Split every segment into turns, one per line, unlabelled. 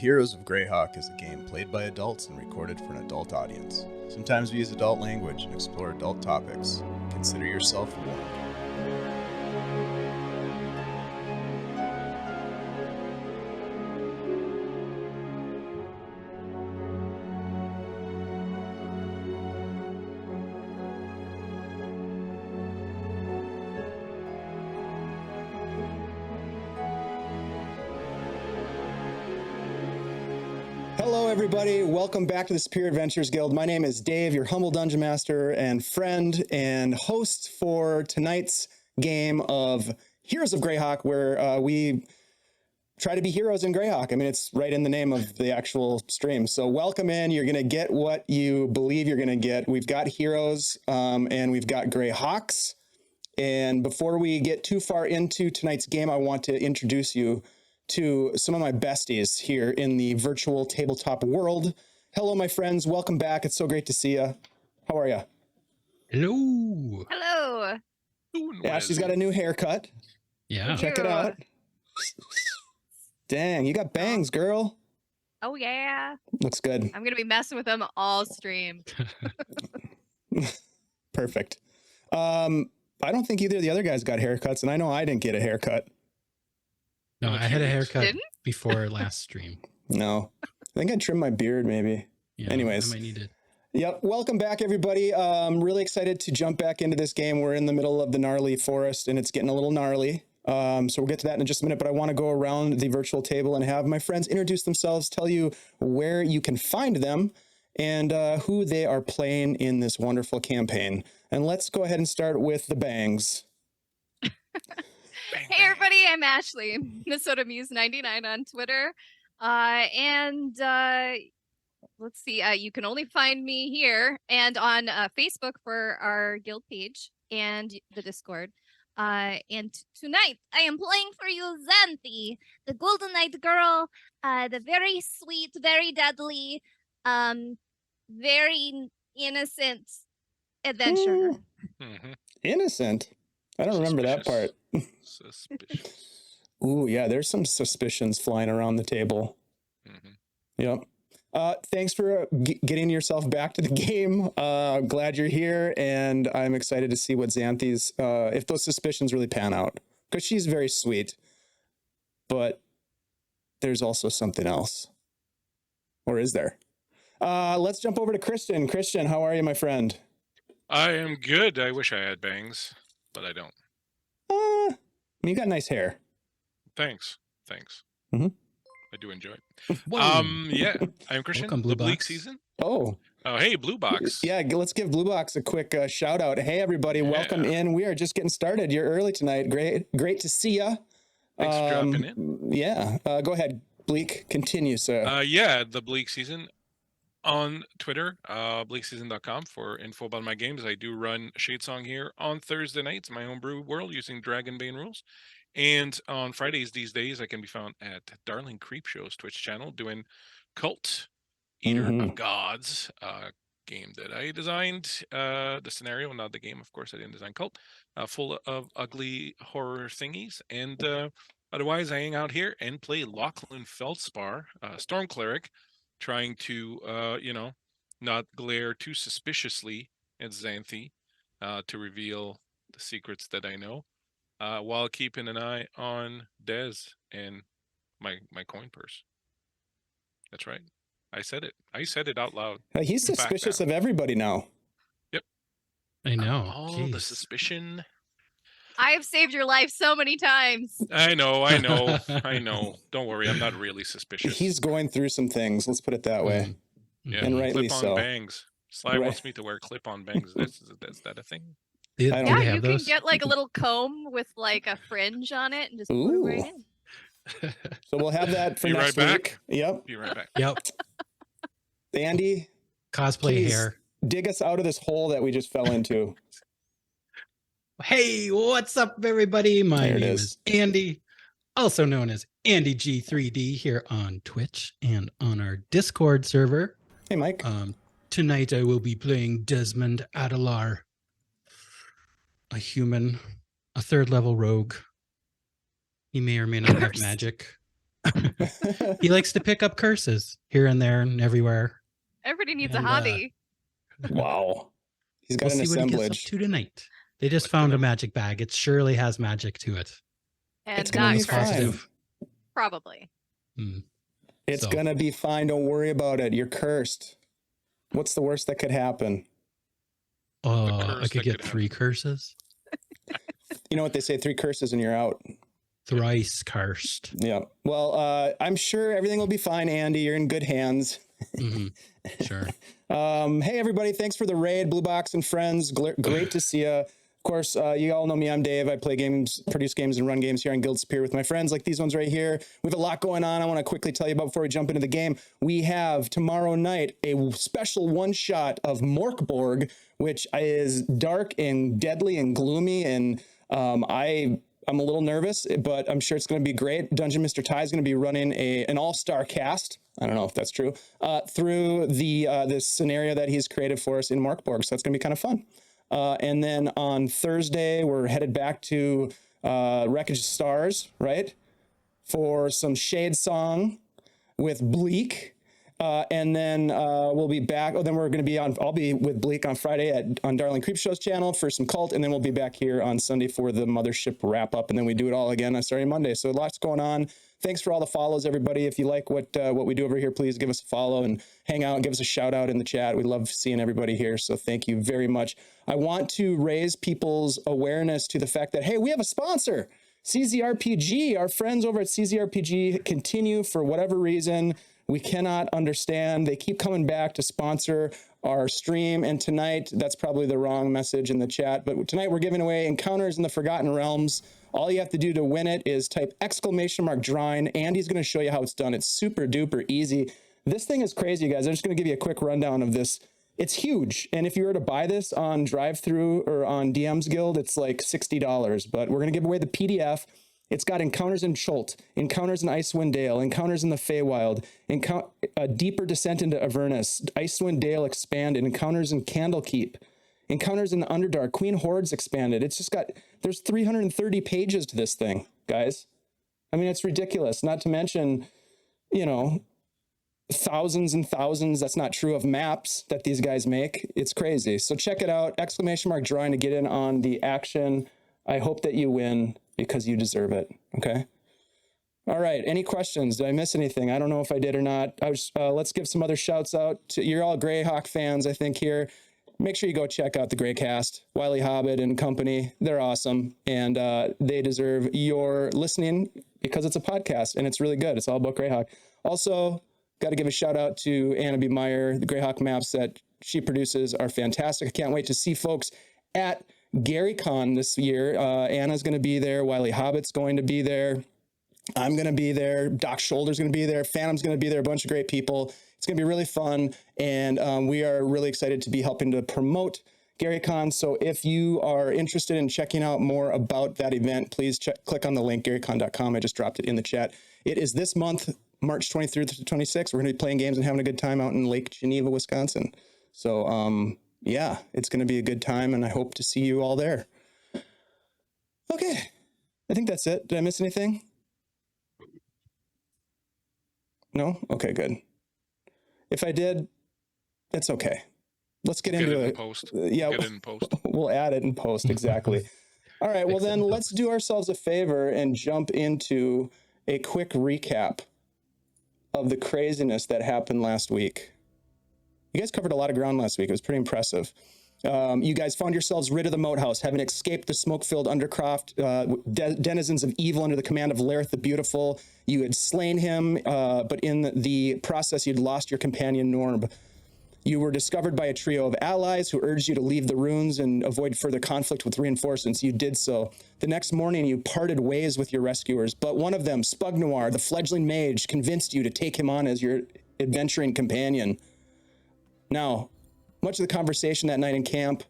Heroes of Greyhawk is a game played by adults and recorded for an adult audience. Sometimes we use adult language and explore adult topics. Consider yourself warned. Hello, everybody. Welcome back to the Superior Adventures Guild. My name is Dave, your humble dungeon master and friend and host for tonight's game of Heroes of Greyhawk, where we try to be heroes in Greyhawk. I mean, it's right in the name of the actual stream. So welcome in. You're going to get what you believe you're going to get. We've got heroes and we've got Greyhawks. And before we get too far into tonight's game, I want to introduce you to some of my besties here in the virtual tabletop world. Hello, my friends. Welcome back. It's so great to see you. How are you?
Hello.
Hello.
Ashley's got a new haircut.
Yeah.
Check it out. Dang, you got bangs, girl.
Oh, yeah.
Looks good.
I'm going to be messing with them all stream.
Perfect. I don't think either of the other guys got haircuts, and I know I didn't get a haircut.
No, I had a haircut
Didn't?
before last stream.
No. I think I trimmed my beard, maybe.
Yeah,
Anyways.
I might need it.
Yep. Welcome back, everybody. Really excited to jump back into this game. We're in the middle of the gnarly forest, and it's getting a little gnarly. So we'll get to that in just a minute, but I want to go around the virtual table and have my friends introduce themselves, tell you where you can find them, and who they are playing in this wonderful campaign. And let's go ahead and start with the bangs.
Hey, everybody. I'm Ashley, Minnesota Muse 99 on Twitter. Let's see. You can only find me here and on Facebook for our guild page and the Discord. And tonight I am playing for you Xanthi, the Golden Knight girl, the very sweet, very deadly, very innocent adventurer.
Innocent? I don't remember that part.
Suspicious.
Ooh, yeah, there's some suspicions flying around the table. Yep. Thanks for getting yourself back to the game. Glad you're here, and I'm excited to see what Xanthi's, if those suspicions really pan out. Because she's very sweet, but there's also something else. Or is there? Let's jump over to Christian. Christian, how are you, my friend?
I am good. I wish I had bangs, but I don't.
You got nice hair.
Thanks.
Mm-hmm.
I do enjoy it.
Whoa.
Yeah, I'm Christian.
Welcome, Blue
the Bleak
Box.
season.
Oh,
Hey, Blue Box.
yeah, let's give Blue Box a quick shout out. Hey, everybody, welcome in. We are just getting started. You're early tonight. Great to see you.
Thanks for dropping in.
Yeah, go ahead, Bleak. Continue, sir.
Yeah, the Bleak season on Twitter, bleakseason.com for info about my games. I do run Shadesong here on Thursday nights, my own brew world using Dragonbane rules. And on Fridays these days, I can be found at Darling Creepshow's Twitch channel doing Cult Eater of Gods, game that I designed. The scenario, not the game, of course. I didn't design Cult. Full of ugly horror thingies. And otherwise, I hang out here and play Lachlan Feldspar, Storm Cleric, trying to, not glare too suspiciously at Xanthi to reveal the secrets that I know, while keeping an eye on Des and my coin purse. That's right. I said it. I said it out loud.
He's suspicious of everybody now.
Yep.
I know.
Oh, the suspicion.
I've saved your life so many times.
I know. Don't worry. I'm not really suspicious.
He's going through some things. Let's put it that way.
Yeah,
and rightly
clip-on
so.
bangs. Sly wants me to wear clip-on bangs. Is that a thing?
They
I don't
Yeah,
have
you
those?
can get like a little comb with like a fringe on it and just put it right in.
So we'll have that for
Be
next
right
week.
back.
Yep.
Be right back.
Yep.
Andy,
Cosplay
please
hair.
dig us out of this hole that we just fell into.
Hey, what's up, everybody? My
There it
name
is.
is Andy, also known as Andy G3D here on Twitch and on our Discord server.
Hey, Mike.
Tonight I will be playing Desmond Adelar, a human, a third level rogue. He may or may not have magic. He likes to pick up curses here and there and everywhere.
Everybody needs
And,
a hobby.
Wow. He's got
We'll
an
see what he gets
assemblage.
up to tonight. They just
Like,
found a magic bag. It surely has magic to it.
And
It's gonna
not
be
cursed,
fine.
probably.
It's
So.
gonna be fine. Don't worry about it. You're cursed. What's the worst that could happen?
I
curse
could
that
get
could
3 curses.
You know what they say, 3 curses and you're out.
Thrice cursed.
Yeah. Well, I'm sure everything will be fine, Andy. You're in good hands.
Mhm. Sure.
Hey, everybody. Thanks for the raid, Blue Box and friends. Great to see you. Of course, you all know me. I'm Dave. I play games, produce games, and run games here on Guild Superior with my friends like these ones right here. We have a lot going on. I want to quickly tell you about before we jump into the game. We have tomorrow night a special one-shot of Morkborg, which is dark and deadly and gloomy. And I'm a little nervous, but I'm sure it's going to be great. Dungeon Mr. Ty is going to be running an all-star cast. I don't know if that's true, through this scenario that he's created for us in Morkborg. So that's going to be kind of fun. And then on Thursday, we're headed back to Wreckage Stars, right? For some Shade Song with Bleak. And then we'll be back. Oh, then we're going to be on, I'll be with Bleak on Friday on Darling Creepshow's channel for some Cult. And then we'll be back here on Sunday for the Mothership wrap up. And then we do it all again on Saturday, Monday. So lots going on. Thanks for all the follows, everybody. If you like what we do over here, please give us a follow and hang out and give us a shout out in the chat. We love seeing everybody here. So thank you very much. I want to raise people's awareness to the fact that, hey, we have a sponsor. CZRPG, our friends over at CZRPG continue for whatever reason. We cannot understand. They keep coming back to sponsor our stream. And tonight, that's probably the wrong message in the chat. But tonight we're giving away Encounters in the Forgotten Realms. All you have to do to win it is type !drawing. Andy's going to show you how it's done. It's super duper easy. This thing is crazy, guys. I'm just going to give you a quick rundown of this. It's huge. And if you were to buy this on drive-thru or on DM's Guild, it's like $60. But we're going to give away the PDF. It's got Encounters in Chult, Encounters in Icewind Dale, Encounters in the Feywild, a deeper descent into Avernus, Icewind Dale expanded, Encounters in Candlekeep, Encounters in the Underdark, Queen Hordes expanded. It's just got, there's 330 pages to this thing, guys. I mean, it's ridiculous. Not to mention, you know, thousands and thousands, that's not true, of maps that these guys make. It's crazy. So check it out, !drawing to get in on the action. I hope that you win because you deserve it. Okay. All right. Any questions? Did I miss anything? I don't know if I did or not. Let's give some other shouts out to, you're all Greyhawk fans, I think here. Make sure you go check out the Greycast, Wiley Hobbit and company. They're awesome. And they deserve your listening because it's a podcast and it's really good. It's all about Greyhawk. Also, got to give a shout out to Anna B. Meyer. The Greyhawk maps that she produces are fantastic. I can't wait to see folks at GaryCon this year. Anna's going to be there. Wiley Hobbit's going to be there. I'm going to be there. Doc Shoulder's going to be there. Phantom's going to be there. A bunch of great people. It's going to be really fun. And we are really excited to be helping to promote GaryCon. So if you are interested in checking out more about that event, please click on the link, garycon.com. I just dropped it in the chat. It is this month, March 23rd to 26th. We're going to be playing games and having a good time out in Lake Geneva, Wisconsin. So, yeah, it's going to be a good time, and I hope to see you all there. Okay, I think that's it. Did I miss anything? No? Okay, good. If I did, it's okay. Let's get into it.
Post.
Yeah,
Get it in post.
we'll add it in post, exactly. All right, well then let's do ourselves a favor and jump into a quick recap of the craziness that happened last week. You guys covered a lot of ground last week. It was pretty impressive. You guys found yourselves rid of the moat house, having escaped the smoke-filled Undercroft, denizens of evil under the command of Lareth the Beautiful. You had slain him, but in the process, you'd lost your companion Norb. You were discovered by a trio of allies who urged you to leave the ruins and avoid further conflict with reinforcements. You did so. The next morning, you parted ways with your rescuers, but one of them, Spug Noir, the fledgling mage, convinced you to take him on as your adventuring companion. Now, much of the conversation that night in camp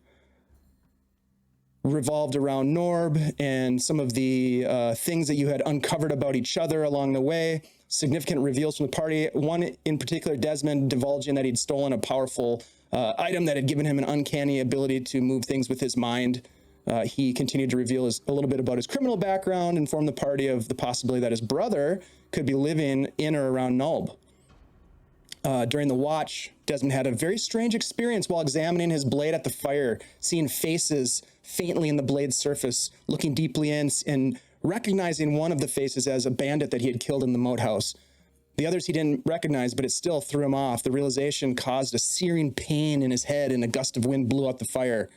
revolved around Norb and some of the things that you had uncovered about each other along the way. Significant reveals from the party. One in particular, Desmond, divulging that he'd stolen a powerful item that had given him an uncanny ability to move things with his mind. He continued to reveal a little bit about his criminal background, informed the party of the possibility that his brother could be living in or around Nulb. During the watch, Desmond had a very strange experience while examining his blade at the fire, seeing faces faintly in the blade's surface, looking deeply in and recognizing one of the faces as a bandit that he had killed in the moat house. The others he didn't recognize, but it still threw him off. The realization caused a searing pain in his head, and a gust of wind blew out the fire.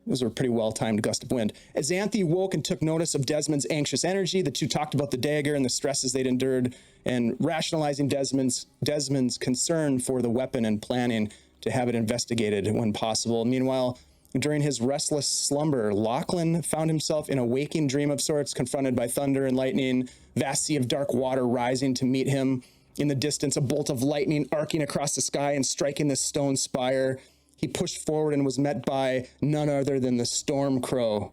It was a pretty well-timed gust of wind. As Xanthi woke and took notice of Desmond's anxious energy, the two talked about the dagger and the stresses they'd endured, and rationalizing Desmond's concern for the weapon and planning to have it investigated when possible. Meanwhile, during his restless slumber, Lachlan found himself in a waking dream of sorts, confronted by thunder and lightning, vast sea of dark water rising to meet him. In the distance, a bolt of lightning arcing across the sky and striking the stone spire. He pushed forward and was met by none other than the Storm Crow,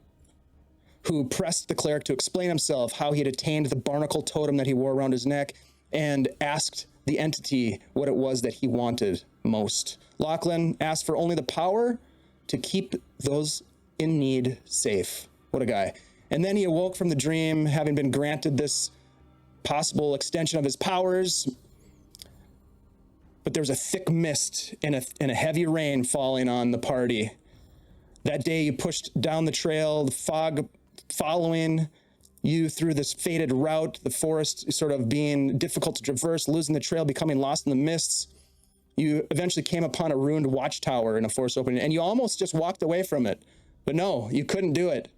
who pressed the cleric to explain himself, how he had attained the barnacle totem that he wore around his neck, and asked the entity what it was that he wanted most. Lachlan asked for only the power to keep those in need safe. What a guy. And then he awoke from the dream, having been granted this possible extension of his powers. But there was a thick mist and a heavy rain falling on the party. That day you pushed down the trail, the fog following you through this fated route, the forest sort of being difficult to traverse, losing the trail, becoming lost in the mists. You eventually came upon a ruined watchtower in a forest opening, and you almost just walked away from it. But no, you couldn't do it.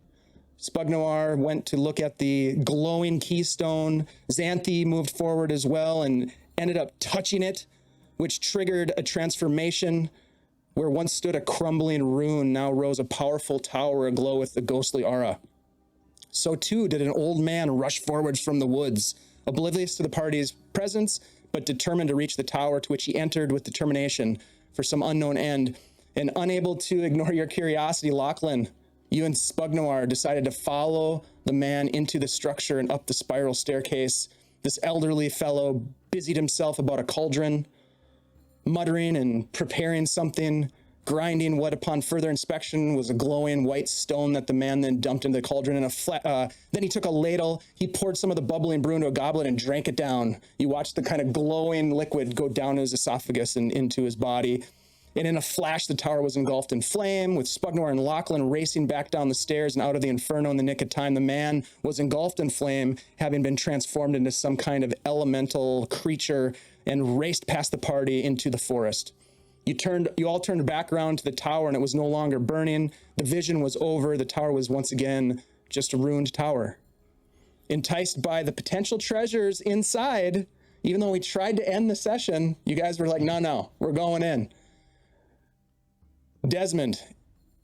Spugnoir went to look at the glowing keystone. Xanthi moved forward as well and ended up touching it, which triggered a transformation. Where once stood a crumbling ruin, now rose a powerful tower aglow with the ghostly aura. So too did an old man rush forwards from the woods, oblivious to the party's presence, but determined to reach the tower, to which he entered with determination for some unknown end. And unable to ignore your curiosity, Lachlan, you and Spugnoir decided to follow the man into the structure and up the spiral staircase. This elderly fellow busied himself about a cauldron, muttering and preparing something, grinding what upon further inspection was a glowing white stone that the man then dumped into the cauldron in then he took a ladle, he poured some of the bubbling brew into a goblet and drank it down. You watched the kind of glowing liquid go down his esophagus and into his body. And in a flash, the tower was engulfed in flame, with Spugnoir and Lachlan racing back down the stairs and out of the inferno in the nick of time. The man was engulfed in flame, having been transformed into some kind of elemental creature, and raced past the party into the forest. You all turned back around to the tower, and it was no longer burning. The vision was over. The tower was once again just a ruined tower. Enticed by the potential treasures inside, even though we tried to end the session, you guys were like, no, we're going in. Desmond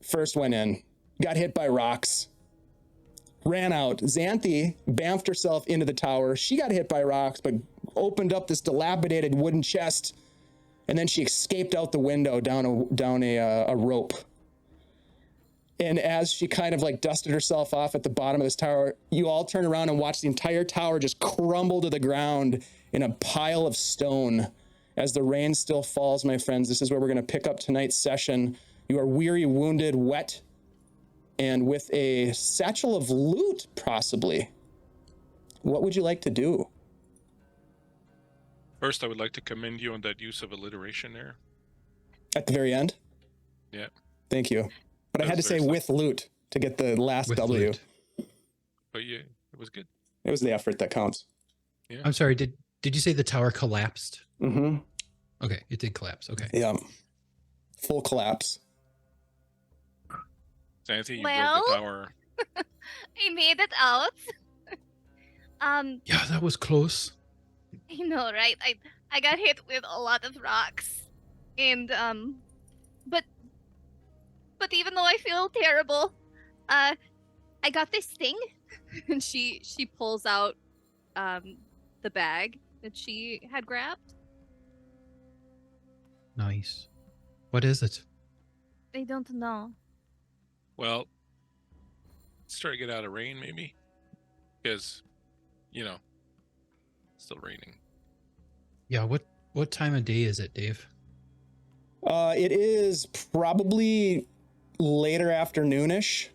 first went in, got hit by rocks, ran out. Xanthi bamfed herself into the tower. She got hit by rocks, but opened up this dilapidated wooden chest, and then she escaped out the window down a rope. And as she kind of like dusted herself off at the bottom of this tower, you all turned around and watched the entire tower just crumble to the ground in a pile of stone. As the rain still falls, my friends, this is where we're going to pick up tonight's session. You are weary, wounded, wet, and with a satchel of loot, possibly. What would you like to do?
First, I would like to commend you on that use of alliteration there.
At the very end?
Yeah.
Thank you. But I had to say with loot to get the last
With
W.
loot.
But yeah, it was good.
It was the effort that counts.
Yeah.
I'm sorry, did you say the tower collapsed?
Mm-hmm.
Okay, it did collapse. Okay.
Yeah. Full collapse.
Xanthi, you
Well?
broke the tower.
I made it out.
Yeah, that was close.
I know, right? I got hit with a lot of rocks, and but even though I feel terrible, I got this thing, and she pulls out the bag that she had grabbed.
Nice. What is it?
I don't know.
Well, let's try to get out of rain, maybe. Because, it's still raining.
Yeah, what time of day is it, Dave?
It is probably later afternoonish.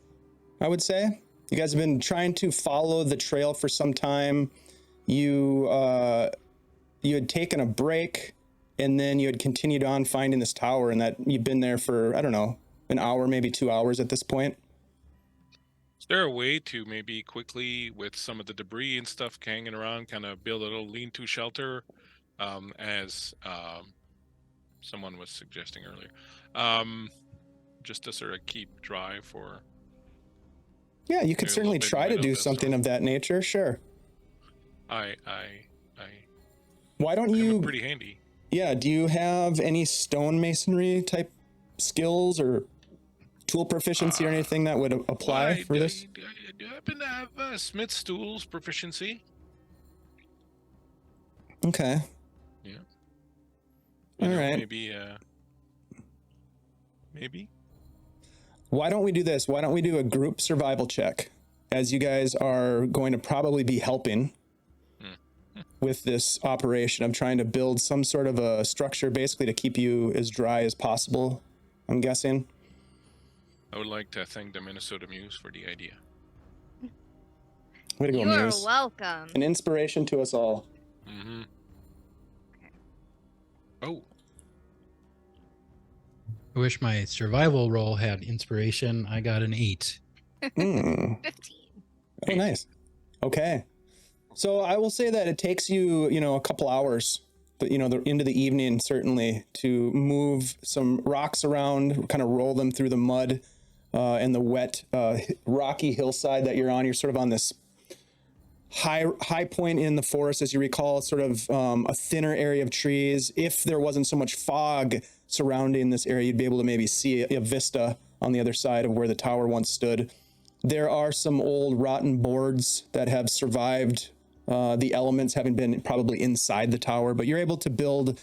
I would say. You guys have been trying to follow the trail for some time. You had taken a break, and then you had continued on finding this tower, and that you've been there for, I don't know, an hour, maybe 2 hours at this point.
Is there a way to maybe quickly, with some of the debris and stuff hanging around, kind of build a little lean-to shelter, as someone was suggesting earlier, just to sort of keep dry for?
Yeah, you could
Maybe a
certainly
little bit
try to
middle
do
of the
something
storm.
of that nature. Sure. Why don't
I'm
you?
pretty handy.
Yeah. Do you have any stonemasonry type skills or tool proficiency or anything that would apply for this?
I do happen to have Smith's tools proficiency.
Okay.
Yeah.
All right.
Maybe.
Why don't we do this? Why don't we do a group survival check, as you guys are going to probably be helping with this operation of trying to build some sort of a structure, basically to keep you as dry as possible, I'm guessing.
I would like to thank the Minnesota Muse for the idea.
Way to go,
You're
Muse.
welcome.
An inspiration to us all.
Mm-hmm.
Okay.
Oh,
I wish my survival roll had inspiration. I got an 8.
15.
Oh, nice. Okay. So I will say that it takes you, a couple hours, but into the evening, certainly, to move some rocks around, kind of roll them through the mud and the wet, rocky hillside that you're on. You're sort of on this high point in the forest, as you recall, sort of a thinner area of trees. If there wasn't so much fog surrounding this area, you'd be able to maybe see a vista on the other side of where the tower once stood. There are some old rotten boards that have survived the elements, having been probably inside the tower, but you're able to build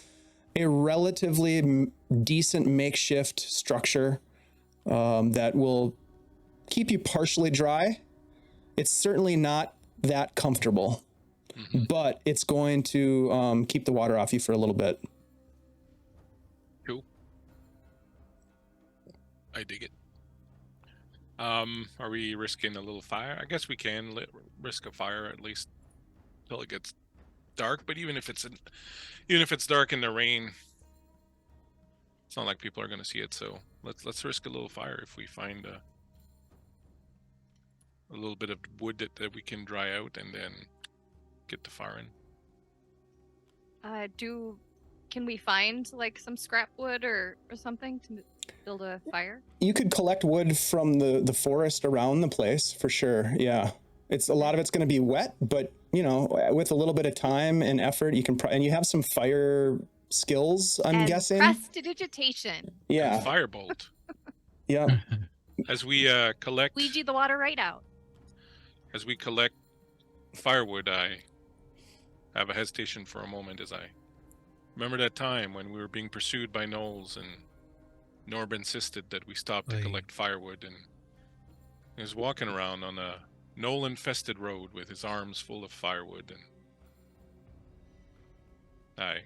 a relatively decent makeshift structure that will keep you partially dry. It's certainly not that comfortable, but it's going to keep the water off you for a little bit.
cool. I dig it. Are we risking a little fire? I guess we can risk a fire at least till it gets dark. But even if it's dark in the rain, it's not like people are going to see it. So let's risk a little fire if we find a little bit of wood that we can dry out and then get the fire in.
Can we find like some scrap wood or something to build a fire?
You could collect wood from the forest around the place for sure. Yeah, a lot of it's going to be wet, but with a little bit of time and effort, you can. And you have some fire skills, I'm guessing.
Prestidigitation.
Yeah.
And firebolt.
Yeah.
As we collect.
Ouija the water right out.
As we collect firewood, I have a hesitation for a moment as I remember that time when we were being pursued by gnolls and Norb insisted that we stop to collect firewood, and he was walking around on a gnoll-infested road with his arms full of firewood, and I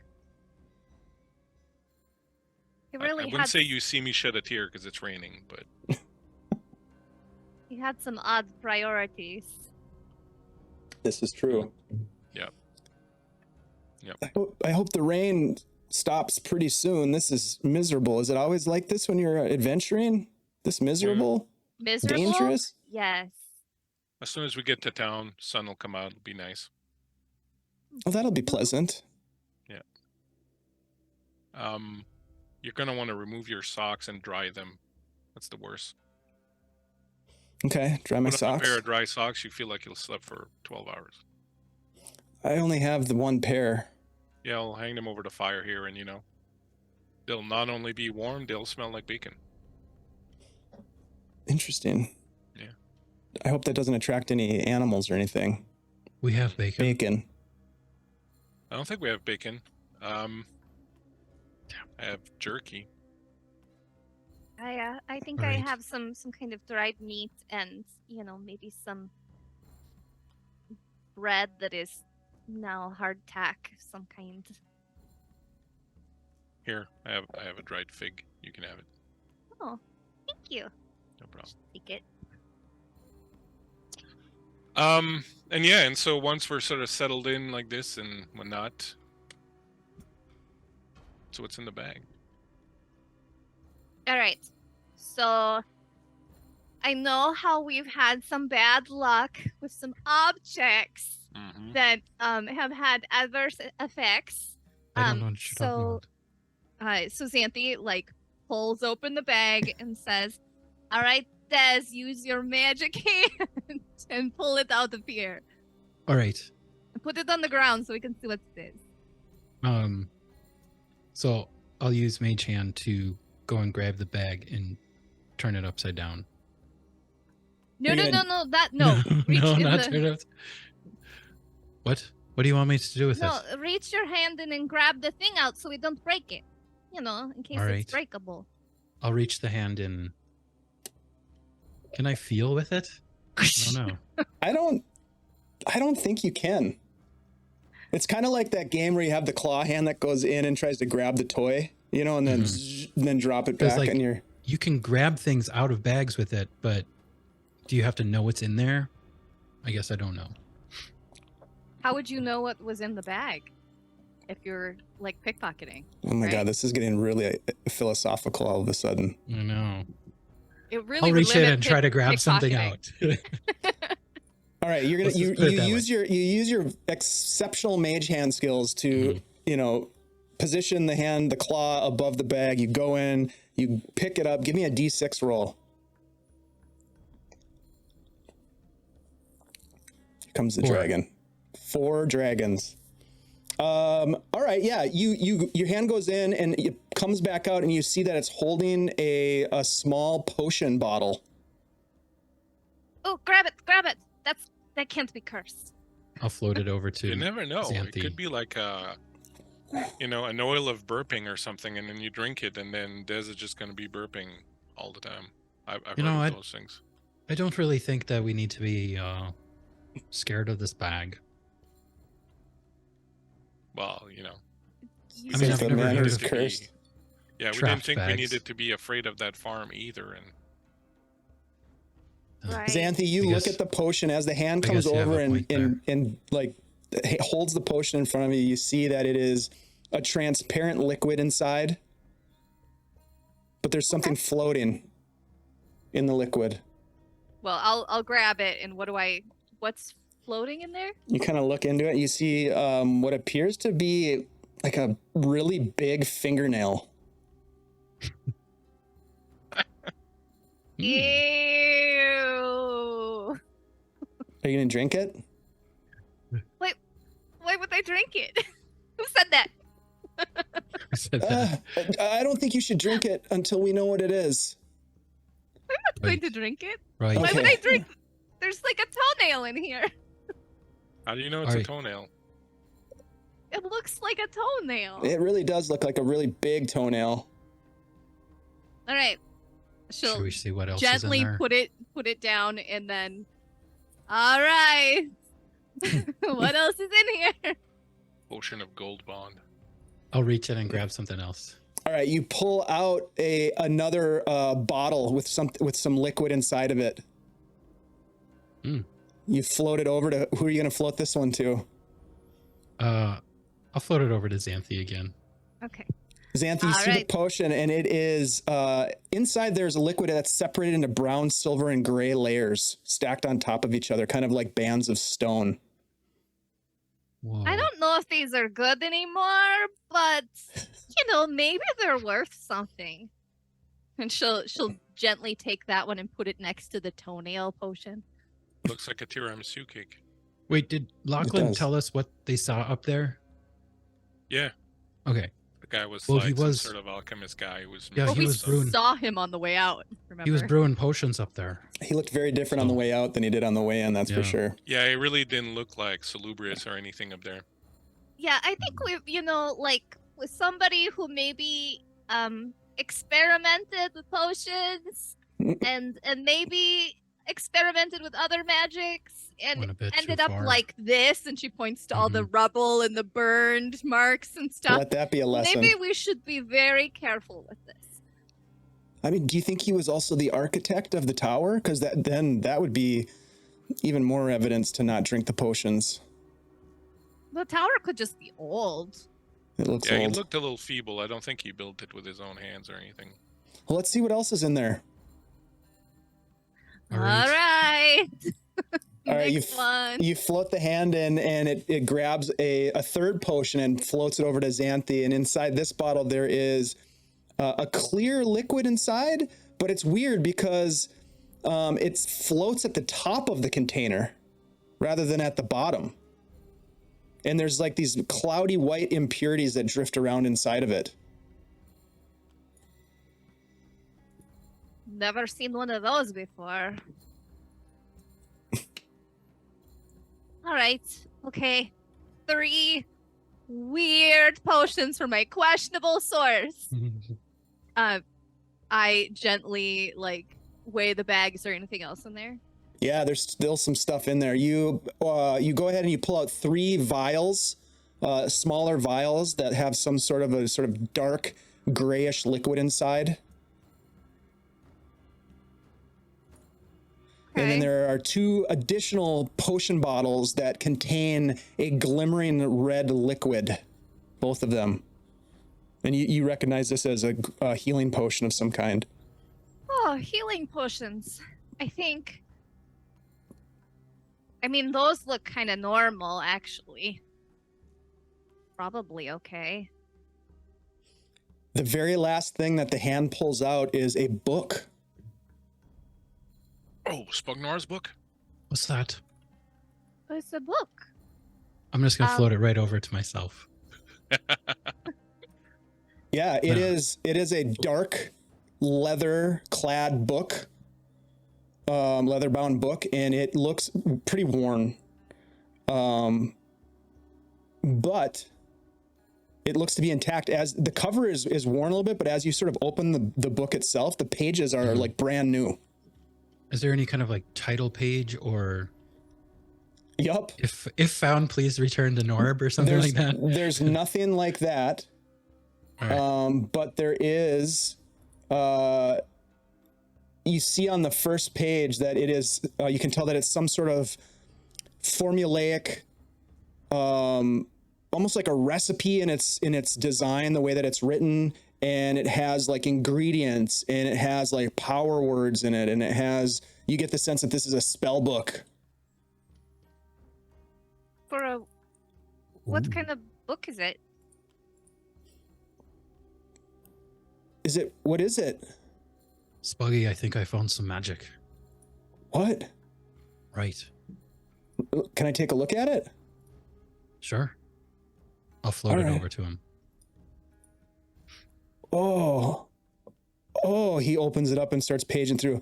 wouldn't say you see me shed a tear because it's raining, but
he had some odd priorities.
This is true.
Yep.
I hope the rain stops pretty soon. This is miserable. Is it always like this when you're adventuring? This miserable?
Miserable?
Dangerous?
Yes.
As soon as we get to town, sun will come out. It'll be nice.
Oh, that'll be pleasant.
Yeah. You're gonna want to remove your socks and dry them. That's the worst.
Okay, dry my
Put on
socks.
a pair of dry socks, you feel like you'll sleep for 12 hours.
I only have the one pair.
Yeah, I'll hang them over the fire here, and they'll not only be warm, they'll smell like bacon.
Interesting.
Yeah.
I hope that doesn't attract any animals or anything.
We have bacon.
Bacon.
I don't think we have bacon. I have jerky.
I think
All
I
right.
have some kind of dried meat and maybe some bread that is now hardtack of some kind.
Here, I have a dried fig. You can have it.
Oh, thank you.
No problem.
Take it.
And so once we're sort of settled in like this and whatnot, so what's in the bag?
All right. So I know how we've had some bad luck with some objects that have had adverse effects.
I don't know what you're talking about.
So Xanthi pulls open the bag and says, "All right, Des, use your magic hand and pull it out of here.
All right.
And put it on the ground so we can see what it is."
So I'll use Mage Hand to go and grab the bag and turn it upside down.
No. Reach
no,
in
not turn it. What? What do you want me to do with
No,
this?
reach your hand in and grab the thing out so we don't break it. In case
All
it's
right.
breakable.
I'll reach the hand in. Can I feel with it? I don't know.
I don't think you can. It's kind of like that game where you have the claw hand that goes in and tries to grab the toy, and then then drop it back and you're...
You can grab things out of bags with it, but do you have to know what's in there? I guess I don't know.
How would you know what was in the bag if you're pickpocketing?
Oh my
right?
God, this is getting really philosophical all of a sudden.
I know.
It really
I'll
would
reach in
limit
and try to grab something
pickpocketing.
out.
All right, you're gonna
Let's
you
just put it that
use your exceptional mage hand skills to position the claw above the bag. You go in, you pick it up. Give me a D6 roll. Here comes the
4.
dragon. 4 dragons. All right, yeah. Your hand goes in and it comes back out, and you see that it's holding a small potion bottle.
Oh, grab it! That can't be cursed.
I'll float it over to
You never know.
Xanthi.
It could be like an oil of burping or something, and then you drink it, and then Des is just going to be burping all the time. I've heard of those things.
I don't really think that we need to be scared of this bag.
Well,
I mean, I've
the
never
man
heard
who's
of
cursed.
Yeah, we didn't
trapped
think we
bags.
needed to be afraid of that farm either, and
Right.
Xanthi, you look at the potion as the hand comes over and holds the potion in front of you. You see that it is a transparent liquid inside, but there's something floating in the liquid.
Well, I'll grab it. And what's floating in there?
You kind of look into it. You see what appears to be like a really big fingernail.
Ew.
Are you gonna drink it?
Wait, why would I drink it? Who said that?
Who said that?
I don't think you should drink it until we know what it is.
I'm not going to drink it.
Right.
Why
Okay.
would I drink? There's a toenail in here.
how do you know it's a toenail?
It looks like a toenail.
It really does look like a really big toenail.
All right.
Should
She'll
we see what else
gently
is in there?
put it down, and then, all right. What else is in here?
Potion of Gold Bond.
I'll reach in and grab something else.
All right, you pull out another bottle with some liquid inside of it. You float it over to... Who are you going to float this one to?
I'll float it over to Xanthi again.
Okay.
Xanthi, you see the potion, and it is... inside there's a liquid that's separated into brown, silver, and gray layers stacked on top of each other, kind of like bands of stone.
Whoa.
I don't know if these are good anymore, but maybe they're worth something. And she'll gently take that one and put it next to the toenail potion.
Looks like a tiramisu cake.
Wait, did Lachlan tell us what they saw up there?
Yeah.
Okay.
The guy was
Well,
like
he was-
some sort of alchemist guy who was...
Yeah,
Well,
he
we
was brewing.
saw him on the way out, remember?
He was brewing potions up there.
He looked very different on the way out than he did on the way in, that's for
Yeah.
sure.
Yeah, it really didn't look like salubrious or anything up there.
Yeah, I think we've, with somebody who maybe experimented with potions and maybe experimented with other magics and
Went a bit
ended
too
up
far.
like this, and she points to all the rubble and the burned marks and stuff.
Let that be a lesson.
Maybe we should be very careful with this.
I mean, do you think he was also the architect of the tower? Because that would be even more evidence to not drink the potions.
The tower could just be old.
It looks
Yeah, he
old.
looked a little feeble. I don't think he built it with his own hands or anything.
Well, let's see what else is in there.
All
All
right.
right.
All right,
Next one.
you float the hand in, and it grabs a third potion and floats it over to Xanthi. And inside this bottle, there is a clear liquid inside, but it's weird because it floats at the top of the container rather than at the bottom. And there's like these cloudy white impurities that drift around inside of it.
Never seen one of those before. All right. Okay. 3 weird potions from my questionable source. I gently weigh the bag. Is there anything else in there?
Yeah, there's still some stuff in there. You go ahead and you pull out 3 vials, smaller vials that have some sort of dark grayish liquid inside. And then
Okay.
there are 2 additional potion bottles that contain a glimmering red liquid, both of them. And you recognize this as a healing potion of some kind.
Oh, healing potions. I think. I mean, those look kind of normal, actually. Probably okay.
The very last thing that the hand pulls out is a book.
Oh, Spugnar's book?
What's that?
Oh, it's a book.
I'm just gonna float it right over to myself.
Yeah, it is a dark leather-clad book, leather-bound book, and it looks pretty worn. But it looks to be intact. As the cover is worn a little bit, but as you sort of open the book itself, the pages are like brand new.
Is there any kind of title page or
Yup.
if found, please return to Norb or something like that?
There's nothing like that.
All right.
But there is, you see on the first page that it is, you can tell that it's some sort of formulaic, almost like a recipe in its design, the way that it's written, and it has ingredients, and it has power words in it, and you get the sense that this is a spell book.
What
Ooh.
kind of book is it?
What is it?
Spuggy, I think I found some magic.
What?
Right.
Can I take a look at it?
Sure. I'll float
All
it
right.
over to him.
Oh, he opens it up and starts paging through.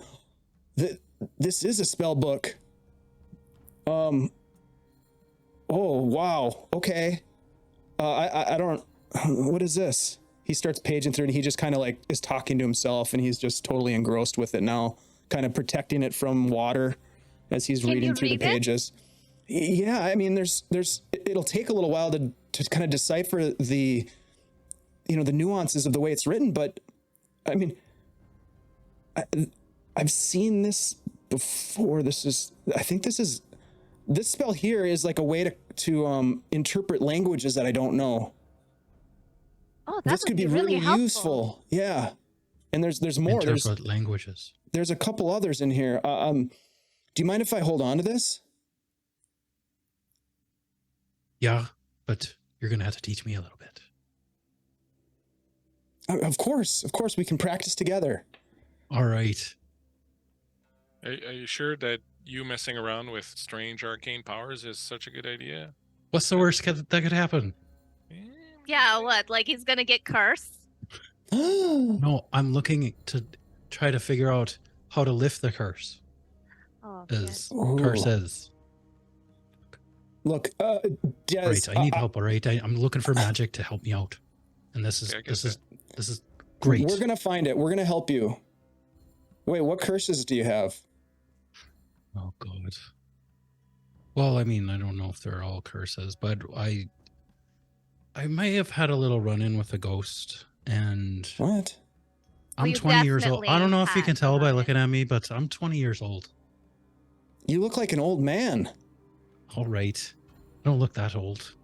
This is a spell book. Oh, wow. Okay. I don't, what is this? He starts paging through and he just kind of is talking to himself, and he's just totally engrossed with it now, kind of protecting it from water as he's
Can
reading
you
through
read
the
it?
pages. Yeah, I mean, it'll take a little while to kind of decipher the nuances of the way it's written, but I mean, I've seen this before. I think this spell here is like a way to interpret languages that I don't know.
Oh, that
This
would
could be
really
really
helpful.
useful. Yeah. And there's more.
Interpret languages.
There's a couple others in here. Do you mind if I hold on to this?
Yeah, but you're gonna have to teach me a little bit.
Of course, we can practice together.
All right.
Are you sure that you messing around with strange arcane powers is such a good idea?
What's the worst that could happen?
Yeah, what? He's gonna get cursed?
No, I'm looking to try to figure out how to lift the curse.
Oh,
As
Ooh.
curse is.
Look, Des,
Right, I need help. All right, I'm looking for magic to help me out, and this is
Okay, I get
this is great.
We're gonna find it. We're gonna help you. Wait, what curses do you have?
Oh God. Well, I mean, I don't know if they're all curses, but I may have had a little run-in with a ghost, and
What?
I'm
you
20 years old. I don't know if you can
definitely
tell
had
by
run-in.
looking at me, but I'm 20 years old.
You look like an old man.
All right. I don't look that old.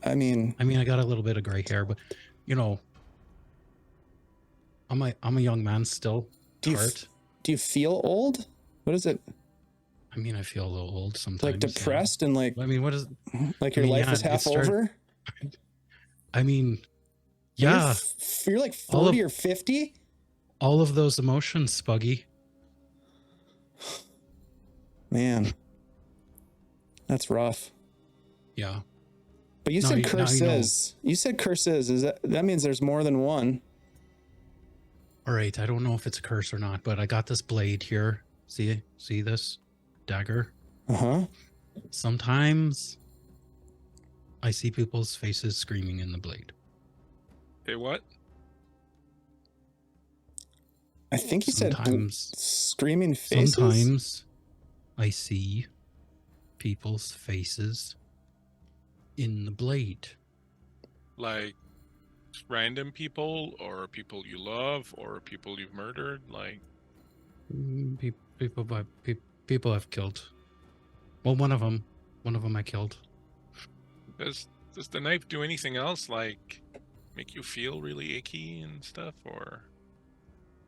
I mean,
I got a little bit of gray hair, but you know, I'm a young man still.
do you feel old? What is it?
I mean, I feel a little old sometimes.
Like depressed and like,
I mean, what is?
like your life is half over?
I mean, yeah.
You're like 40 or 50?
All of those emotions, Spuggy.
Man, that's rough.
Yeah.
But you said curses. You said curses. Is that means there's more than one?
All right. I don't know if it's a curse or not, but I got this blade here. See this dagger?
Uh-huh.
Sometimes I see people's faces screaming in the blade.
Hey, what?
I think you said screaming faces.
Sometimes I see people's faces in the blade.
Like random people, or people you love, or people you've murdered? Like
people I've killed. Well, one of them I killed.
Does the knife do anything else, like make you feel really icky and stuff, or?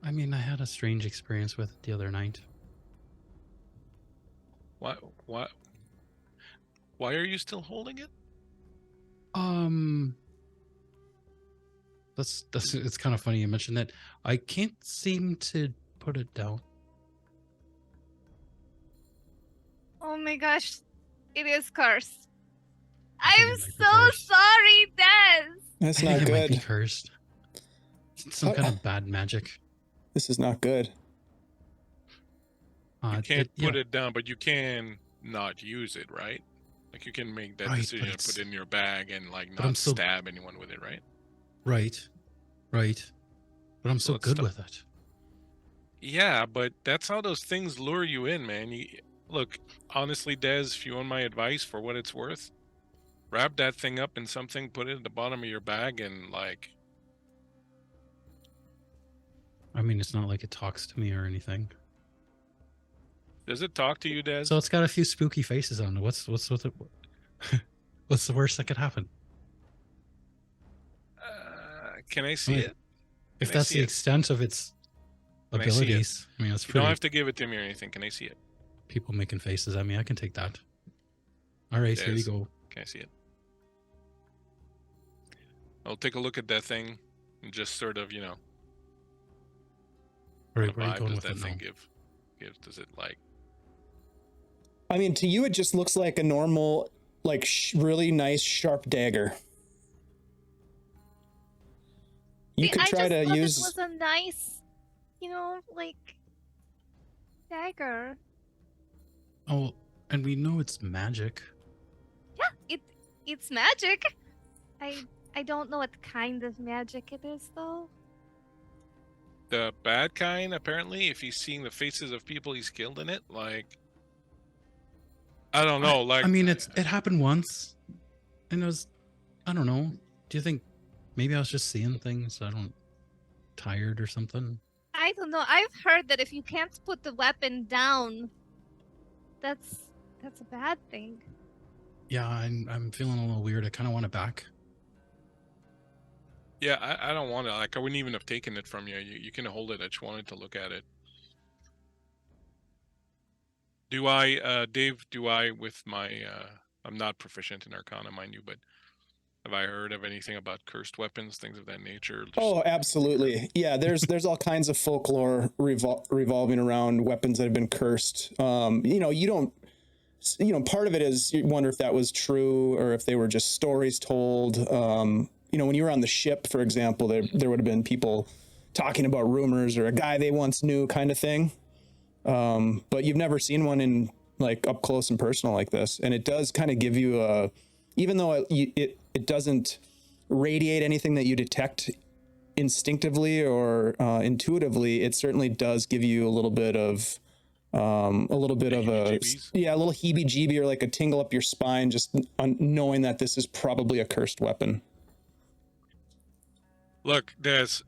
I mean, I had a strange experience with it the other night.
Why are you still holding it?
That's it's kind of funny you mentioned that. I can't seem to put it down.
Oh my gosh, it is cursed.
I think
I'm
it might be
so
cursed.
sorry, Des.
That's
I
not
think it might be
good.
cursed. It's some kind of bad magic.
This is not good.
You can't put it down, but you can not use it, right? Like you can make that decision to put it in your bag and like not stab anyone with it, right?
Right. But I'm so good with it.
Yeah, but that's how those things lure you in, man. Look, honestly, Des, if you want my advice for what it's worth, wrap that thing up in something, put it at the bottom of your bag, and like...
I mean, it's not like it talks to me or anything.
Does it talk to you, Des?
So it's got a few spooky faces on it. What's with it? What's the worst that could happen?
Can I see it?
If that's the extent of its abilities, I mean, it's pretty.
You don't have to give it to me or anything. Can I see it?
People making faces at me. I can take that. All right, here you go.
Can I see it? I'll take a look at that thing and just sort of,
All right, where are you going
does
with
that
it
thing
now?
give? Does it like?
I mean, to you, it just looks like a normal, like really nice sharp dagger. You could try to use.
It was a nice, like dagger.
Oh, and we know it's magic.
Yeah, it's magic. I don't know what kind of magic it is though.
The bad kind, apparently. If he's seeing the faces of people he's killed in it, like, I don't know.
I mean, it happened once, and it was, I don't know. Do you think maybe I was just seeing things? Tired or something?
I don't know. I've heard that if you can't put the weapon down, that's a bad thing.
Yeah, I'm feeling a little weird. I kind of want it back.
Yeah, I don't want to. Like, I wouldn't even have taken it from you. You can hold it. I just wanted to look at it. Do I, Dave? With my? I'm not proficient in Arcana, mind you, but have I heard of anything about cursed weapons, things of that nature?
Oh, absolutely. Yeah, there's all kinds of folklore revolving around weapons that have been cursed. You don't. Part of it is you wonder if that was true or if they were just stories told. When you were on the ship, for example, there would have been people talking about rumors or a guy they once knew kind of thing. But you've never seen one in like up close and personal like this. And it does kind of give you even though it doesn't radiate anything that you detect instinctively or intuitively, it certainly does give you a little bit of a little heebie-jeebie or like a tingle up your spine, just knowing that this is probably a cursed weapon.
Look, Des,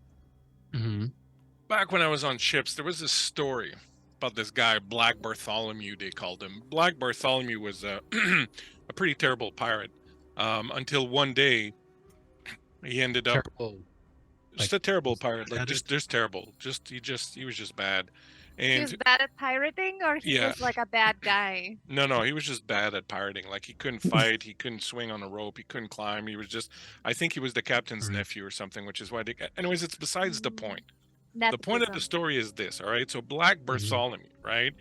back when I was on ships, there was this story about this guy, Black Bartholomew, they called him. Black Bartholomew was a pretty terrible pirate. Until one day, he ended up
Terrible.
just
Like,
a terrible
was
pirate,
bad
like
at
just
it?
terrible. He was just bad.
He was
And
bad at pirating, or he
yeah,
was like a bad guy?
no, he was just bad at pirating. Like he couldn't fight, he couldn't swing on a rope, he couldn't climb. He was just, I think he was the captain's
Right.
nephew or something, which is why they. Anyways, it's besides the point.
Nepotism.
The point of the story is this, all right? So Black Bartholomew, right?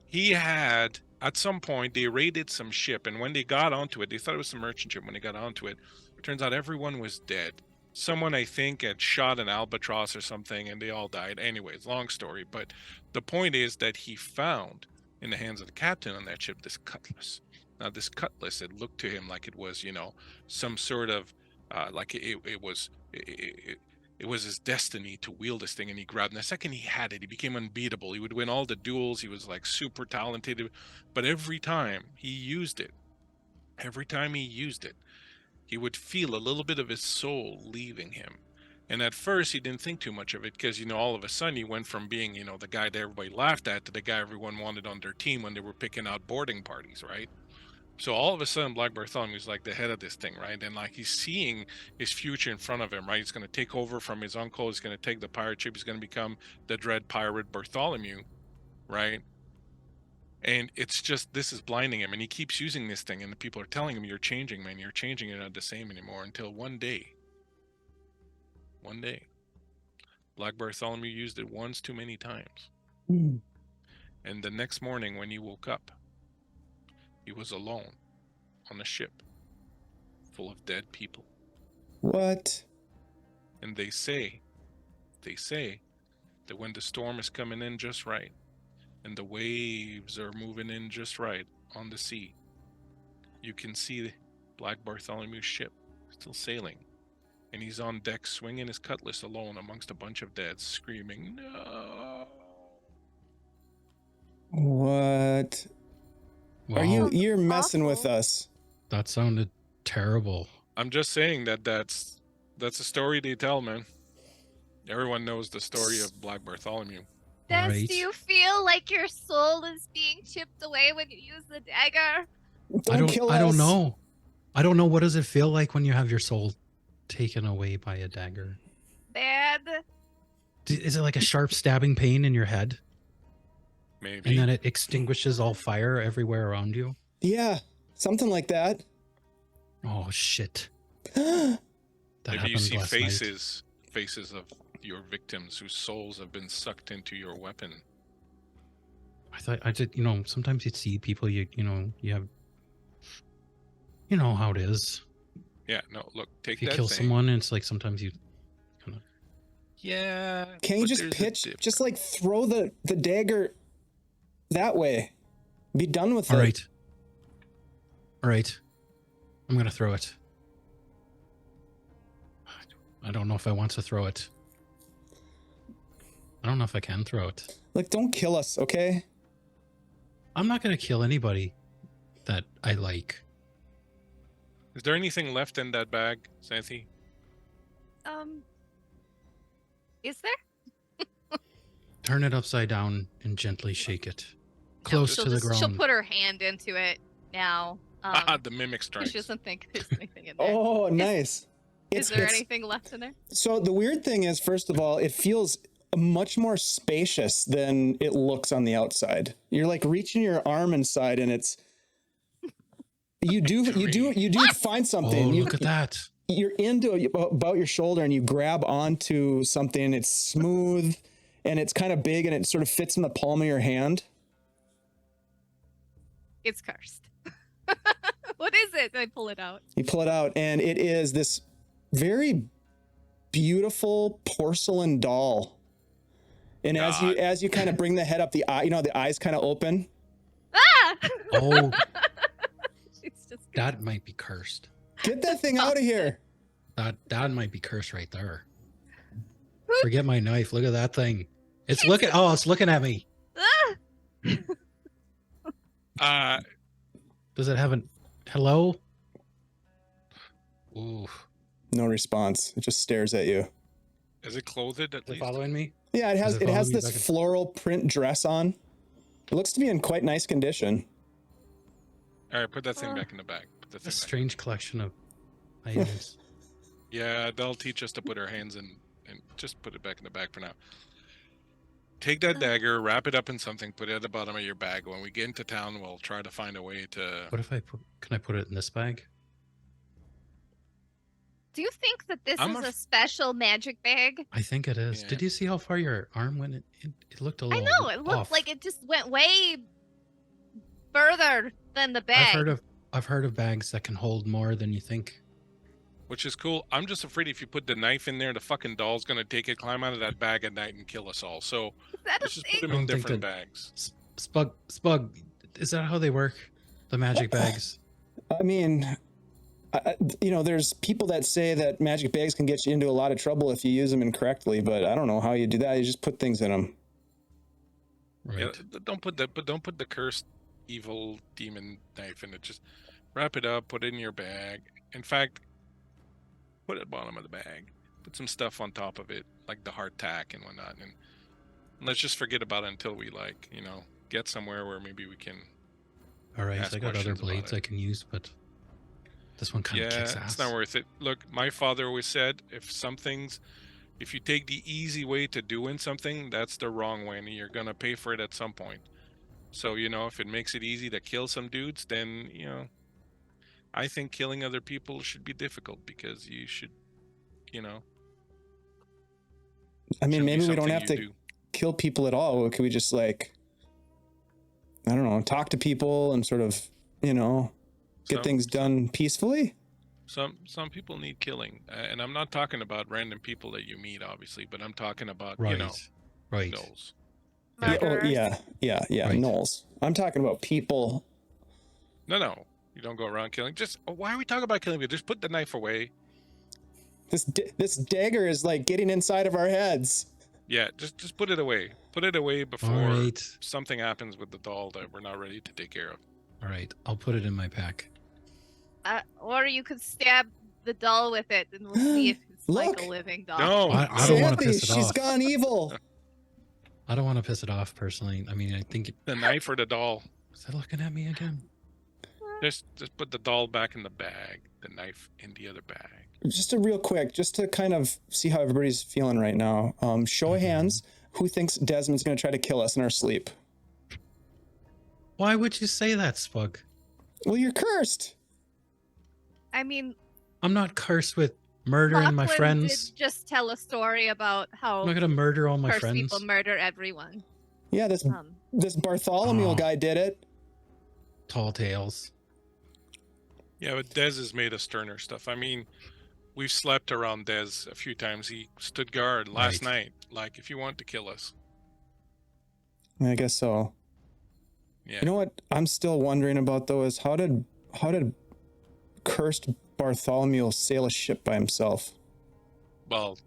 He had, at some point, they raided some ship, and when they got onto it, they thought it was some merchant ship. When they got onto it, it turns out everyone was dead. Someone, I think, had shot an albatross or something, and they all died. Anyways, long story. But the point is that he found, in the hands of the captain on that ship, this cutlass. Now, this cutlass, it looked to him like it was, some sort of, like it was his destiny to wield this thing, and he grabbed. And the second he had it, he became unbeatable. He would win all the duels. He was like super talented. But every time he used it, he would feel a little bit of his soul leaving him. And at first, he didn't think too much of it because, all of a sudden he went from being, the guy that everybody laughed at to the guy everyone wanted on their team when they were picking out boarding parties, right? So all of a sudden, Black Bartholomew is like the head of this thing, right? And like he's seeing his future in front of him, right? He's going to take over from his uncle. He's going to take the pirate ship. He's going to become the dread pirate Bartholomew, right? And it's just, this is blinding him. And he keeps using this thing. And the people are telling him, you're changing, man. You're changing. You're not the same anymore. Until one day, Black Bartholomew used it once too many times. And the next morning when he woke up, he was alone on a ship full of dead people.
What?
And they say that when the storm is coming in just right and the waves are moving in just right on the sea, you can see Black Bartholomew's ship still sailing. And he's on deck swinging his cutlass alone amongst a bunch of dead, screaming, "No!"
What?
Wow.
You're messing with
Awful.
us.
That sounded terrible.
I'm just saying that's a story they tell, man. Everyone knows the story of Black Bartholomew.
Des,
Right.
do you feel like your soul is being chipped away when you use the dagger?
Don't kill us.
I don't know. I don't know. What does it feel like when you have your soul taken away by a dagger?
Bad.
Is it like a sharp stabbing pain in your head?
Maybe.
And then it extinguishes all fire everywhere around you?
Yeah, something like that.
Oh, shit.
Oh,
That
Maybe you
happened
see
last night.
faces of your victims whose souls have been sucked into your weapon.
I did, sometimes you see people, you have, how it is.
Yeah, no, look, take
If you
that
kill
thing.
someone, it's like sometimes you kind of.
Yeah.
Can't you
but
just
there's a
pitch?
difference.
Just like throw the dagger that way. Be done with
All
it.
right. All right. I'm going to throw it. I don't know if I want to throw it. I don't know if I can throw it.
Like, don't kill us, okay?
I'm not going to kill anybody that I like.
Is there anything left in that bag, Santhi?
Is there?
Turn it upside down and gently shake it.
No,
Close
she'll
to the
just- She'll
ground.
put her hand into it now.
The mimic strikes.
She doesn't think there's anything in there.
Oh, nice.
Is there anything left in there?
So the weird thing is, first of all, it feels much more spacious than it looks on the outside. You're like reaching your arm inside, and it's you do find something.
Oh,
You-
look at that.
You're into about your shoulder, and you grab onto something. It's smooth, and it's kind of big, and it sort of fits in the palm of your hand.
It's cursed. What is it? I pull it out.
You pull it out, and it is this very beautiful porcelain doll. And
God.
as you kind of bring the head up, the eyes kind of open.
Ah!
Oh,
It's just
that might be cursed.
Get that thing out of here.
That might be cursed right there. Forget my knife. Look at that thing. It's looking at me.
Ah!
Does it have an hello? Ooh.
No response. It just stares at you.
Is it clothed at
Is it
least?
following me?
Yeah, it has
Does it
this
follow me back in-
floral print dress on. It looks to be in quite nice condition.
All right, put that thing back in the bag. Put that
A
thing back.
strange collection of items.
Yeah, they'll teach us to put our hands in and just put it back in the bag for now. Take that dagger, wrap it up in something, put it at the bottom of your bag. When we get into town, we'll try to find a way to.
What if can I put it in this bag?
Do you think that this
I'm
is
a
a special magic bag?
I think it is.
Yeah.
Did you see how far your arm went? It looked a
I
little
know, it looked
off.
like it just went way further than the bag.
I've heard of bags that can hold more than you think.
Which is cool. I'm just afraid if you put the knife in there, the fucking doll's gonna take it, climb out of that bag at night, and kill us all. So
Is that a
let's just put
thing?
them
I
in
don't think
different
that-
bags.
Spug, is that how they work? The magic bags?
I mean, there's people that say that magic bags can get you into a lot of trouble if you use them incorrectly, but I don't know how you do that. You just put things in them.
Right.
Yeah, don't put the cursed evil demon knife in it. Just wrap it up, put it in your bag. In fact, put it at the bottom of the bag. Put some stuff on top of it, like the hardtack and whatnot, and let's just forget about it until we get somewhere where maybe we can.
All right,
ask
I got other
questions about
blades
it.
I can use, but this one kind of kicks ass.
It's not worth it. Look, my father always said, if you take the easy way to doing something, that's the wrong way, and you're gonna pay for it at some point. So if it makes it easy to kill some dudes, then I think killing other people should be difficult because you should,
I mean,
shouldn't be
maybe we don't
something
have
you
to
do.
kill people at all. Could we just I don't know, talk to people and sort of, get
Some-
things done peacefully?
Some people need killing, and I'm not talking about random people that you meet, obviously, but I'm talking about
Right. Right.
gnolls.
Murderers.
Yeah,
Right.
Knowles. I'm talking about people.
No, you don't go around killing. Just why are we talking about killing people? Just put the knife away.
This dagger is like getting inside of our heads.
Yeah, just put it away. Put it away before
All right.
something happens with the doll that we're not ready to take care of.
All right. I'll put it in my pack.
Or you could stab the doll with it, and we'll see if it's like
Look.
a living doll.
No,
I don't want to
Xanthi,
piss it
she's
off.
gone evil.
I don't want to piss it off personally. I mean, I think
the knife or the doll.
is that looking at me again?
Just put the doll back in the bag. The knife in the other bag.
Just a real quick, just to kind of see how everybody's feeling right now. Show of hands. Who thinks Desmond's going to try to kill us in our sleep?
Why would you say that, Spug?
Well, you're cursed.
I mean,
I'm not cursed with murdering my
Lachlan
friends.
did just tell a story about how
I'm not gonna murder all my
cursed
friends.
people murder everyone.
Yeah, this Bartholomew
Oh.
guy did it.
Tall tales.
Yeah, but Dez has made us sterner stuff. I mean, we've slept around Dez a few times. He stood guard last
Right.
night. Like, if you want to kill us.
I guess so.
Yeah.
You know what I'm still wondering about though is how did cursed Bartholomew sail a ship by himself?
Well,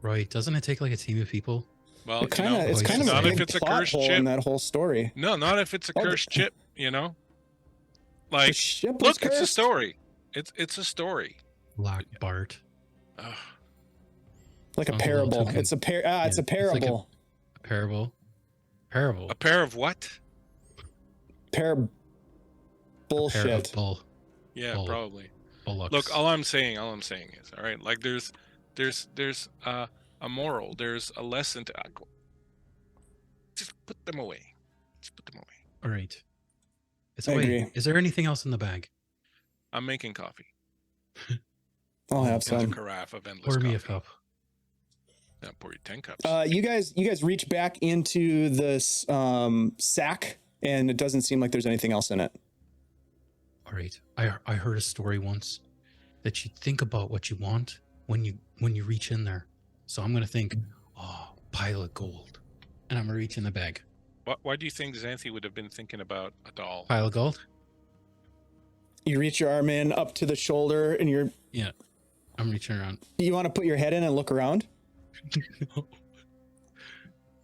Right. Doesn't it take like a team of people?
well,
It's kind of
it's kind of
not
a
if
big
it's a
plot
cursed
hole
ship.
in that whole story.
No, not if it's a
Oh,
cursed ship,
The
Like,
ship was
look, it's a
cursed?
story. It's a story.
Black Bart.
Ugh.
Like a
Sounds a little
parable.
too
It's a it's a
yeah, it's like a-
parable.
A parable. Parable.
A pair of what?
Bullshit.
Pair of
Yeah,
Bull-
probably.
bullocks.
Look, all I'm saying is, all right, like there's a moral, there's a lesson to just put them away. Just put them away.
All right. It's
I
away.
agree.
Is there anything else in the bag?
I'm making coffee.
I'll have
It's a
some.
carafe of endless
Pour
coffee.
me a cup.
Yeah, pour you 10 cups.
You guys reach back into this sack, and it doesn't seem like there's anything else in it.
All right. I heard a story once that you think about what you want when you reach in there. So I'm gonna think, oh, pile of gold, and I'm gonna reach in the bag.
Why do you think Xanthi would have been thinking about a doll?
Pile of gold.
You reach your arm in up to the shoulder, and
Yeah. I'm reaching around.
you want to put your head in and look around.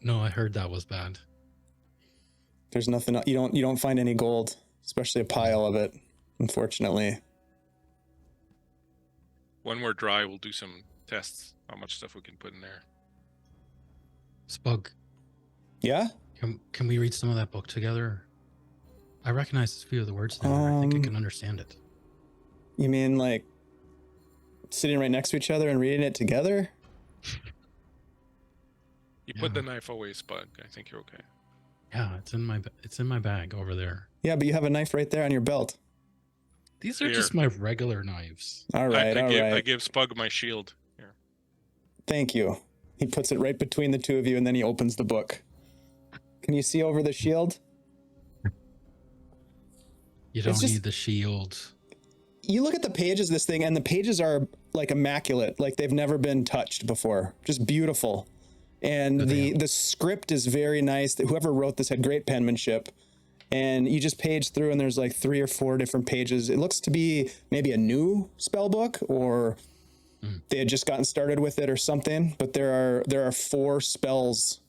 No, I heard that was bad.
There's nothing. You don't find any gold, especially a pile of it. Unfortunately.
When we're dry, we'll do some tests how much stuff we can put in there.
Spug,
Yeah.
Can we read some of that book together? I recognize a few of the words there. I think I can understand it.
You mean like sitting right next to each other and reading it together?
You put the knife away, Spug. I think you're okay.
Yeah, it's in my bag over there.
Yeah, but you have a knife right there on your belt.
These are
Here.
just my regular knives.
All right,
I give Spug my shield. Here.
Thank you. He puts it right between the two of you, and then he opens the book. Can you see over the shield?
You don't need the shield.
You look at the pages of this thing, and the pages are like immaculate, like they've never been touched before. Just beautiful. And the script is very nice. Whoever wrote this had great penmanship. And you just page through, and there's like 3 or 4 different pages. It looks to be maybe a new spell book, or they had just gotten started with it or something. But there are 4 spells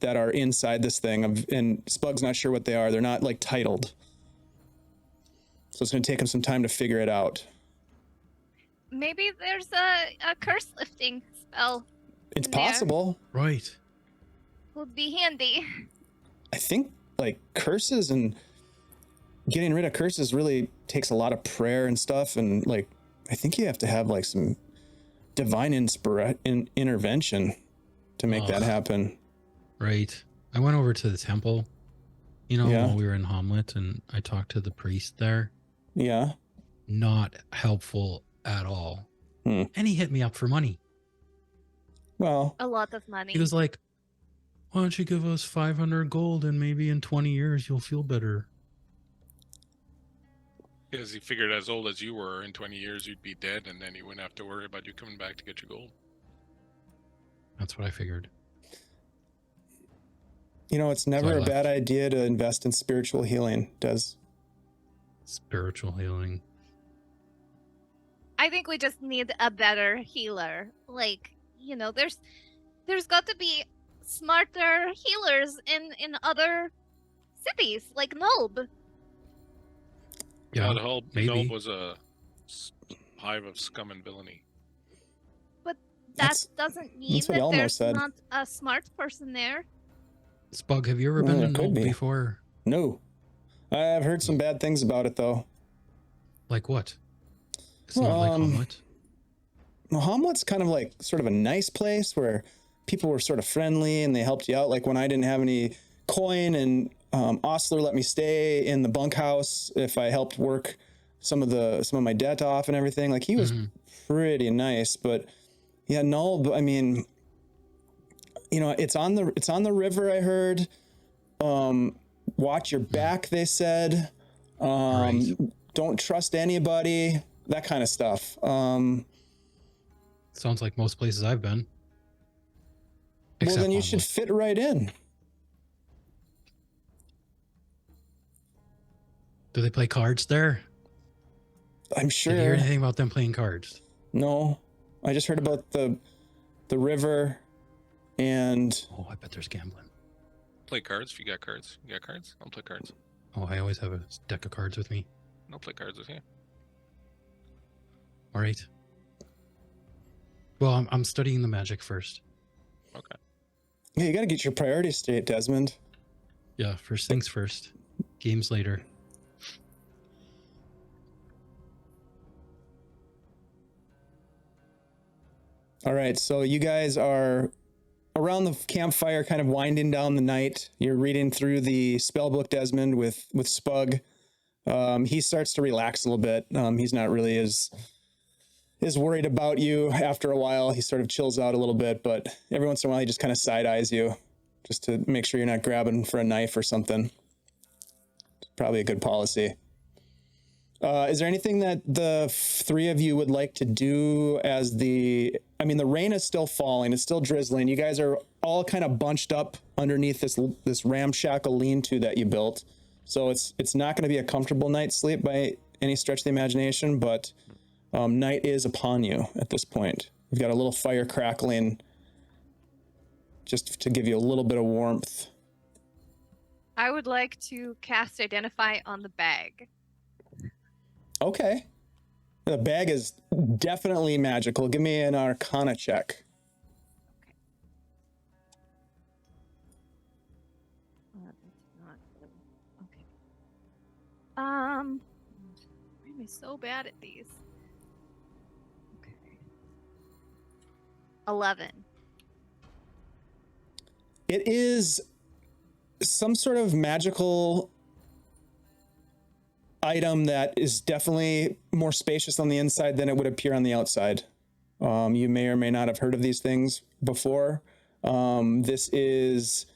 that are inside this thing, and Spug's not sure what they are. They're not like titled. So it's going to take him some time to figure it out.
Maybe there's a curse lifting spell.
It's possible.
Right.
Would be handy.
I think like curses and getting rid of curses really takes a lot of prayer and stuff. And like, I think you have to have like some divine intervention to make that happen.
Right. I went over to the temple,
Yeah.
while we were in Hamlet, and I talked to the priest there.
Yeah.
Not helpful at all. And he hit me up for money.
Well,
A lot of money.
He was like, why don't you give us 500 gold and maybe in 20 years you'll feel better?
Because he figured as old as you were, in 20 years you'd be dead, and then he wouldn't have to worry about you coming back to get your gold.
That's what I figured.
it's never a bad idea to invest in spiritual healing, Des.
Spiritual healing.
I think we just need a better healer. Like, there's got to be smarter healers in other cities, like Nulb.
Yeah, maybe.
Nob was a hive of scum and villainy.
But that doesn't mean
that's what
that
Elmo
there's
said.
not a smart person there.
Spug, have you ever
Well,
been
there
to
could
Nob
be.
before?
No. I've heard some bad things about it, though.
Like what? It's not like Hamlet.
Well, Hamlet's kind of like sort of a nice place where people were sort of friendly and they helped you out. Like when I didn't have any coin, and Ostler let me stay in the bunkhouse if I helped work some of my debt off and everything. Like he was pretty nice. But yeah, Nulb, I mean, it's on the river, I heard. Watch your back, they said.
Right.
Don't trust anybody, that kind of stuff.
Sounds like most places I've been.
Well,
Except
then you
Hamlet.
should fit right in.
Do they play cards there?
I'm
Did you hear
sure.
anything about them playing cards?
No, I just heard about the river, and
Oh, I bet there's gambling.
Play cards if you got cards. You got cards? I'll play cards.
Oh, I always have a deck of cards with me.
I'll play cards with you.
All right. Well, I'm studying the magic first.
Okay.
yeah, you got to get your priorities straight, Desmond.
Yeah, first things first. Games later.
All right, so you guys are around the campfire, kind of winding down the night. You're reading through the spell book, Desmond, with Spug. He starts to relax a little bit. He's not really as worried about you. After a while, he sort of chills out a little bit, but every once in a while, he just kind of side eyes you, just to make sure you're not grabbing for a knife or something. It's probably a good policy. Is there anything that the 3 of you would like to do the rain is still falling. It's still drizzling. You guys are all kind of bunched up underneath this ramshackle lean-to that you built. So it's not going to be a comfortable night's sleep by any stretch of the imagination, but night is upon you at this point. You've got a little fire crackling just to give you a little bit of warmth.
I would like to cast Identify on the bag.
Okay. The bag is definitely magical. Give me an Arcana check.
not blue. Okay. Why am I so bad at these? Okay. 11.
It is some sort of magical item that is definitely more spacious on the inside than it would appear on the outside. You may or may not have heard of these things before. This is,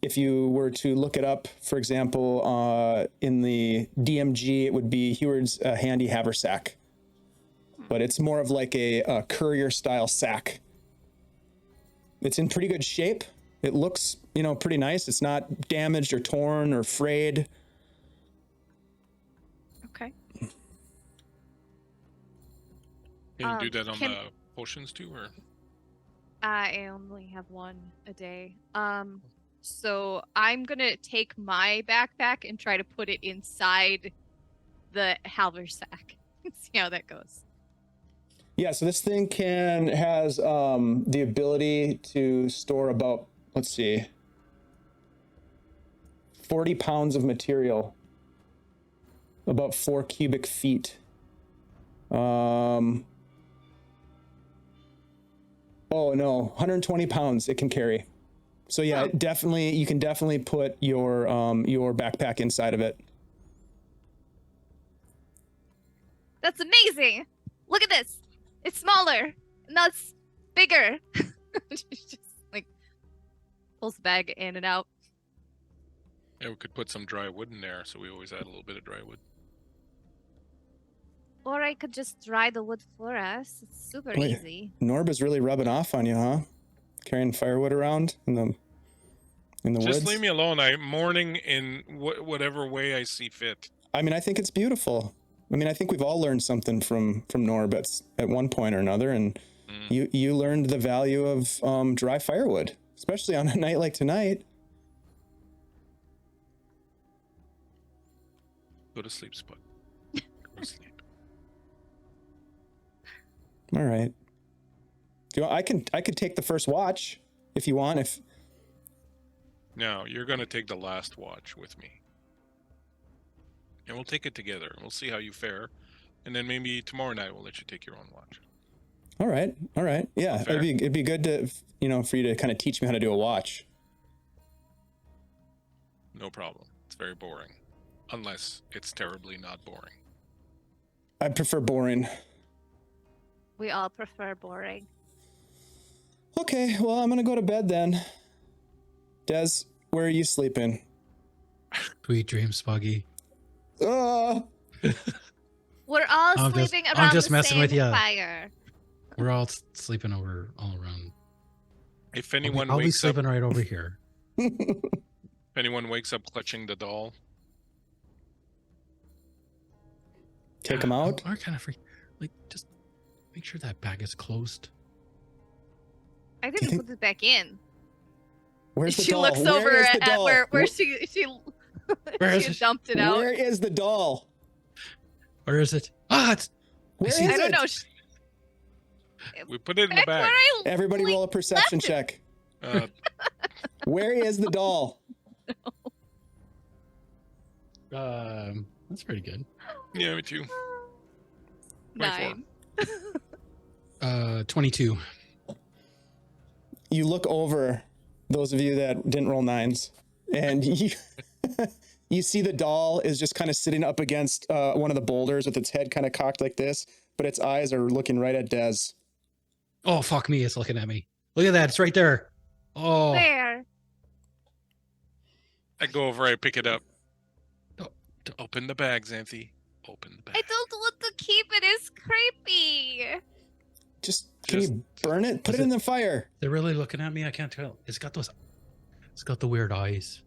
if you were to look it up, for example, in the DMG, it would be Heward's handy haversack. But it's more of like a courier style sack. It's in pretty good shape. It looks, pretty nice. It's not damaged or torn or frayed.
Okay.
Can you do that on the potions too, or?
I only have one a day. So I'm gonna take my backpack and try to put it inside the haversack and see how that goes.
Yeah, so this thing has the ability to store about, 40 pounds of material, about 4 cubic feet. Oh no, 120 pounds it can carry. So yeah, you can definitely put your backpack inside of it.
That's amazing. Look at this. It's smaller. And that's bigger. Just like pulls the bag in and out.
Yeah, we could put some dry wood in there, so we always add a little bit of dry wood.
Or I could just dry the wood for us. It's super easy.
Norb is really rubbing off on you, huh? Carrying firewood around in the woods.
Just leave me alone. I'm mourning in whatever way I see fit.
I mean, I think it's beautiful. I mean, I think we've all learned something from Norb at one point or another, and you learned the value of dry firewood, especially on a night like tonight.
Go to sleep, Spud. Go to sleep.
All right. I could take the first watch if you want.
No, you're gonna take the last watch with me. And we'll take it together. We'll see how you fare. And then maybe tomorrow night we'll let you take your own watch.
All right. Yeah, it'd be good to, for you to kind of teach me how to do a watch.
No problem. It's very boring. Unless it's terribly not boring.
I prefer boring.
We all prefer boring.
Okay, well, I'm gonna go to bed then. Des, where are you sleeping?
Sweet dreams, Spuggy.
We're all sleeping around
just
the
messing
same
with ya.
fire.
We're all sleeping over all around.
If anyone
I'll be
wakes up,
sleeping right over here.
if anyone wakes up clutching the doll,
Take him out?
I kind of just make sure that bag is closed.
I didn't put it back in.
Where's the
She
doll?
looks
Where
over
is the
at
doll?
where she
Where is it?
dumped it out.
Where is the doll?
Where is it? It's.
Where is
I don't
it?
know.
we put it in the
Back where
bag.
I
Everybody roll a perception
left it.
check.
Uh,
Where is the doll?
That's pretty good.
yeah, me too.
9.
22.
You look over, those of you that didn't roll 9s, and you see the doll is just kind of sitting up against one of the boulders with its head kind of cocked like this, but its eyes are looking right at Des.
Oh, fuck me. It's looking at me. Look at that. It's right there. Oh.
Where?
I go over, I pick it up. Open the bag, Xanthi. Open the bag.
I don't want to keep it. It's creepy.
Can you burn it? Put it in the fire.
They're really looking at me. I can't tell. It's got the weird eyes.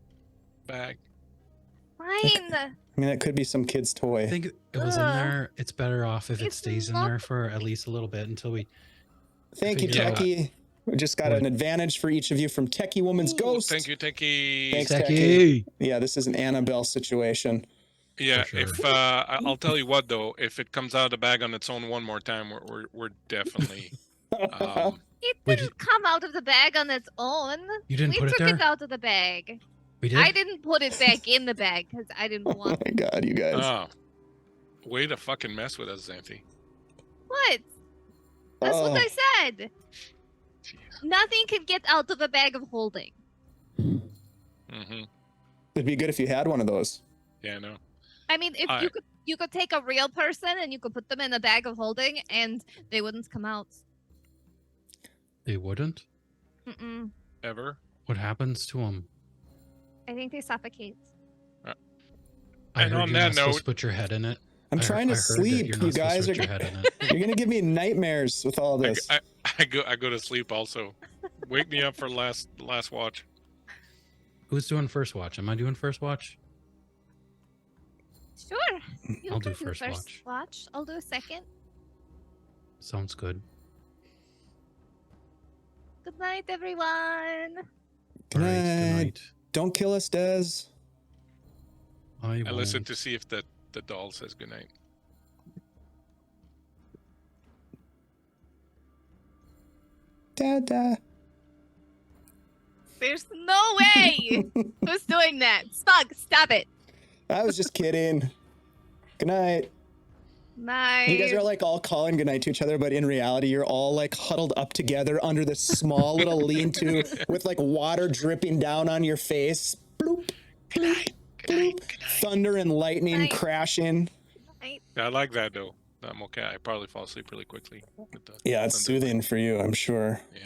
Bag.
Fine.
I mean, that could be some kid's toy.
I think it was in
Ugh.
there. It's better off if it
It's
stays in
not-
there for at least a little bit until we.
Thank you,
figure out-
Techie. We just got an advantage for each of you from Techie Woman's
Ooh,
Ghost.
Thank you, Techie.
Thanks,
Techie.
Yeah, this is an Annabelle situation.
Yeah,
For
if
sure.
I'll tell you what though, if it comes out of the bag on its own one more time, we're definitely.
It
Wait,
didn't come out of the bag on its own.
You didn't
We
put it
took
there?
it out of the bag.
We did.
I didn't put it back in the bag because I didn't
Oh
want
my god, you guys.
Oh, way to fucking mess with us, Xanthi.
what? That's what I
Oh,
said.
Jeez.
Nothing can get out of a bag of holding.
Mm-hmm.
it'd be good if you had one of those.
Yeah, no.
I mean, if you could take a real person and you could put them in a bag of holding and they wouldn't come out.
They wouldn't.
Mm-mm.
Ever?
What happens to them?
I think they suffocate.
I
And
heard
on
you're
that
not supposed
note-
to put your head in it.
I'm trying to
I heard that
sleep.
you're
You
not supposed
guys
to
are
put your head in it.
you're gonna give me nightmares with all this.
I go to sleep also. Wake me up for last watch.
Who's doing first watch? Am I doing first watch?
Sure. You
I'll
can
do first watch.
I'll do a second.
Sounds good.
Good night, everyone.
Good
All right,
night.
good night.
Don't kill us, Des.
I
I listen
won't.
to see if the doll says goodnight.
Dada.
There's no way. Who's doing that? Spug, stop it.
I was just kidding. Good night.
Night.
You guys are like all calling goodnight to each other, but in reality, you're all like huddled up together under this small little lean-to with like water dripping down on your face. Bloop, bloop, bloop. Thunder and lightning
Night.
crashing.
I like that though. I'm okay. I probably fall asleep really quickly. With the
Yeah, it's
thunder.
soothing for you, I'm sure.
Yeah.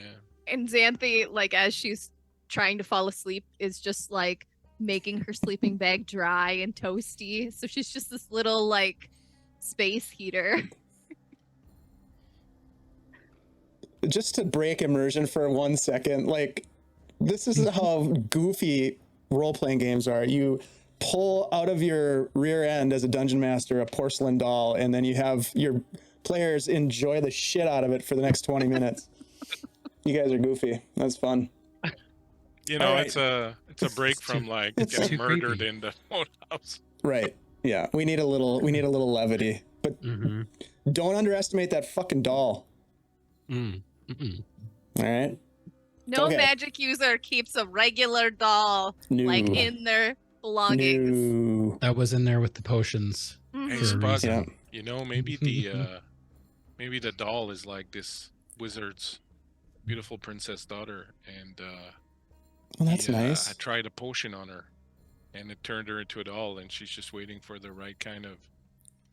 And Xanthi, like as she's trying to fall asleep, is just like making her sleeping bag dry and toasty. So she's just this little like space heater.
Just to break immersion for 1 second, like this is how goofy role-playing games are. You pull out of your rear end as a dungeon master a porcelain doll, and then you have your players enjoy the shit out of it for the next 20 minutes. You guys are goofy. That's fun.
You know,
All right.
it's a break
It's
from
too-
like
it's
getting
too
murdered
creepy.
in the house.
Right. Yeah. We need a little levity. But
Mm-hmm.
don't underestimate that fucking doll.
Mm-mm.
All right?
No
Okay.
magic user keeps a regular doll
No.
like in their belongings.
No.
That was in there with the potions.
Mhm.
Hey,
For a
Spud,
reason.
Yeah.
you know, maybe the doll is like this wizard's beautiful princess daughter, and
Well, that's
he,
nice.
I tried a potion on her, and it turned her into a doll, and she's just waiting for the right kind of,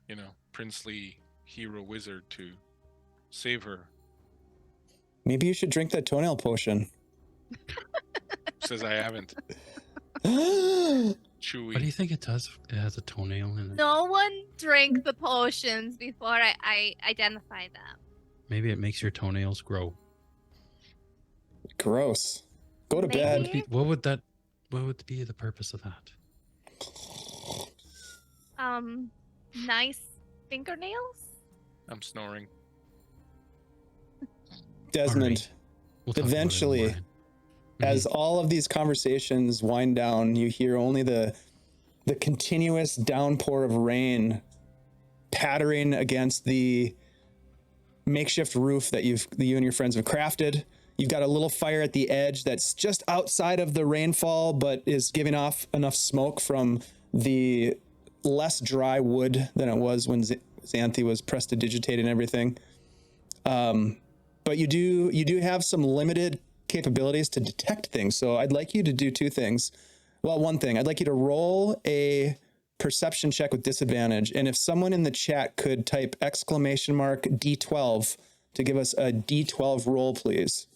you know, princely hero wizard to save her.
Maybe you should drink that toenail potion.
Says I haven't. Chewy.
What do you think it does? It has a toenail in it.
No one drank the potions before I identify them.
Maybe it makes your toenails grow.
Gross. Go to
Maybe.
bed.
What would be the purpose of that?
Nice fingernails.
I'm snoring.
Desmond,
We'll talk about it in the
Eventually,
morning.
as all of these conversations wind down, you hear only the continuous downpour of rain pattering against the makeshift roof that you and your friends have crafted. You've got a little fire at the edge that's just outside of the rainfall, but is giving off enough smoke from the less dry wood than it was when Xanthi was prestidigitating everything. But you do have some limited capabilities to detect things. So I'd like you to do two things. Well, one thing, I'd like you to roll a perception check with disadvantage. And if someone in the chat could type !D12 to give us a D12 roll, please.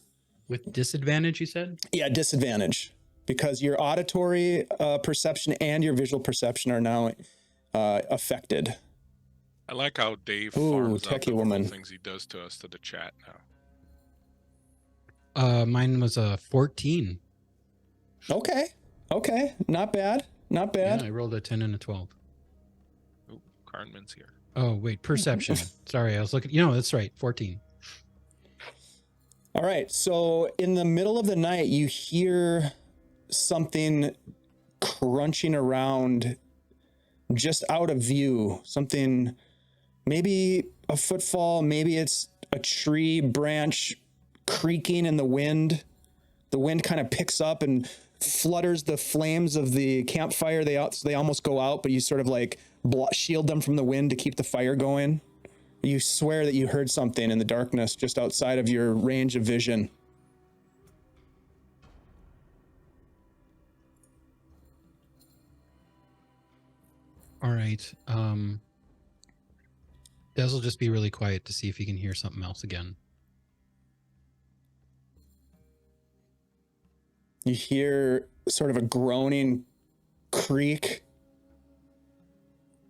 With disadvantage, you said?
Yeah, disadvantage. Because your auditory perception and your visual perception are now affected.
I like how Dave
Ooh,
farms out
techie
the
woman.
things he does to us to the chat now.
Mine was a 14.
Okay. Not bad. Not bad.
Yeah, I rolled a 10 and a 12.
Ooh, Carnman's here.
Oh, wait, perception. Sorry, I was looking. That's right, 14.
All right. So in the middle of the night, you hear something crunching around just out of view. Something, maybe a footfall, maybe it's a tree branch creaking in the wind. The wind kind of picks up and flutters the flames of the campfire. They almost go out, but you sort of like shield them from the wind to keep the fire going. You swear that you heard something in the darkness just outside of your range of vision.
All right. Des will just be really quiet to see if he can hear something else again.
You hear sort of a groaning creak.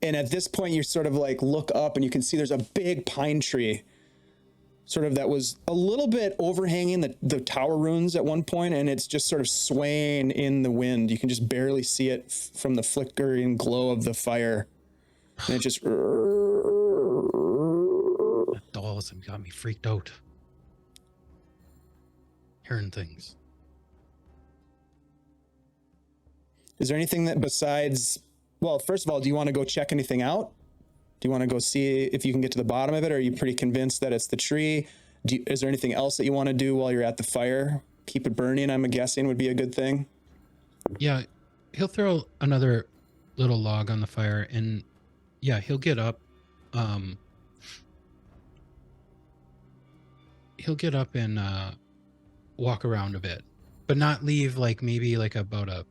And at this point, you sort of like look up and you can see there's a big pine tree sort of that was a little bit overhanging the tower ruins at one point, and it's just sort of swaying in the wind. You can just barely see it from the flickering glow of the fire. And it just...
That dolls have got me freaked out. Hearing things.
Is there anything that besides... Well, first of all, do you want to go check anything out? Do you want to go see if you can get to the bottom of it? Or are you pretty convinced that it's the tree? Is there anything else that you want to do while you're at the fire? Keep it burning, I'm guessing, would be a good thing.
Yeah, he'll throw another little log on the fire, and yeah, he'll get up. He'll get up and walk around a bit, but not leave like maybe like about a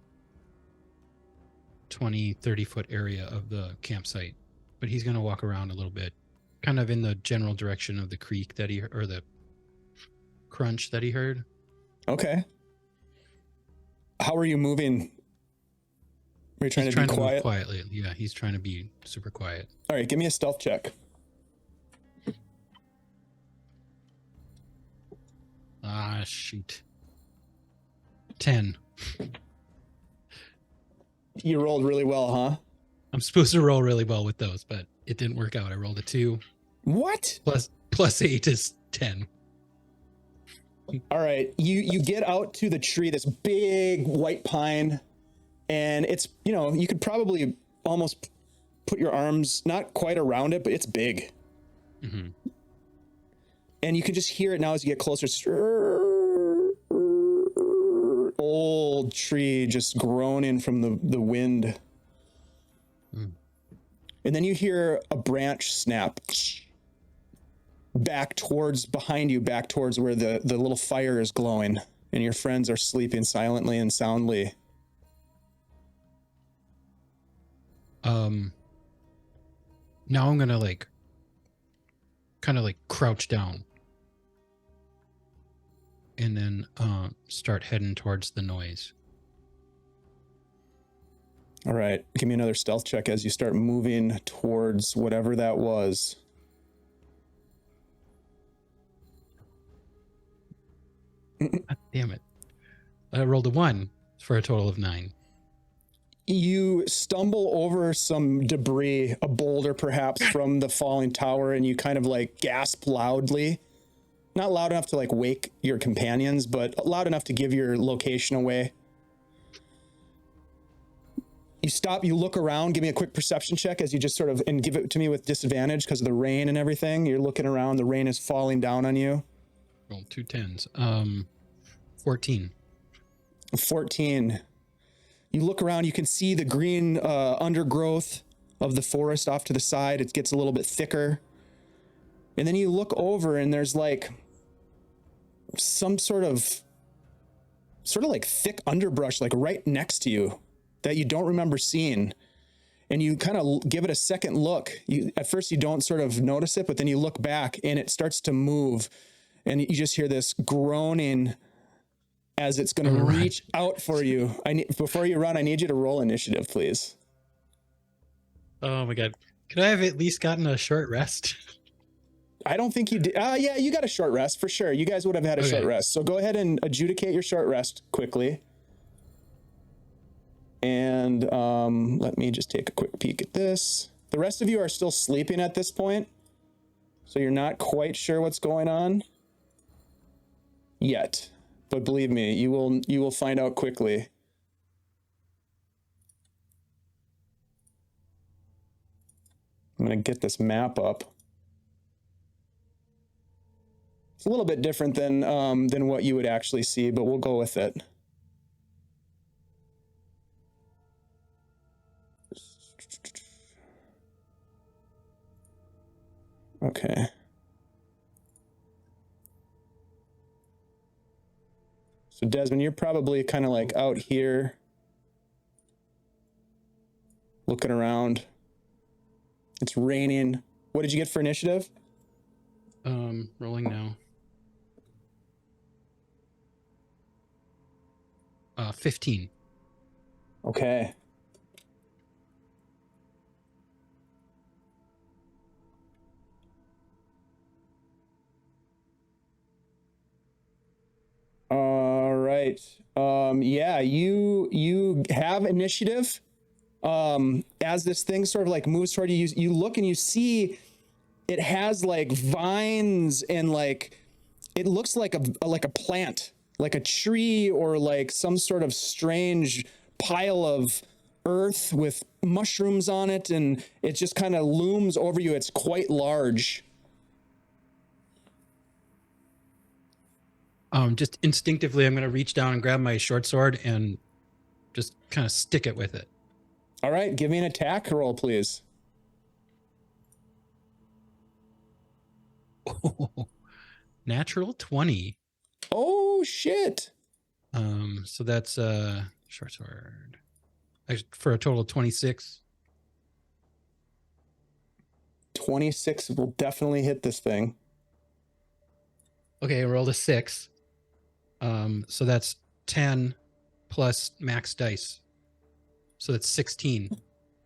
20-30 foot area of the campsite. But he's going to walk around a little bit, kind of in the general direction of the creek that he, or the crunch that he heard.
Okay. How are you moving? Are you trying to be quiet?
Move quietly. Yeah, he's trying to be super quiet.
All right, give me a stealth check.
Ah, shoot. 10.
You rolled really well, huh?
I'm supposed to roll really well with those, but it didn't work out. I rolled a 2.
What?
Plus 8 is 10.
All right, you get out to the tree, this big white pine, and it's, you know, you could probably almost put your arms not quite around it, but it's big.
Mm-hmm.
And you can just hear it now as you get closer. Old tree just groaning from the wind.
Mm.
And then you hear a branch snap behind you, back towards where the little fire is glowing, and your friends are sleeping silently and soundly.
Now I'm gonna like kind of like crouch down and then start heading towards the noise.
All right, give me another stealth check as you start moving towards whatever that was.
God damn it. I rolled a 1 for a total of 9.
You stumble over some debris, a boulder perhaps from the falling tower, and you kind of like gasp loudly. Not loud enough to like wake your companions, but loud enough to give your location away. You stop, you look around, give me a quick perception check as you just sort of, and give it to me with disadvantage because of the rain and everything. You're looking around, the rain is falling down on you.
Rolled 2 10s. 14.
14. You look around, you can see the green undergrowth of the forest off to the side. It gets a little bit thicker. And then you look over and there's like some sort of like thick underbrush, like right next to you that you don't remember seeing. And you kind of give it a second look. At first you don't sort of notice it, but then you look back and it starts to move. And you just hear this groaning as it's going to reach out for you. Before you run, I need you to roll initiative, please.
Oh my God. Could I have at least gotten a short rest?
I don't think you did. Yeah, you got a short rest for sure. You guys would have had a short rest. So go ahead and adjudicate your short rest quickly. And let me just take a quick peek at this. The rest of you are still sleeping at this point, so you're not quite sure what's going on yet. But believe me, you will find out quickly. I'm going to get this map up. It's a little bit different than what you would actually see, but we'll go with it. Okay. So Desmond, you're probably kind of like out here looking around. It's raining. What did you get for initiative?
Rolling now. 15.
Okay. All right. Yeah, you have initiative. As this thing sort of like moves toward you, you look and you see it has like vines and like it looks like a plant, like a tree or like some sort of strange pile of earth with mushrooms on it, and it just kind of looms over you. It's quite large.
Just instinctively, I'm going to reach down and grab my short sword and just kind of stick it with it.
All right, give me an attack roll, please.
Oh, natural 20.
Oh, shit.
So that's short sword for a total of 26.
26 will definitely hit this thing.
Okay, I rolled a 6. So that's 10 plus max dice. So that's 16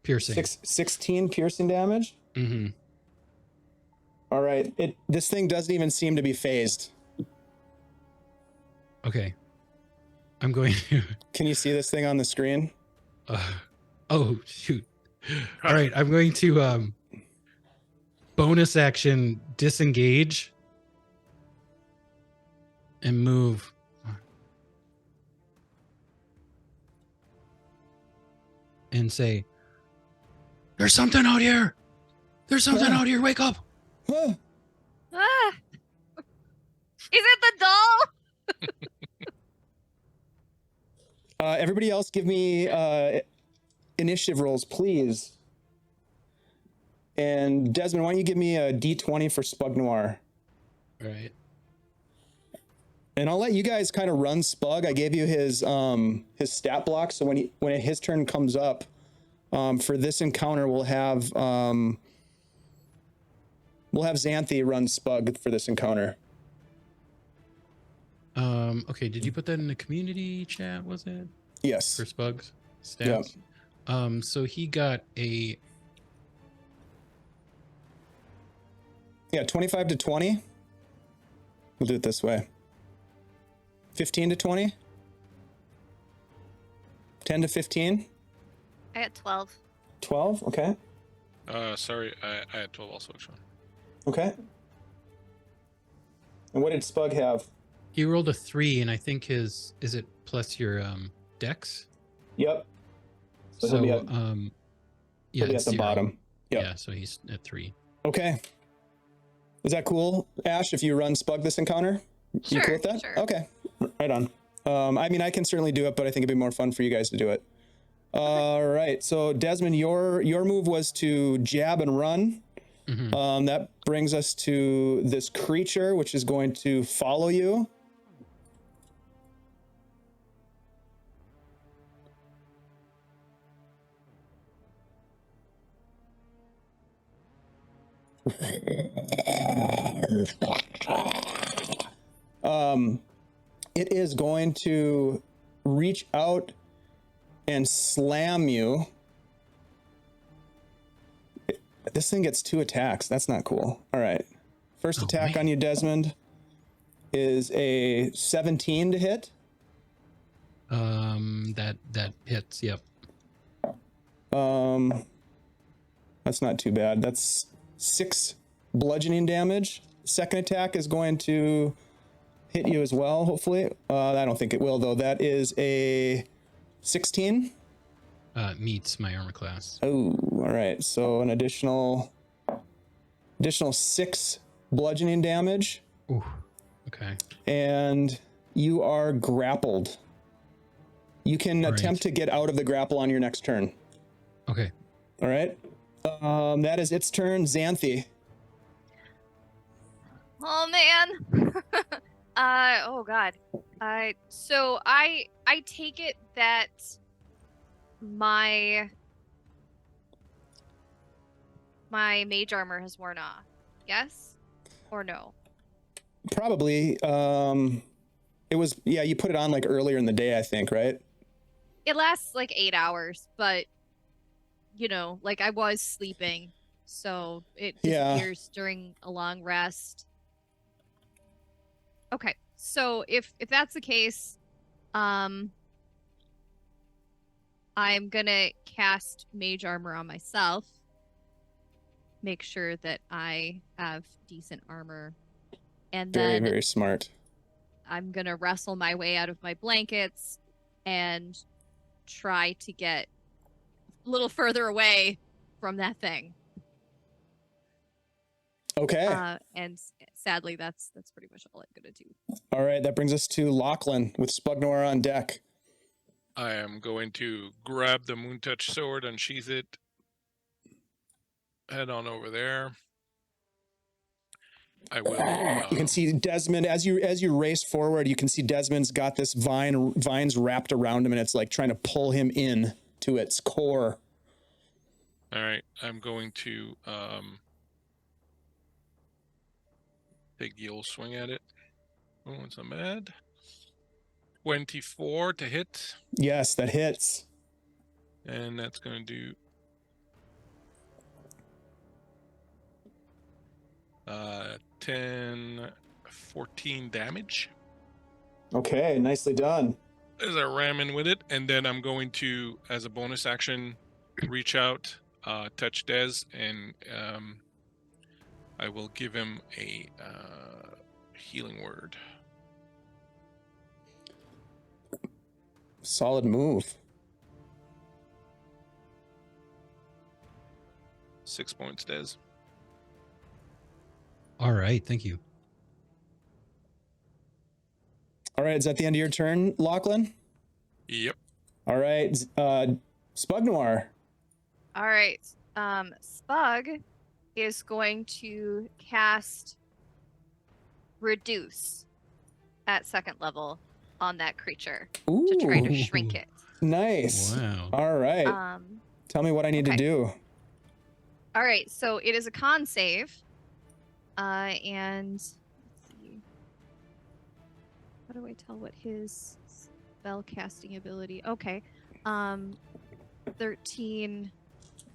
piercing.
16 piercing damage?
Mm-hmm.
All right. This thing doesn't even seem to be phased.
Okay. I'm going to...
Can you see this thing on the screen?
Oh, shoot. All right, I'm going to bonus action disengage and move. And say, there's something out here. There's something out here. Wake up.
Huh.
Ah! Is it the doll?
Everybody else give me initiative rolls, please. And Desmond, why don't you give me a D20 for Spug Noir?
All right.
And I'll let you guys kind of run Spug. I gave you his stat block, so when his turn comes up, for this encounter, we'll have Xanthi run Spug for this encounter.
Okay, did you put that in the community chat, was it?
Yes.
For Spug's stats? Yep. So he got a...
Yeah, 25 to 20. We'll do it this way. 15 to 20? 10 to 15?
I got 12.
12? Okay.
Sorry, I had 12 also, actually.
Okay. And what did Spug have?
He rolled a 3, and I think is it plus your dex?
Yep.
So
he'll be
yeah,
he'll be at
it's
the
0.
bottom. Yep.
Yeah, so he's at 3.
Okay. Is that cool, Ash, if you run Spug this encounter?
Sure,
you cool with that?
sure.
Okay. Right on. I mean, I can certainly do it, but I think it'd be more fun for you guys to do it. All right. So Desmond, your move was to jab and run.
Mm-hmm.
That brings us to this creature, which is going to follow you. It is going to reach out and slam you. This thing gets 2 attacks. That's not cool. All right. First attack on you, Desmond, is a 17 to hit.
That hits. Yep.
That's not too bad. That's 6 bludgeoning damage. Second attack is going to hit you as well, hopefully. I don't think it will, though. That is a 16.
Meets my armor class.
Oh, all right. So an additional 6 bludgeoning damage.
Ooh. Okay.
And you are grappled. You can attempt to get out of the grapple on your next turn.
Okay.
All right. That is its turn. Xanthi.
Oh man. Oh god. So I take it that my mage armor has worn off. Yes? Or no?
Probably. It was, yeah, you put it on like earlier in the day, I think, right?
It lasts like 8 hours, but you know, like I was sleeping, so it
Yeah.
disappears during a long rest. Okay, so if that's the case, I'm gonna cast mage armor on myself. Make sure that I have decent armor, and
Very,
then
very smart.
I'm gonna wrestle my way out of my blankets and try to get a little further away from that thing.
Okay.
And sadly, that's pretty much all I'm gonna do.
All right. That brings us to Lachlan with Spugnor on deck.
I am going to grab the Moontouch sword, unsheath it, head on over there. I will.
You can see Desmond as you race forward. You can see Desmond's got this vines wrapped around him, and it's like trying to pull him in to its core.
All right, I'm going to take the old swing at it. Oh, it's a mad. 24 to hit.
Yes, that hits.
And that's going to do 10, 14 damage.
Okay, nicely done.
As I ram in with it, and then I'm going to, as a bonus action, reach out, touch Des, and I will give him a healing word.
Solid move.
6 points, Des.
All right, thank you.
All right, is that the end of your turn, Lachlan?
Yep.
All right, Spugnor.
All right. Spug is going to cast Reduce at 2nd level on that creature to try to shrink it.
Nice.
Wow.
All right. Tell me what I need to do.
All right, so it is a con save. And let's see. How do I tell what his spell casting ability? Okay. 13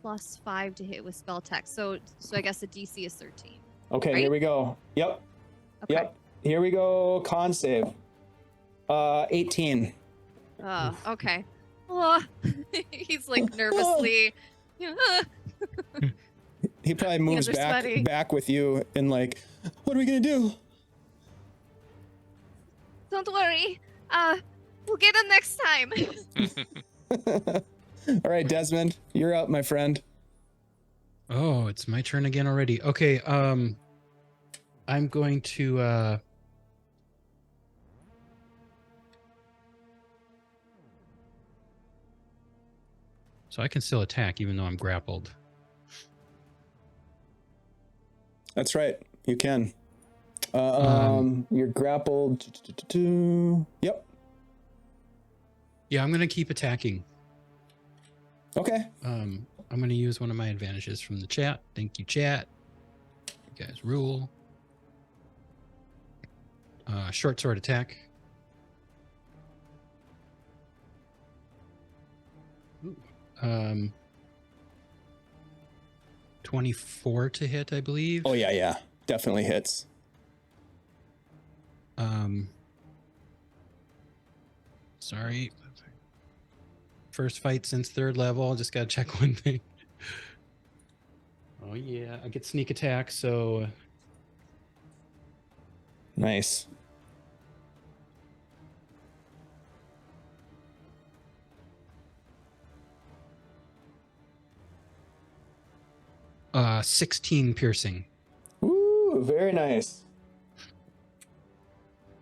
plus 5 to hit with spell tech. So I guess the DC is 13.
Okay,
right?
Here we go. Yep.
Okay.
Yep. Here we go. Con save. 18.
Oh, okay. Oh, he's like nervously.
He probably moves back with you and like, what are we gonna do?
Don't worry. We'll get him next time.
All right, Desmond, you're up, my friend.
Oh, it's my turn again already. Okay, I'm going to so I can still attack even though I'm grappled.
That's right. You can. You're grappled. Yep.
Yeah, I'm gonna keep attacking.
Okay.
I'm gonna use one of my advantages from the chat. Thank you, chat. You guys rule. Short sword attack. Ooh. 24 to hit, I believe.
Oh yeah. Definitely hits.
Sorry. First fight since 3rd level. Just gotta check one thing. Oh yeah, I get sneak attack, so
Nice.
uh 16 piercing.
Ooh, very nice.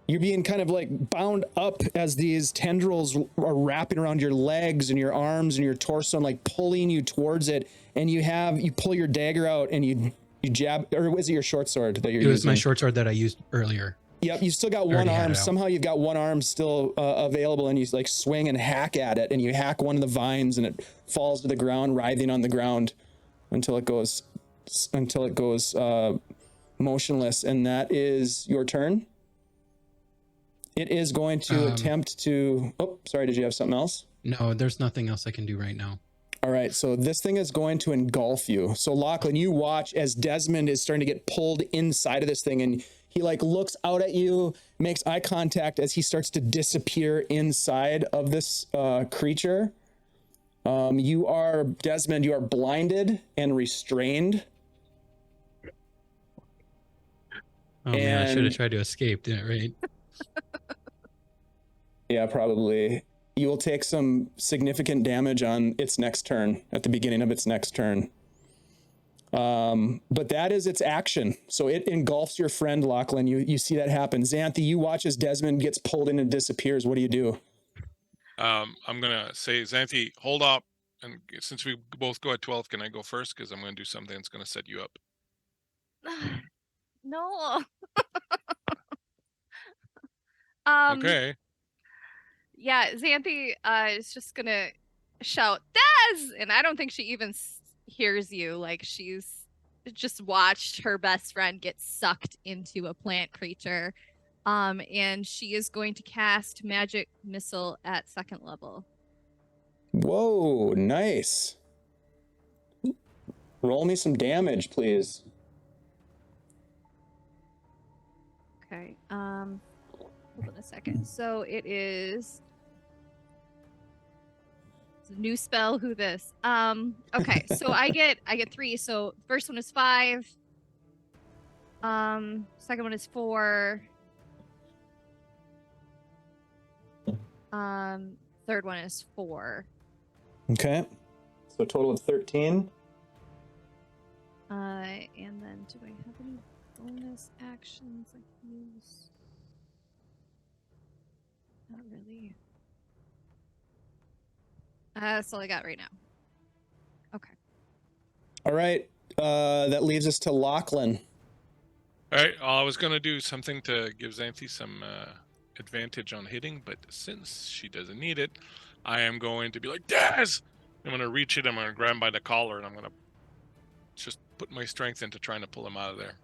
You're being kind of like bound up as these tendrils are wrapping around your legs and your arms and your torso and like pulling you towards it. And you pull your dagger out and you You jab, or was it your short sword that you're
It
using?
was my short sword that I used earlier.
Yep, you still got
I
one
already had
arm.
it out.
Somehow you've got one arm still available, and you like swing and hack at it, and you hack one of the vines, and it falls to the ground, writhing on the ground until it goes motionless. And that is your turn. It is going to attempt to. Oh, sorry. Did you have something else?
No, there's nothing else I can do right now.
All right, so this thing is going to engulf you. So Lachlan, you watch as Desmond is starting to get pulled inside of this thing, and he like looks out at you, makes eye contact as he starts to disappear inside of this creature. Desmond, you are blinded and restrained.
Oh man, I should have tried to escape, didn't it, right?
Yeah, probably. You will take some significant damage on its next turn, at the beginning of its next turn. But that is its action. So it engulfs your friend, Lachlan. You see that happen. Xanthi, you watch as Desmond gets pulled in and disappears. What do you do?
I'm going to say, Xanthi, hold up. And since we both go at 12, can I go first? Because I'm going to do something that's going to set you up.
No.
Okay.
Yeah, Xanthi is just gonna shout, Des! And I don't think she even hears you. Like, she's just watched her best friend get sucked into a plant creature. And she is going to cast Magic Missile at 2nd level.
Whoa, nice. Roll me some damage, please.
Okay. Hold on a second. So it is... It's a new spell. Who this? Okay, so I get 3. So first one is 5. Second one is 4. Third one is 4.
Okay. So a total of 13.
And then do I have any bonus actions I can use? Not really. That's all I got right now. Okay.
All right. That leaves us to Lachlan.
All right. I was going to do something to give Xanthi some advantage on hitting, but since she doesn't need it, I am going to be like, Daz! I'm going to reach it. I'm going to grab him by the collar, and I'm going to just put my strength into trying to pull him out of there.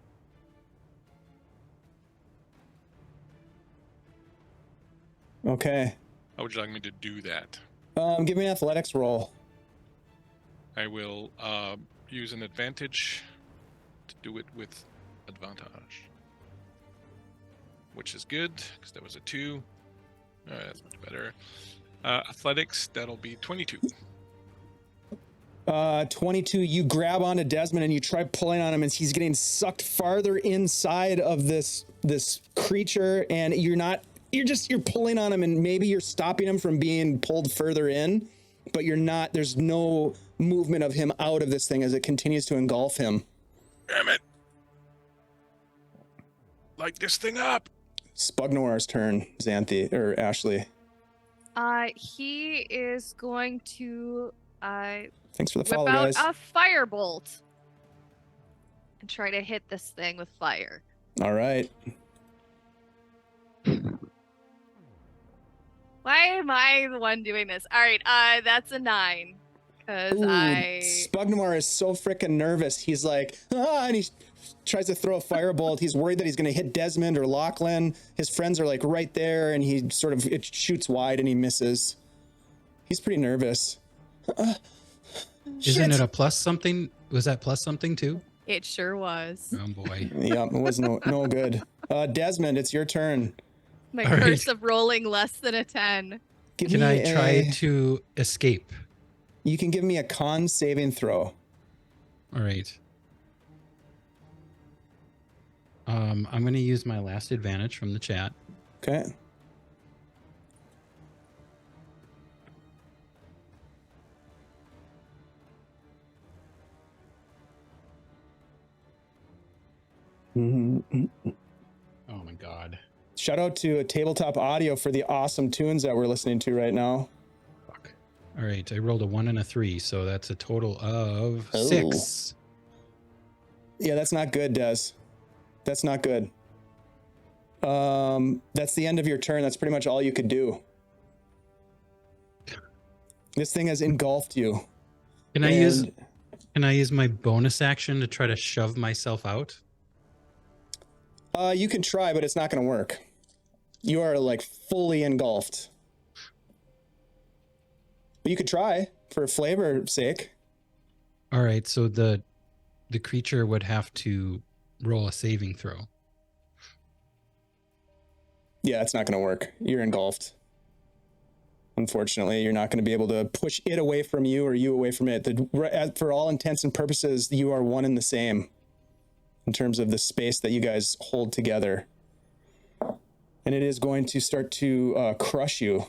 Okay.
How would you like me to do that?
Give me an athletics roll.
I will use an advantage to do it with advantage, which is good because that was a 2. All right, that's much better. Athletics, that'll be 22.
22. You grab onto Desmond and you try pulling on him as he's getting sucked farther inside of this creature, and you're pulling on him, and maybe you're stopping him from being pulled further in, but you're not. There's no movement of him out of this thing as it continues to engulf him.
Damn it! Light this thing up.
Spugnor's turn. Xanthi or Ashley.
He is going to
Thanks for the
whip
follow,
out
guys.
a firebolt and try to hit this thing with fire.
All right.
Why am I the one doing this? All right, that's a 9. Because
Spugnor is so freaking nervous. He's like, and he tries to throw a firebolt. He's worried that he's going to hit Desmond or Lachlan. His friends are like right there, and it shoots wide and he misses. He's pretty nervous.
Isn't it a plus something? Was that plus something too?
It sure was.
Oh boy.
Yeah, it was no good. Desmond, it's your turn.
My
All
curse
right.
of rolling less than a 10.
Can I try to escape?
You can give me a con saving throw.
All right. I'm going to use my last advantage from the chat.
Okay.
Oh my god.
Shout out to Tabletop Audio for the awesome tunes that we're listening to right now.
Fuck. All right, I rolled a 1 and a 3, so that's a total of
Oh.
6.
Yeah, that's not good, Des. That's not good. That's the end of your turn. That's pretty much all you could do. This thing has engulfed you.
Can I use my bonus action to try to shove myself out?
You can try, but it's not going to work. You are like fully engulfed. But you could try for flavor's sake.
All right, so the creature would have to roll a saving throw.
Yeah, it's not going to work. You're engulfed. Unfortunately, you're not going to be able to push it away from you or you away from it. For all intents and purposes, you are one and the same in terms of the space that you guys hold together. And it is going to start to crush you.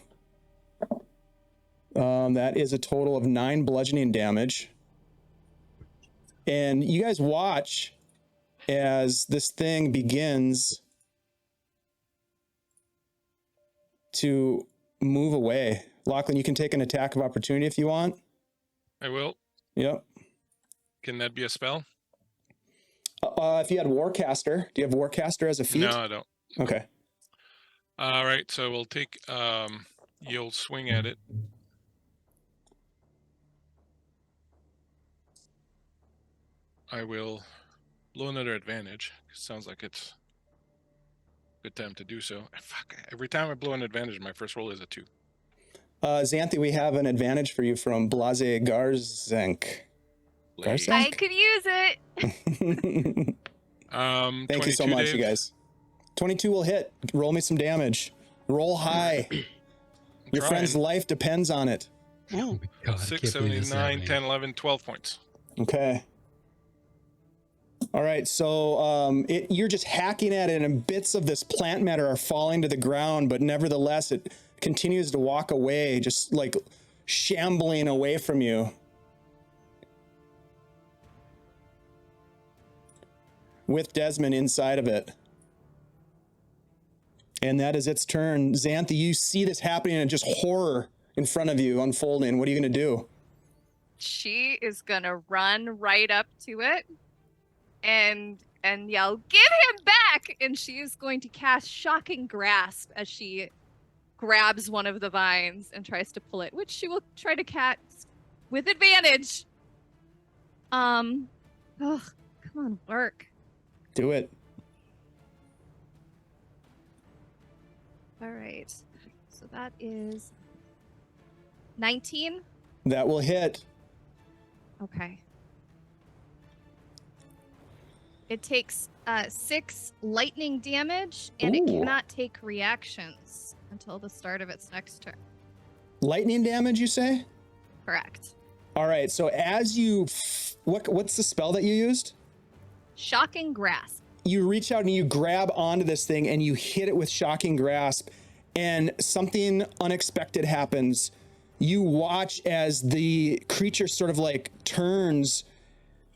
That is a total of 9 bludgeoning damage. And you guys watch as this thing begins to move away. Lachlan, you can take an attack of opportunity if you want.
I will.
Yep.
Can that be a spell?
If you had Warcaster, do you have Warcaster as a feat?
No, I don't.
Okay.
All right, so we'll take you'll swing at it. I will blow another advantage. Sounds like it's a good time to do so. Fuck, every time I blow an advantage, my first roll is a 2.
Xanthi, we have an advantage for you from Blase Garzenk.
Blade.
I could use it.
Thank you so much,
Dave.
you guys. 22 will hit. Roll me some damage. Roll high. Your friend's life depends on it.
Oh my God,
6, 7, 8, 9, 10, 11, 12 points.
Okay. All right, so you're just hacking at it, and bits of this plant matter are falling to the ground, but nevertheless, it continues to walk away, just like shambling away from you. With Desmond inside of it. And that is its turn. Xanthi, you see this happening and just horror in front of you unfolding. What are you going to do?
She is gonna run right up to it and yell, "Give him back!" And she is going to cast Shocking Grasp as she grabs one of the vines and tries to pull it, which she will try to catch with advantage. Come on, work.
Do it.
All right. So that is 19.
That will hit.
Okay. It takes 6 lightning damage, and it
Ooh.
cannot take reactions until the start of its next turn.
Lightning damage, you say?
Correct.
All right, so as you... What's the spell that you used?
Shocking Grasp.
You reach out and you grab onto this thing and you hit it with Shocking Grasp, and something unexpected happens. You watch as the creature sort of like turns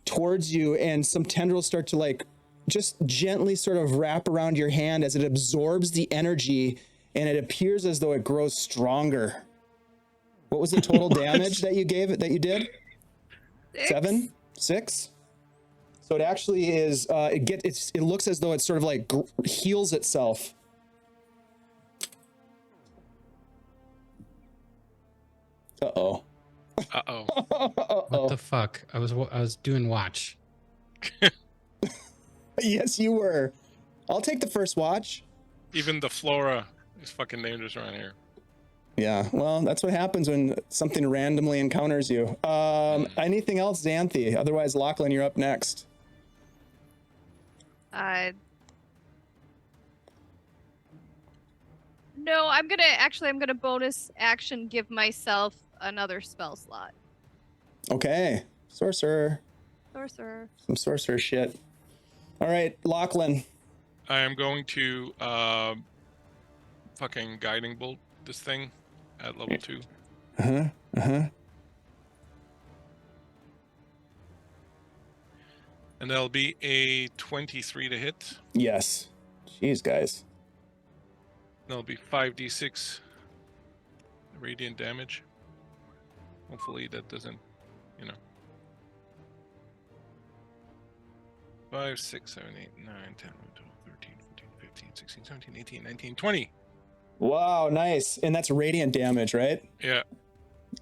towards you, and some tendrils start to like just gently sort of wrap around your hand as it absorbs the energy, and it appears as though it grows stronger. What was the total damage that you did?
6.
7? 6? So it actually is, it looks as though it sort of like heals itself. Uh-oh.
Uh-oh.
What the fuck? I was doing watch.
Yes, you were. I'll take the first watch.
Even the flora is fucking dangerous around here.
Yeah, well, that's what happens when something randomly encounters you. Anything else, Xanthi? Otherwise, Lachlan, you're up next.
No, I'm gonna bonus action give myself another spell slot.
Okay, sorcerer.
Sorcerer.
Some sorcerer shit. All right, Lachlan.
I am going to fucking guiding bolt this thing at level 2. And that'll be a 23 to hit.
Yes. Jeez, guys.
That'll be 5d6 radiant damage. Hopefully that doesn't, 5, 6, 7, 8, 9, 10, 12, 13, 14, 15, 16, 17, 18, 19, 20.
Wow, nice. And that's radiant damage, right?
Yeah.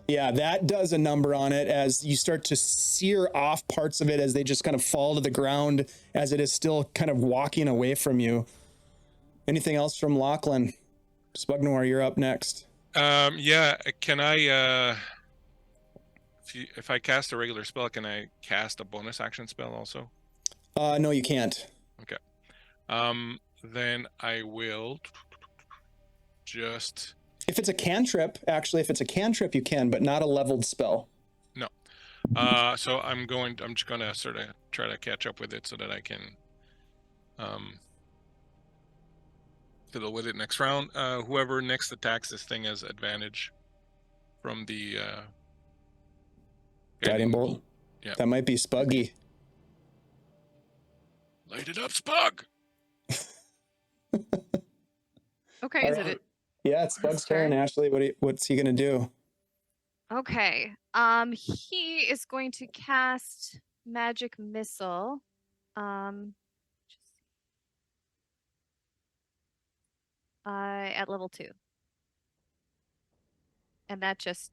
Yeah, that does a number on it as you start to sear off parts of it as they just kind of fall to the ground as it is still kind of walking away from you. Anything else from Lachlan? Spugnoir, you're up next.
Yeah. Can I, if I cast a regular spell, can I cast a bonus action spell also?
No, you can't.
Okay. Then I will just...
If it's a cantrip, actually, if it's a cantrip, you can, but not a leveled spell.
No. So I'm just gonna sort of try to catch up with it so that I can fiddle with it next round. Whoever next attacks this thing has advantage from the
Guiding bolt.
Yeah.
That might be Spuggy.
Light it up, Spug!
Okay, is it?
Yeah, it's Spug's turn. Ashley, what's he gonna do?
Okay. He is going to cast magic missile. At level 2. And that just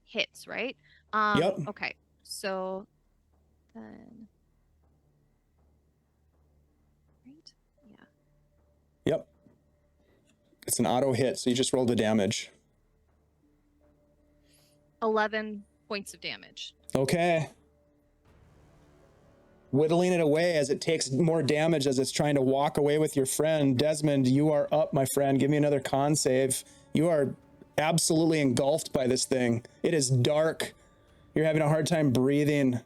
hits, right?
Yep.
Okay. So then right? Yeah.
Yep. It's an auto hit, so you just rolled the damage.
11 points of damage.
Okay. Whittling it away as it takes more damage as it's trying to walk away with your friend. Desmond, you are up, my friend. Give me another con save. You are absolutely engulfed by this thing. It is dark. You're having a hard time breathing.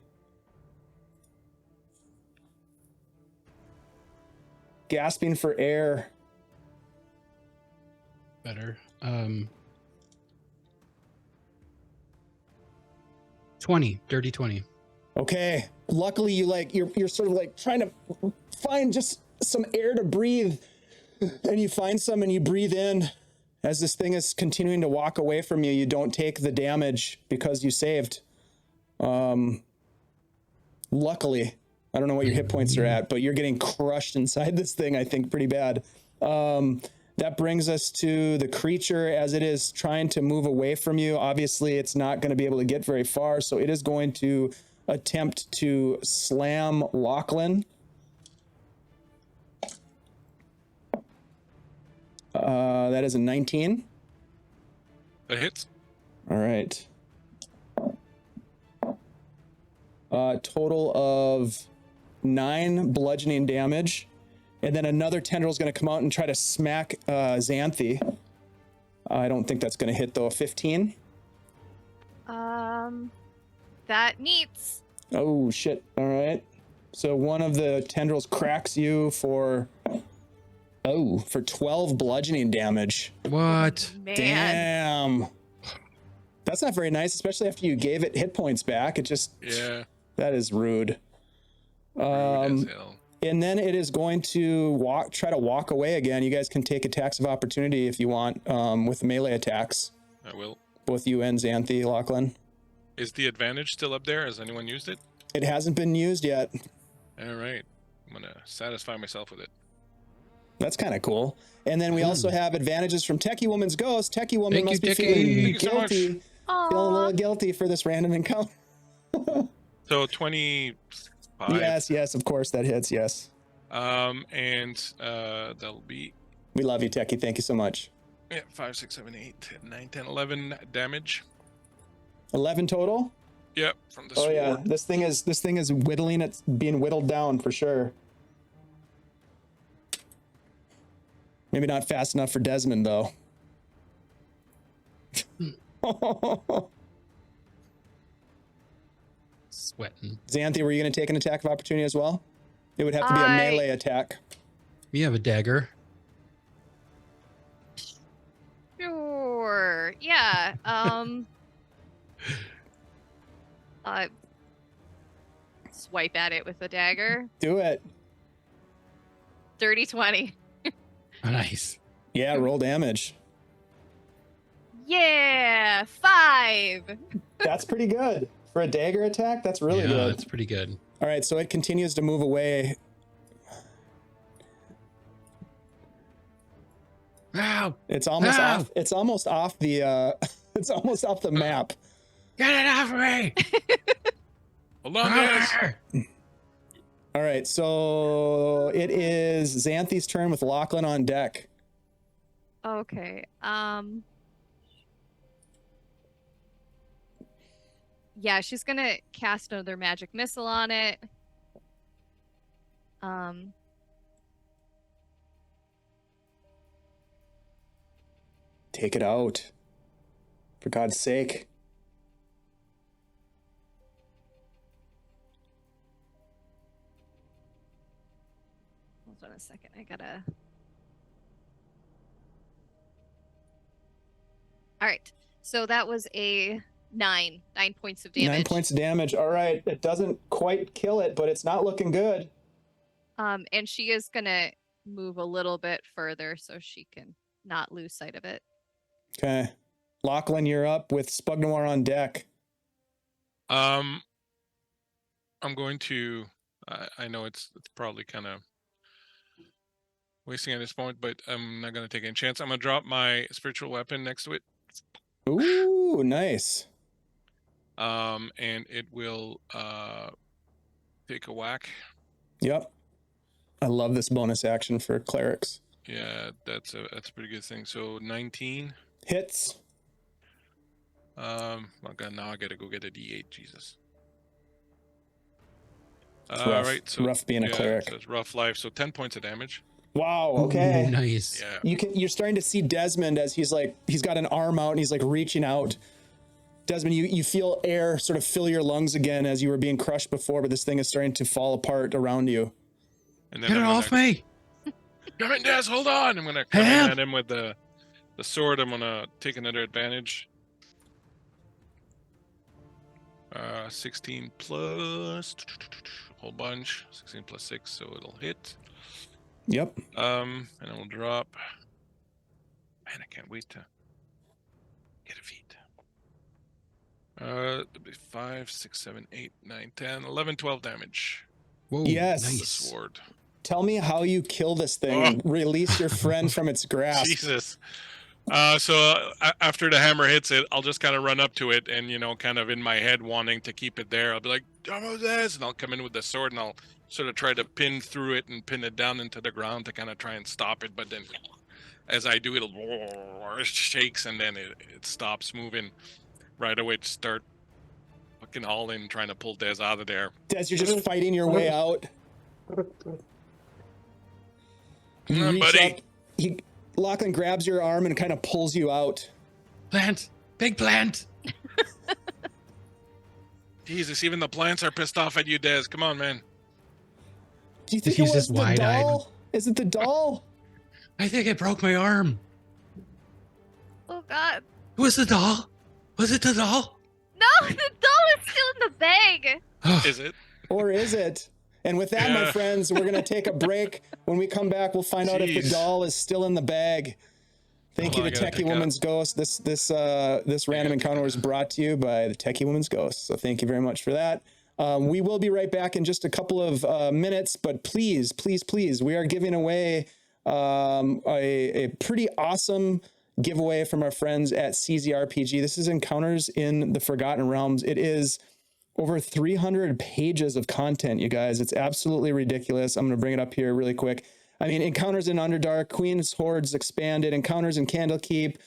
Gasping for air.
Better. 20, dirty 20.
Okay. Luckily, you're sort of like trying to find just some air to breathe, and you find some and you breathe in. As this thing is continuing to walk away from you, you don't take the damage because you saved. Luckily, I don't know what your hit points are at, but you're getting crushed inside this thing, I think, pretty bad. That brings us to the creature as it is trying to move away from you. Obviously, it's not going to be able to get very far, so it is going to attempt to slam Lachlan. That is a 19.
That hits.
All right. Total of 9 bludgeoning damage. And then another tendril is going to come out and try to smack Xanthi. I don't think that's going to hit, though. A 15.
That meets.
Oh, shit. All right. So one of the tendrils cracks you for 12 bludgeoning damage.
What?
Man.
Damn. That's not very nice, especially after you gave it hit points back. It just...
Yeah.
That is rude.
Rude as hell.
And then it is going to try to walk away again. You guys can take attacks of opportunity if you want with melee attacks.
I will.
Both you and Xanthi, Lachlan.
Is the advantage still up there? Has anyone used it?
It hasn't been used yet.
All right. I'm going to satisfy myself with it.
That's kind of cool. And then we also have advantages from Techie Woman's Ghost. Techie Woman must be feeling
Thank you so much.
guilty. Feeling a little guilty for this random encounter.
So 25.
Yes, of course that hits, yes.
And that'll be...
We love you, Techie. Thank you so much.
Yeah, 5, 6, 7, 8, 9, 10, 11 damage.
11 total?
Yep, from the
Oh
sword.
yeah, this thing is whittling. It's being whittled down for sure. Maybe not fast enough for Desmond though.
Sweating.
Xanthi, were you going to take an attack of opportunity as well? It would have to be a melee attack.
We have a dagger.
Sure. Yeah. Swipe at it with a dagger.
Do it.
Dirty 20.
Nice.
Yeah, roll damage.
Yeah, 5.
That's pretty good. For a dagger attack, that's really
yeah,
good.
that's pretty good.
All right, so it continues to move away.
Ow!
It's almost
Ow!
off. It's almost off the. It's almost off the map.
Get it off me!
Hold on, guys.
All right, so it is Xanthi's turn with Lachlan on deck.
Okay. Yeah, she's gonna cast another magic missile on it.
Take it out. For God's sake.
Hold on a second. I gotta. All right. So that was a 9 points of damage.
9 points of damage. All right, it doesn't quite kill it, but it's not looking good.
And she is gonna move a little bit further so she can not lose sight of it.
Okay. Lachlan, you're up with Spug Noir on deck.
I'm going to. I know it's probably kind of wasting at this point, but I'm not going to take any chance. I'm going to drop my spiritual weapon next to it.
Ooh, nice.
And it will take a whack.
Yep. I love this bonus action for clerics.
Yeah, that's a pretty good thing. So 19
hits.
Oh god, now I gotta go get a D8. Jesus.
It's rough.
Right. So
rough being a cleric.
So it's rough life. So 10 points of damage.
Wow. Okay.
Ooh, nice.
Yeah.
You're starting to see Desmond as he's got an arm out and he's like reaching out. Desmond, you feel air sort of fill your lungs again as you were being crushed before, but this thing is starting to fall apart around you.
And then
Get it off me!
Come in, Des. Hold on. I'm gonna come in at him with the sword. I'm gonna take another advantage. 16 plus whole bunch. 16 plus 6, so it'll hit.
Yep.
And it'll drop. Man, I can't wait to get a feat. 5, 6, 7, 8, 9, 10, 11, 12 damage.
Whoa,
Yes.
The
nice.
sword.
Tell me how you kill this thing and release your friend from its grasp.
Jesus. So after the hammer hits it, I'll just kind of run up to it and, kind of in my head wanting to keep it there. I'll be like, this, and I'll come in with the sword and I'll sort of try to pin through it and pin it down into the ground to kind of try and stop it. But then as I do, it shakes and then it stops moving right away to start fucking hauling, trying to pull Des out of there.
Des, you're just fighting your way out. You reach
buddy.
up, Lachlan grabs your arm and kind of pulls you out.
Plant! Big plant!
Jesus, even the plants are pissed off at you, Des. Come on, man.
Do you think
He's
it was
just
the
wide-eyed.
doll? Is it the doll?
I think it broke my arm.
Oh god.
Was the doll? Was it the doll?
No, the doll is still in the bag.
Is it?
Or is it? And with that, my friends, we're going to take a break. When we come back, we'll find out if the
Jeez.
doll is still in the bag. Thank you
I
to
gotta
Techie
pick
Woman's Ghost. This random encounter was brought to you by the Techie Woman's Ghost. So thank you very much for that. We will be right back in just a couple of minutes, but please, please, please, we are giving away a pretty awesome giveaway from our friends at CZRPG. This is Encounters in the Forgotten Realms. It is over 300 pages of content, you guys. It's absolutely ridiculous. I'm going to bring it up here really quick. I mean, Encounters in Underdark, Queen's Hordes expanded, Encounters in Candlekeep,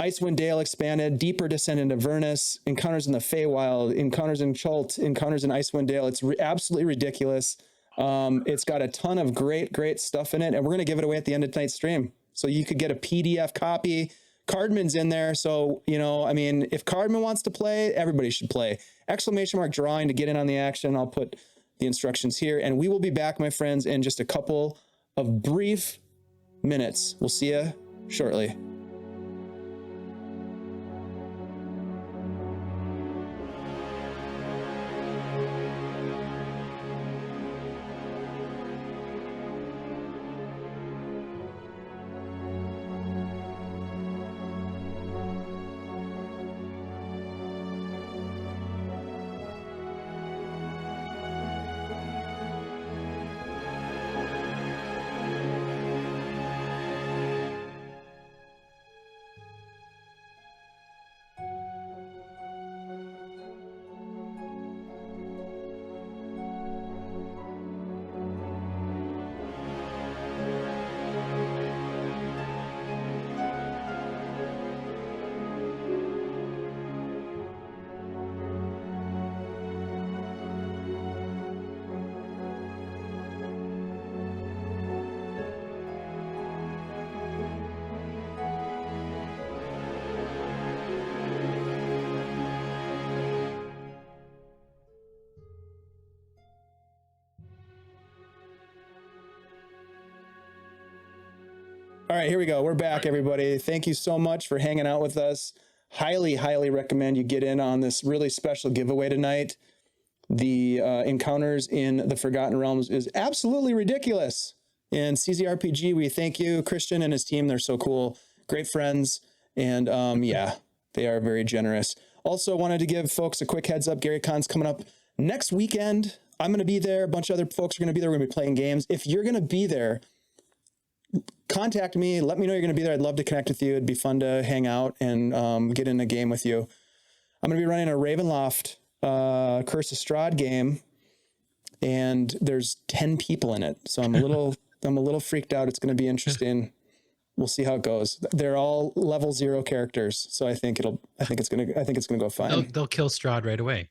Icewind Dale expanded, Deeper Descent into Avernus, Encounters in the Feywild, Encounters in Chult, Encounters in Icewind Dale. It's absolutely ridiculous. It's got a ton of great, great stuff in it, and we're going to give it away at the end of tonight's stream. So you could get a PDF copy. Cardman's in there, so, if Cardman wants to play, everybody should play. ! Drawing to get in on the action. I'll put the instructions here, and we will be back, my friends, in just a couple of brief minutes. We'll see you shortly. All right, here we go. We're back, everybody. Thank you so much for hanging out with us. Highly, highly recommend you get in on this really special giveaway tonight. The encounters in the Forgotten Realms is absolutely ridiculous. And CZRPG, we thank you, Christian and his team. They're so cool, great friends, and yeah, they are very generous. Also, wanted to give folks a quick heads up. GaryCon's coming up next weekend. I'm going to be there. A bunch of other folks are going to be there. We're going to be playing games. If you're going to be there, contact me. Let me know you're going to be there. I'd love to connect with you. It'd be fun to hang out and get in a game with you. I'm going to be running a Ravenloft Curse of Strahd game, and there's 10 people in it. So I'm a little freaked out. It's going to be interesting. We'll see how it goes. They're all level 0 characters, so I think it's going to go fine.
They'll kill Strahd right away.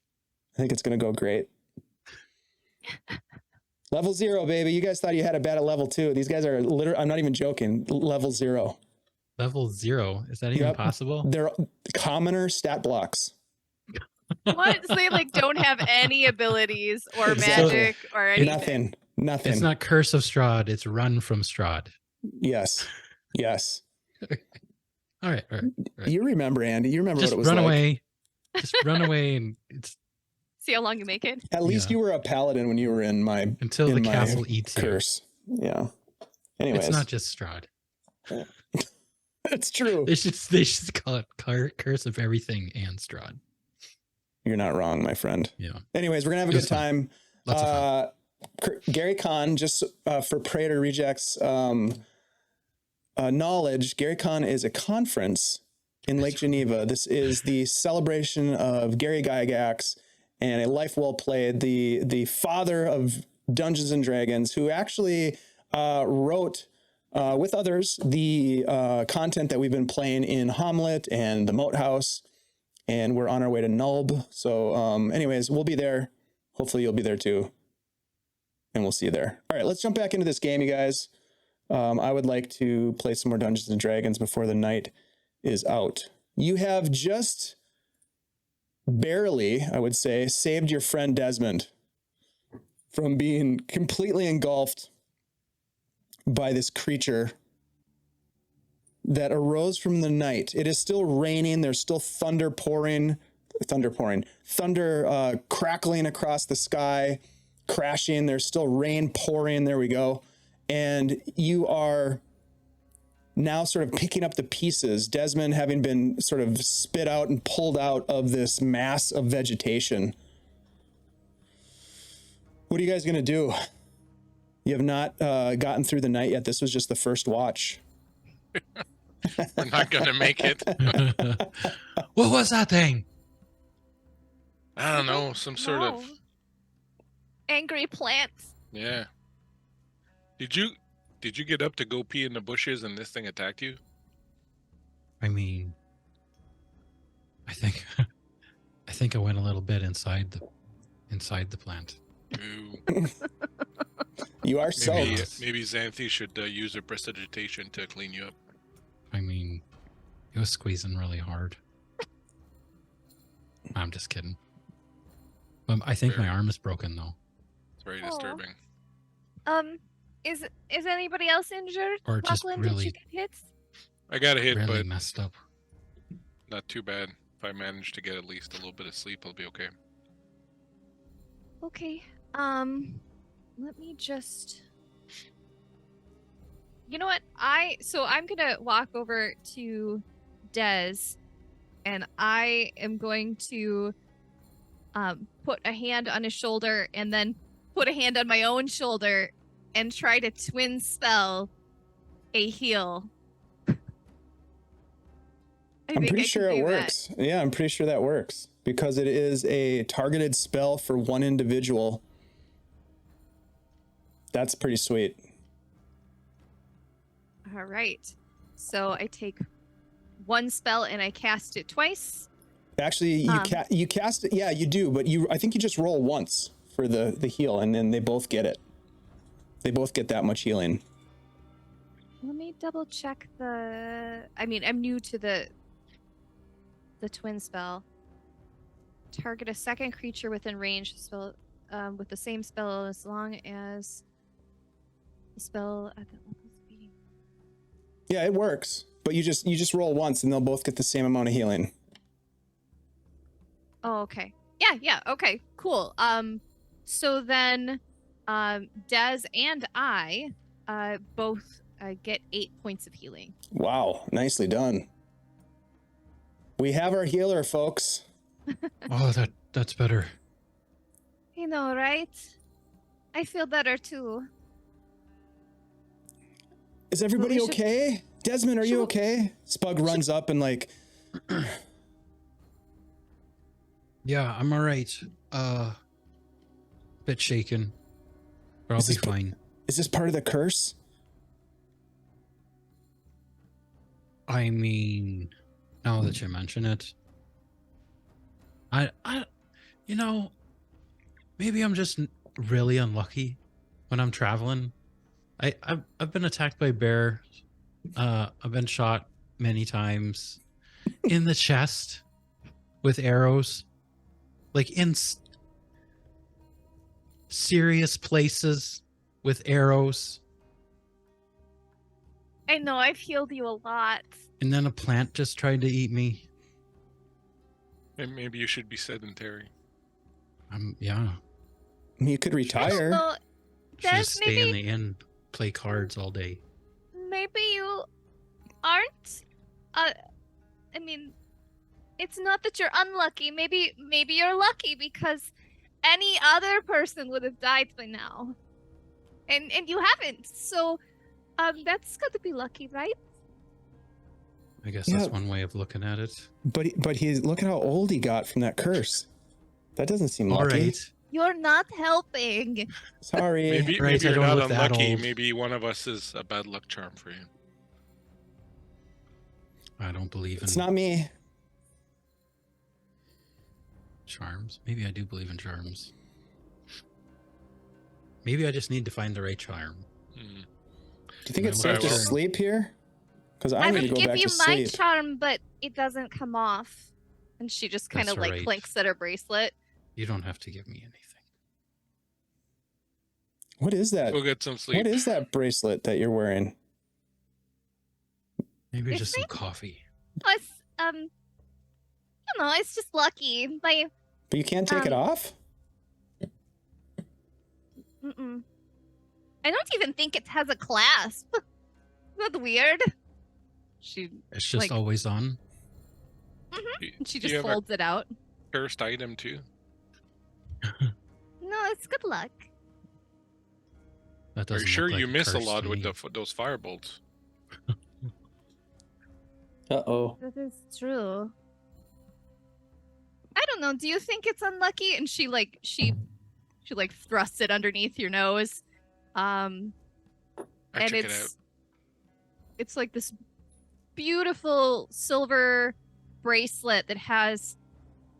I think it's going to go great. Level 0, baby. You guys thought you had it bad at level 2. These guys are literally, I'm not even joking, level 0.
Level 0? Is that even possible?
They're commoner stat blocks.
What? So they like don't have any abilities or magic or anything.
Nothing.
It's not Curse of Strahd. It's Run from Strahd.
Yes.
All right.
You remember, Andy. You remember
Just
what it was
run
like.
away. Just run away, and it's
See how long you make it.
At least you were a paladin when you were in my
until the castle eats
curse. Yeah. Anyways,
it's not just Strahd.
It's true.
They should call it Curse of Everything and Strahd.
You're not wrong, my friend.
Yeah.
Anyways, we're gonna have a good time.
Lots of fun.
Gary Con, just for Praetor Rejects knowledge, Gary Con is a conference in Lake Geneva. This is the celebration of Gary Gygax and a life well played, the father of Dungeons and Dragons, who actually wrote with others the content that we've been playing in Hamlet and the Moat House, and we're on our way to Nulb. So anyways, we'll be there. Hopefully you'll be there too, and we'll see you there. All right, let's jump back into this game, you guys. I would like to play some more Dungeons and Dragons before the night is out. You have just barely, I would say, saved your friend Desmond from being completely engulfed by this creature that arose from the night. It is still raining. There's still thunder crackling across the sky, crashing. There's still rain pouring. There we go. And you are now sort of picking up the pieces, Desmond having been sort of spit out and pulled out of this mass of vegetation. What are you guys going to do? You have not gotten through the night yet. This was just the first watch.
We're not going to make it.
What was that thing?
I don't know. Some sort of...
angry plants.
Yeah. Did you get up to go pee in the bushes and this thing attacked you?
I mean, I think I went a little bit inside the plant.
Ooh.
You are soaked.
Maybe Xanthi should use her prestidigitation to clean you up.
I mean, it was squeezing really hard. I'm just kidding. I think my arm is broken though.
It's very disturbing.
Is anybody else injured?
Or just
Lachlan,
really-
did you get hits?
I got a hit,
Really
but
messed up.
not too bad. If I manage to get at least a little bit of sleep, I'll be okay.
Okay. Let me just. You know what? I'm gonna walk over to Des, and I am going to put a hand on his shoulder and then put a hand on my own shoulder and try to twin spell a heal.
I'm pretty sure it works. Yeah, I'm pretty sure that works because it is a targeted spell for one individual. That's pretty sweet.
All right. So I take one spell and I cast it twice.
Actually, you cast it. Yeah, you do, but I think you just roll once for the heal, and then they both get it. They both get that much healing.
Let me double check I'm new to the twin spell. Target a second creature within range spell with the same spell as long as the spell at the level speed.
Yeah, it works. But you just roll once and they'll both get the same amount of healing.
Oh, okay. Yeah, okay, cool. So then, Des and I, both get 8 points of healing.
Wow, nicely done. We have our healer, folks.
Oh, that's better.
You know, right? I feel better too.
Is everybody
we should-
okay? Desmond, are you
Should-
okay? Spug runs up and like,
Yeah, I'm all right. Bit shaken, but I'll
Is
be
this-
fine.
is this part of the curse?
I mean, now that you mention it, I, you know, maybe I'm just really unlucky when I'm traveling. I've been attacked by bears. I've been shot many times in the chest with arrows, like in serious places with arrows.
I know, I've healed you a lot.
And then a plant just tried to eat me.
Maybe you should be sedentary.
Yeah.
I mean, you could retire.
So,
Should
Des,
just stay in
maybe,
the inn, play cards all day.
maybe you aren't. I mean, it's not that you're unlucky. Maybe you're lucky because any other person would have died by now, and you haven't. So, that's got to be lucky, right?
I guess
Yeah.
that's one way of looking at it.
But he's look at how old he got from that curse. That doesn't seem
All
lucky.
right.
You're not helping.
Sorry.
Maybe
Right, I
you're
don't
not
look that
unlucky.
old.
Maybe one of us is a bad luck charm for you.
I don't believe in
It's not me.
charms. Maybe I do believe in charms. Maybe I just need to find the right charm.
Hmm.
Do you think
Yeah,
it's
well,
safe to
well-
sleep here? Because I
I
need
would
to go
give
back
you
to
my
sleep.
charm, but it doesn't come off. And she just kind
That's
of like
alright.
clinks at her bracelet.
You don't have to give me anything.
What is that?
Go get some sleep.
What is that bracelet that you're wearing?
Maybe
It's
just some coffee.
Oh, it's you know, it's just lucky. My
But you can't take it
Um,
off?
mm-mm. I don't even think it has a clasp. Isn't that weird? She
It's just
like-
always on.
she
Do you
just
have
folds it out.
a cursed item too?
No, it's good luck.
That
Are
doesn't
you sure
look like
you miss a
curse
lot
to
with
me.
those firebolts?
Uh-oh.
That is true. I don't know. Do you think it's unlucky? And she thrusts it underneath your nose.
I
And
check it out.
it's like this beautiful silver bracelet that has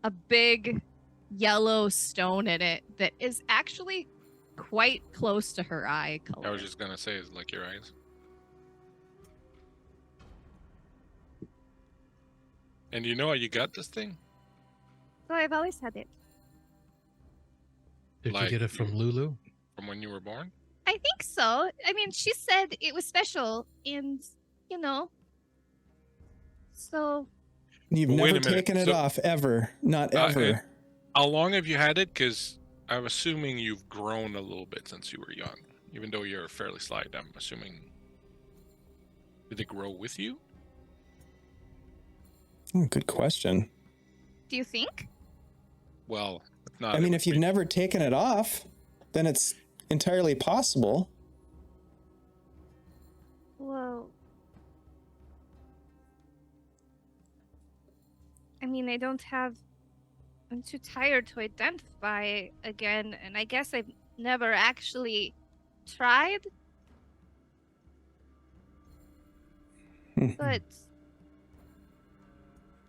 a big yellow stone in it that is actually quite close to her eye color.
I was just gonna say, it's like your eyes. And you know how you got this thing?
So I've always had it.
Did
like
you get it from
you-
Lulu?
From when you were born?
I think so. I mean, she said it was special, and you know. So
You've
But wait
never
a minute,
taken it
so-
off, ever. Not ever.
How long have you had it? Because I'm assuming you've grown a little bit since you were young. Even though you're fairly slight, I'm assuming. Did it grow with you?
Good question.
do you think?
Well, if not.
I
it
mean,
would
if you've
be-
never taken it off, then it's entirely possible.
Well, I mean, I don't have. I'm too tired to identify again, and I guess I've never actually tried. But,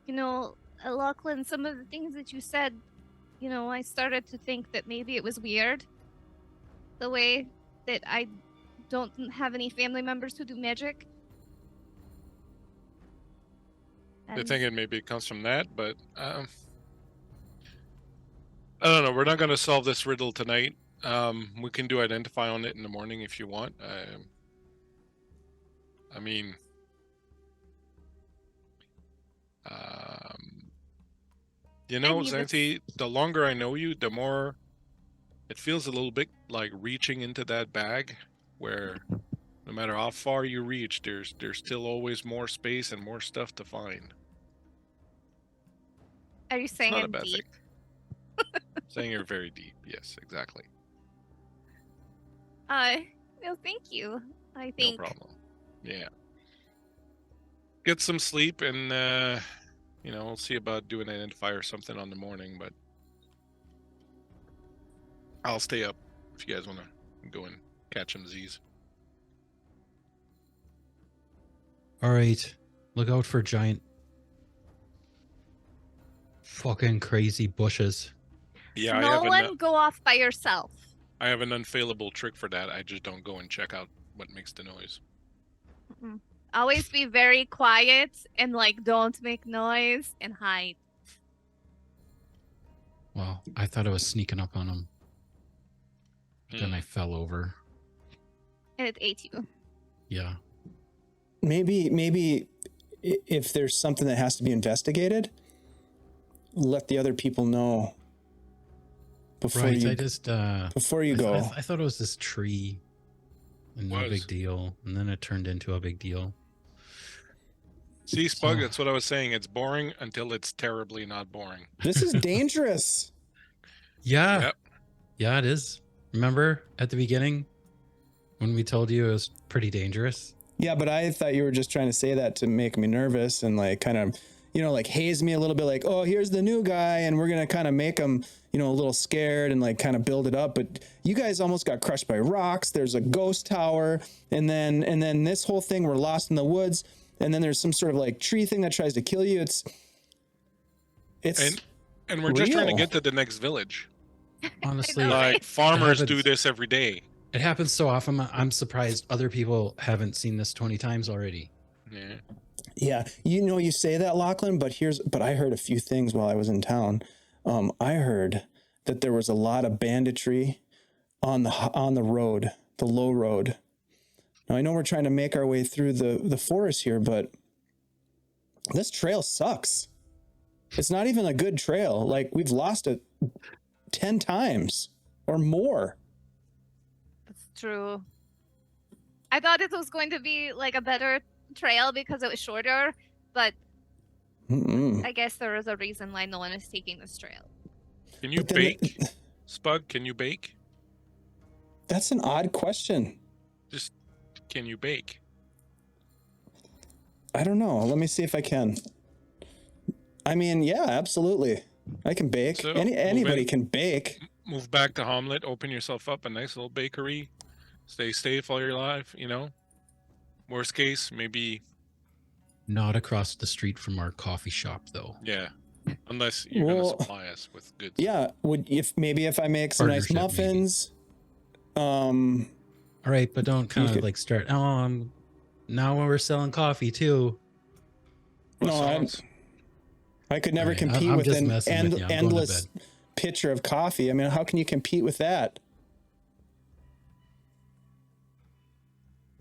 you know, Lachlan, some of the things that you said, you know, I started to think that maybe it was weird. The way that I don't have any family members who do magic.
They're
And-
thinking maybe it comes from that, but I don't know. We're not going to solve this riddle tonight. We can do identify on it in the morning if you want. I mean, You know,
Maybe that's-
Xanthi, the longer I know you, the more it feels a little bit like reaching into that bag where no matter how far you reach, there's still always more space and more stuff to find.
Are you
It's
saying
not a
I'm
bad
deep?
thing. Saying you're very deep. Yes, exactly.
No, thank you. I
No
think
problem. Yeah. Get some sleep and you know, we'll see about doing an identifier or something on the morning, but I'll stay up if you guys want to go and catch some Z's.
All right. Look out for giant fucking crazy bushes.
Yeah,
no one go off by yourself.
I have an unfailable trick for that. I just don't go and check out what makes the noise.
Mm-mm. Always be very quiet and like don't make noise and hide.
Well, I thought I was sneaking up on them. Then I fell over.
And it ate you.
Yeah.
Maybe if there's something that has to be investigated, let the other people know before
Right.
you
I just
before you go.
I thought it was this tree. And no
Was.
big deal. And then it turned into a big deal.
See, Spug,
So-
that's what I was saying. It's boring until it's terribly not boring.
This is dangerous.
Yeah.
Yep.
Yeah, it is. Remember at the beginning when we told you it was pretty dangerous?
Yeah, but I thought you were just trying to say that to make me nervous and like kind of, you know, like haze me a little bit like, oh, here's the new guy and we're going to kind of make him, you know, a little scared and like kind of build it up. But you guys almost got crushed by rocks. There's a ghost tower. And then this whole thing, we're lost in the woods. And then there's some sort of like tree thing that tries to kill you. It's
And we're just trying to
real.
get to the next village.
Honestly,
know, right?
Like farmers do
happens.
this every day.
it happens so often. I'm surprised other people haven't seen this 20 times already.
Yeah.
Yeah, you know, you say that, Lachlan, but I heard a few things while I was in town. I heard that there was a lot of banditry on the road, the low road. Now I know we're trying to make our way through the forest here, but this trail sucks. It's not even a good trail. Like we've lost it 10 times or more.
That's true. I thought it was going to be like a better trail because it was shorter, but
Mm-mm.
I guess there is a reason why no one is taking this trail.
Can you
But then
bake? Spug, can you bake?
That's an odd question.
Just can you bake?
I don't know. Let me see if I can. I mean, yeah, absolutely. I can bake.
So,
Anybody
moving-
can bake.
Move back to Hamlet, open yourself up a nice little bakery. Stay safe all your life, you know? Worst case, maybe,
Not across the street from our coffee shop, though.
yeah. Unless you're
Well,
gonna supply us with goods.
Yeah, if I make some nice
Partnership, maybe.
muffins,
All right, but don't kind of
could-
like start. Oh, now we're selling coffee too.
no, I could never
All right,
compete
I'm
with
just
an
messing with you. I'm going to
endless
bed.
pitcher of coffee. I mean, how can you compete with that?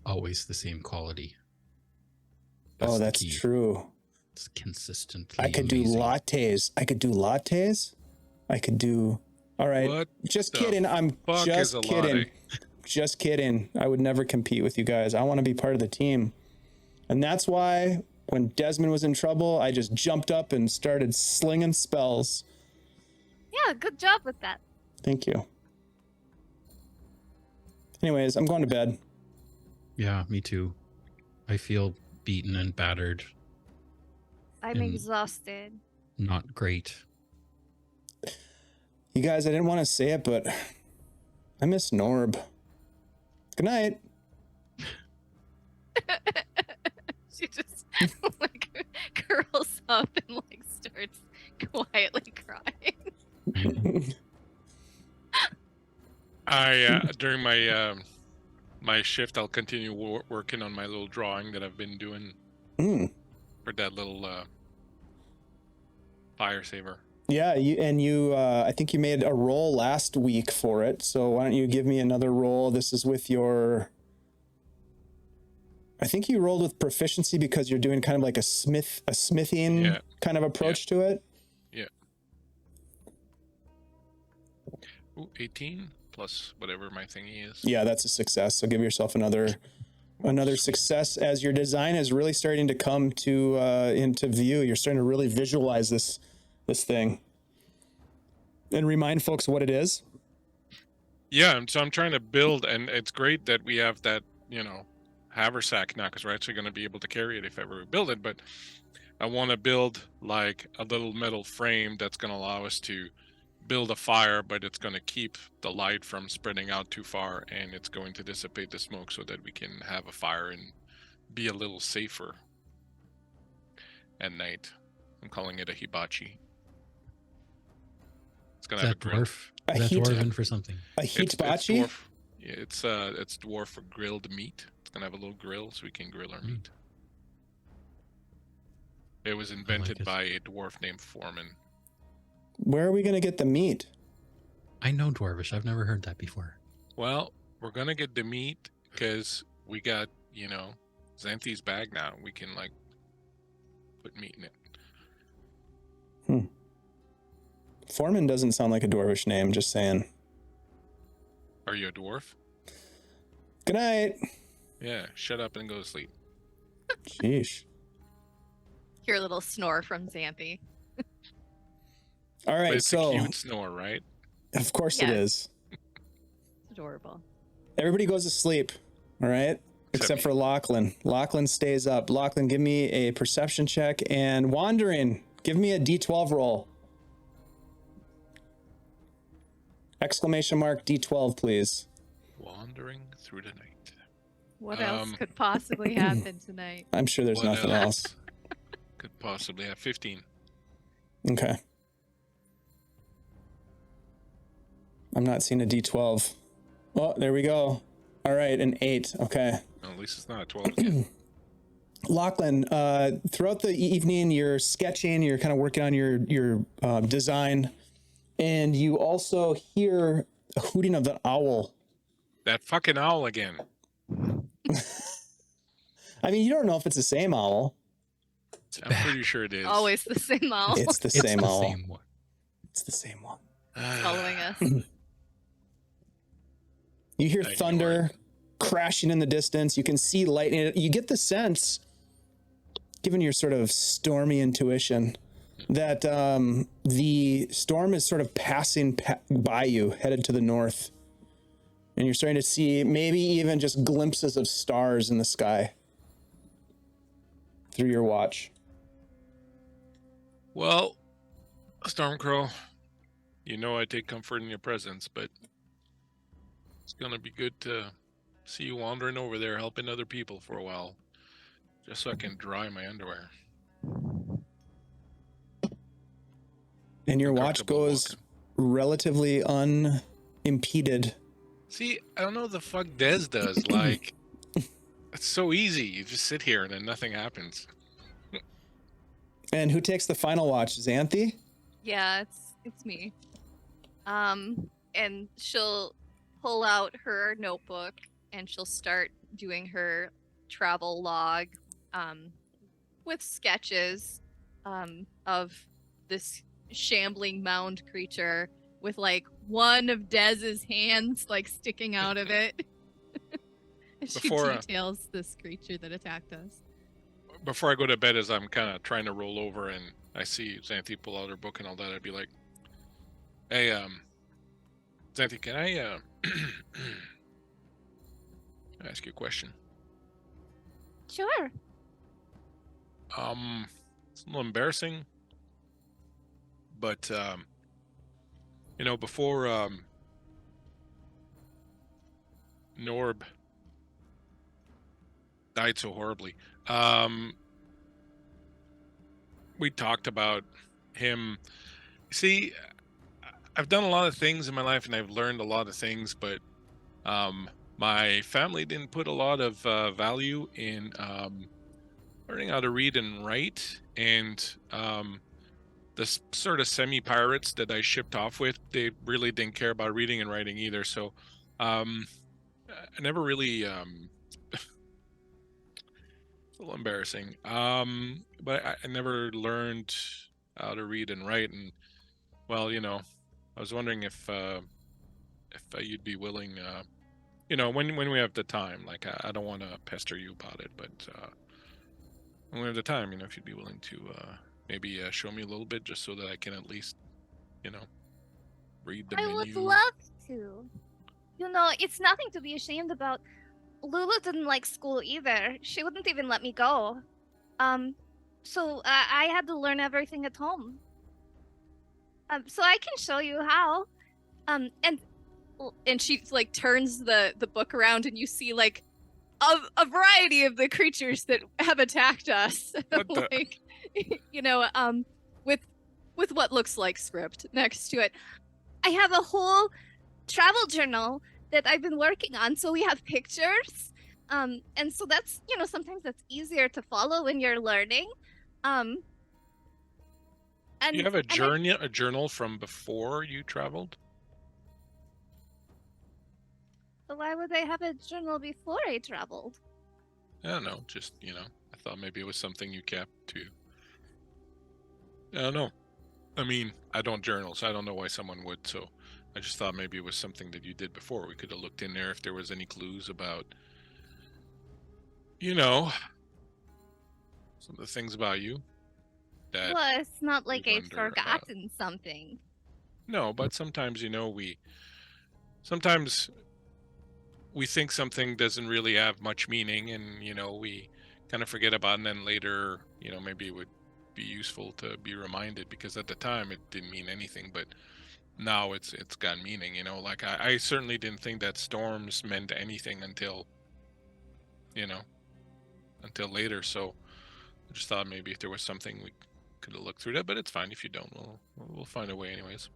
Always the same quality.
Oh,
the
that's
key.
true.
It's consistently.
I could do
amazing.
lattes. I could do. All right.
What
Just
the
kidding. I'm
fuck
just
is a
kidding.
latte?
Just kidding. I would never compete with you guys. I want to be part of the team. And that's why when Desmond was in trouble, I just jumped up and started slinging spells.
Yeah, good job with that.
Thank you. Anyways, I'm going to bed.
Yeah, me too. I feel beaten and battered.
I'm
And-
exhausted.
Not great.
You guys, I didn't want to say it, but I miss Norb. Good night.
She just like curls up and like starts quietly crying.
During my my shift, I'll continue working on my little drawing that I've been doing for that little fire saver.
Yeah, you I think you made a roll last week for it. So why don't you give me another roll? This is with your I think you rolled with proficiency because you're doing kind of like a smithing.
Yeah,
kind of approach to it.
Yeah. Ooh, 18 plus whatever my thingy is.
Yeah, that's a success. So give yourself another success as your design is really starting to come to into view. You're starting to really visualize this thing. And remind folks what it is.
Yeah, so I'm trying to build, and it's great that we have that, haversack now, because we're actually going to be able to carry it if ever we build it, but I want to build like a little metal frame that's going to allow us to build a fire, but it's going to keep the light from spreading out too far, and it's going to dissipate the smoke so that we can have a fire and be a little safer at night. I'm calling it a hibachi. It's going to have a grill.
Is that dwarven for something?
A hibachi?
It's dwarf for grilled meat. It's going to have a little grill so we can grill our meat. It was invented by a dwarf named Foreman.
Where are we going to get the meat?
I know Dwarvish. I've never heard that before.
Well, we're going to get the meat because we got, Xanthi's bag now. We can, put meat in it.
Foreman doesn't sound like a dwarvish name, just saying.
Are you a dwarf?
Good night.
Yeah, shut up and go to sleep.
Sheesh.
Hear a little snore from Xanthi.
All right,
But it's
so
a cute snore, right?
of course it
Yes.
is.
It's adorable.
Everybody goes to sleep, all right? Except for Lachlan. Lachlan stays up. Lachlan, give me a perception check. And Wandering, give me a D12 roll. Exclamation mark D12, please.
Wandering through the night.
What else could possibly happen tonight?
I'm sure there's
What
nothing else.
Could possibly have 15.
Okay. I'm not seeing a D12. Oh, there we go. All right, an 8. Okay.
Well, at least it's not a 12 again.
Lachlan, throughout the evening, you're sketching, you're kind of working on your design, and you also hear a hooting of the owl.
That fucking owl again.
I mean, you don't know if it's the same owl.
I'm pretty sure it is.
Always the same owl
It's the same owl.
Same one.
It's the same one.
following us.
You hear
I knew
thunder crashing in the distance. You can see lightning. You get the sense, given your sort of stormy intuition, that the storm is sort of passing by you, headed to the north. And you're starting to see maybe even just glimpses of stars in the sky through your watch.
Well, Stormcrow, I take comfort in your presence, but it's going to be good to see you wandering over there helping other people for a while, just so I can dry my underwear.
And your watch goes relatively unimpeded.
See, I don't know what the fuck Des does. Like, it's so easy. You just sit here and then nothing happens.
And who takes the final watch? Xanthi?
Yeah, it's me. And she'll pull out her notebook and she'll start doing her travel log, with sketches, of this shambling mound creature with one of Dez's hands sticking out of it. And she details this creature that attacked us.
Before I go to bed, as I'm kind of trying to roll over and I see Xanthi pull out her book and all that, I'd be like, hey, Xanthi, can I ask you a question?
Sure.
It's a little embarrassing, but before Norb died so horribly, we talked about him. See, I've done a lot of things in my life and I've learned a lot of things, but my family didn't put a lot of value in learning how to read and write. And the sort of semi-pirates that I shipped off with, they really didn't care about reading and writing either. So I never really little embarrassing. But I never learned how to read and write, and well, I was wondering if you'd be willing, when we have the time. Like I don't want to pester you about it, but when we have the time, if you'd be willing to maybe show me a little bit, just so that I can at least, read the menu.
I would love to. It's nothing to be ashamed about. Lulu didn't like school either. She wouldn't even let me go. So I had to learn everything at home. So I can show you how. And she like turns the book around, and you see like a variety of the creatures that have attacked us. Like, with what looks like script next to it. I have a whole travel journal that I've been working on, so we have pictures. And so that's, sometimes that's easier to follow when you're learning. And
you have a journal from before you traveled?
So why would I have a journal before I traveled?
I don't know, just, I thought maybe it was something you kept too. I don't know. I mean, I don't journal, so I don't know why someone would, so I just thought maybe it was something that you did before. We could have looked in there if there was any clues about, some of the things about you.
Well, it's not like I've
wonder about.
forgotten something.
No, but sometimes, we think something doesn't really have much meaning, and, we kind of forget about it, and then later, maybe it would be useful to be reminded, because at the time it didn't mean anything, but now it's got meaning. Like I certainly didn't think that storms meant anything until later, so I just thought maybe if there was something we could have looked through that, but it's fine if you don't. We'll find a way anyways.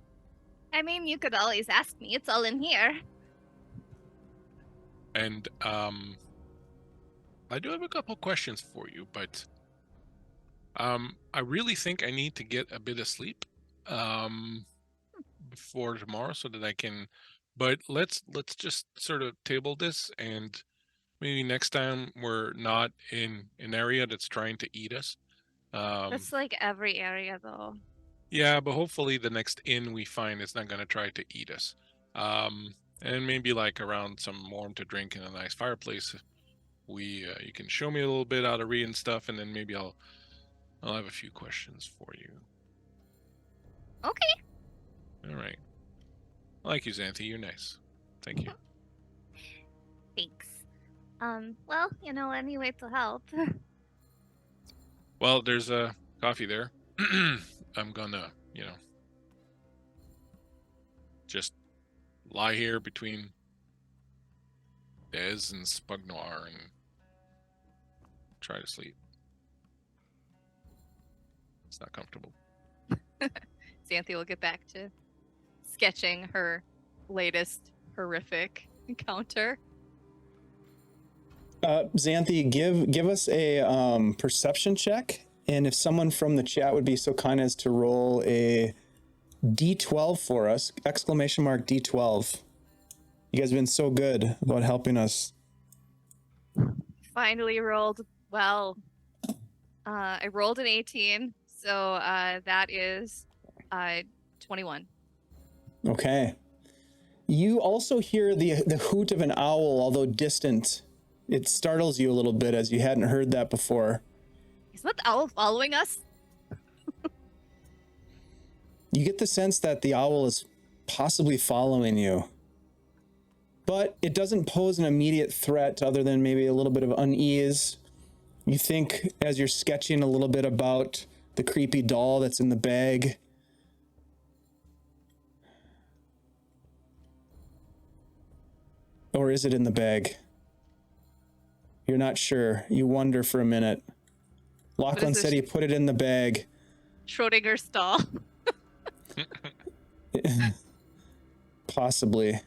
I mean, you could always ask me. It's all in here.
And I do have a couple questions for you, but I really think I need to get a bit of sleep before tomorrow, so that I can. But let's just sort of table this, and maybe next time we're not in an area that's trying to eat us.
That's like every area, though.
Yeah, but hopefully the next inn we find is not going to try to eat us. And maybe like around some warm to drink and a nice fireplace, you can show me a little bit how to read and stuff, and then maybe I'll have a few questions for you.
Okay.
All right. I like you, Xanthi. You're nice. Thank you.
Thanks. Well, any way to help.
Well, there's a coffee there. I'm gonna, just lie here between Des and Spugnoir and try to sleep. It's not comfortable.
Xanthi will get back to sketching her latest horrific encounter.
Xanthi, give us a perception check, and if someone from the chat would be so kind as to roll a D12 for us, exclamation mark D12. You guys have been so good about helping us.
Finally rolled well. I rolled an 18, so that is 21.
Okay. You also hear the hoot of an owl, although distant. It startles you a little bit, as you hadn't heard that before.
Is that the owl following us?
You get the sense that the owl is possibly following you. But it doesn't pose an immediate threat other than maybe a little bit of unease. You think, as you're sketching a little bit about the creepy doll that's in the bag. Or is it in the bag? You're not sure. You wonder for a minute. Lachlan said he put it in the bag.
Schrodinger's doll.
Possibly.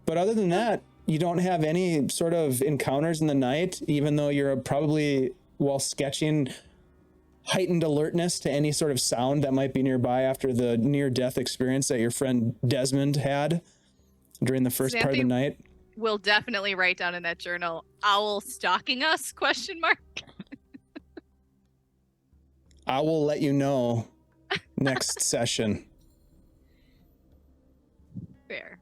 But other than that, you don't have any sort of encounters in the night, even though you're probably, while sketching, heightened alertness to any sort of sound that might be nearby after the near-death experience that your friend Desmond had during the first part of the night.
will definitely write down in that journal, owl stalking us, ?
I will let you know next session.
Fair.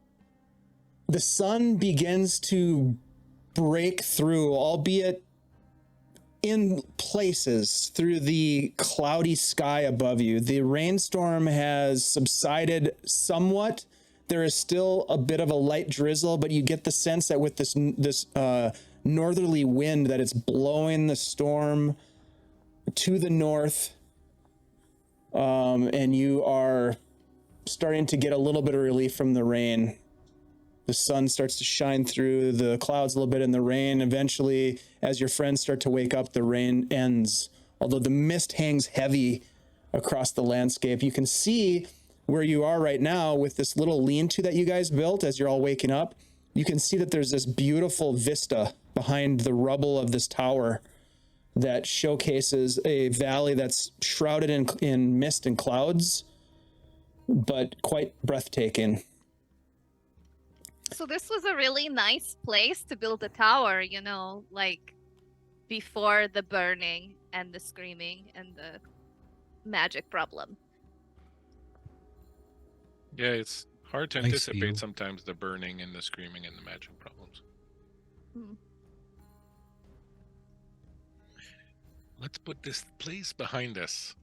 The sun begins to break through, albeit in places, through the cloudy sky above you. The rainstorm has subsided somewhat. There is still a bit of a light drizzle, but you get the sense that with this northerly wind that it's blowing the storm to the north, and you are starting to get a little bit of relief from the rain. The sun starts to shine through the clouds a little bit in the rain. Eventually, as your friends start to wake up, the rain ends. Although the mist hangs heavy across the landscape, you can see where you are right now with this little lean-to that you guys built as you're all waking up. You can see that there's this beautiful vista behind the rubble of this tower that showcases a valley that's shrouded in mist and clouds, but quite breathtaking.
So this was a really nice place to build a tower, you know, like before the burning and the screaming and the magic problem.
Yeah, it's hard to
Nice
anticipate
view.
sometimes the burning and the screaming and the magic problems.
Hmm.
Let's put this place behind us.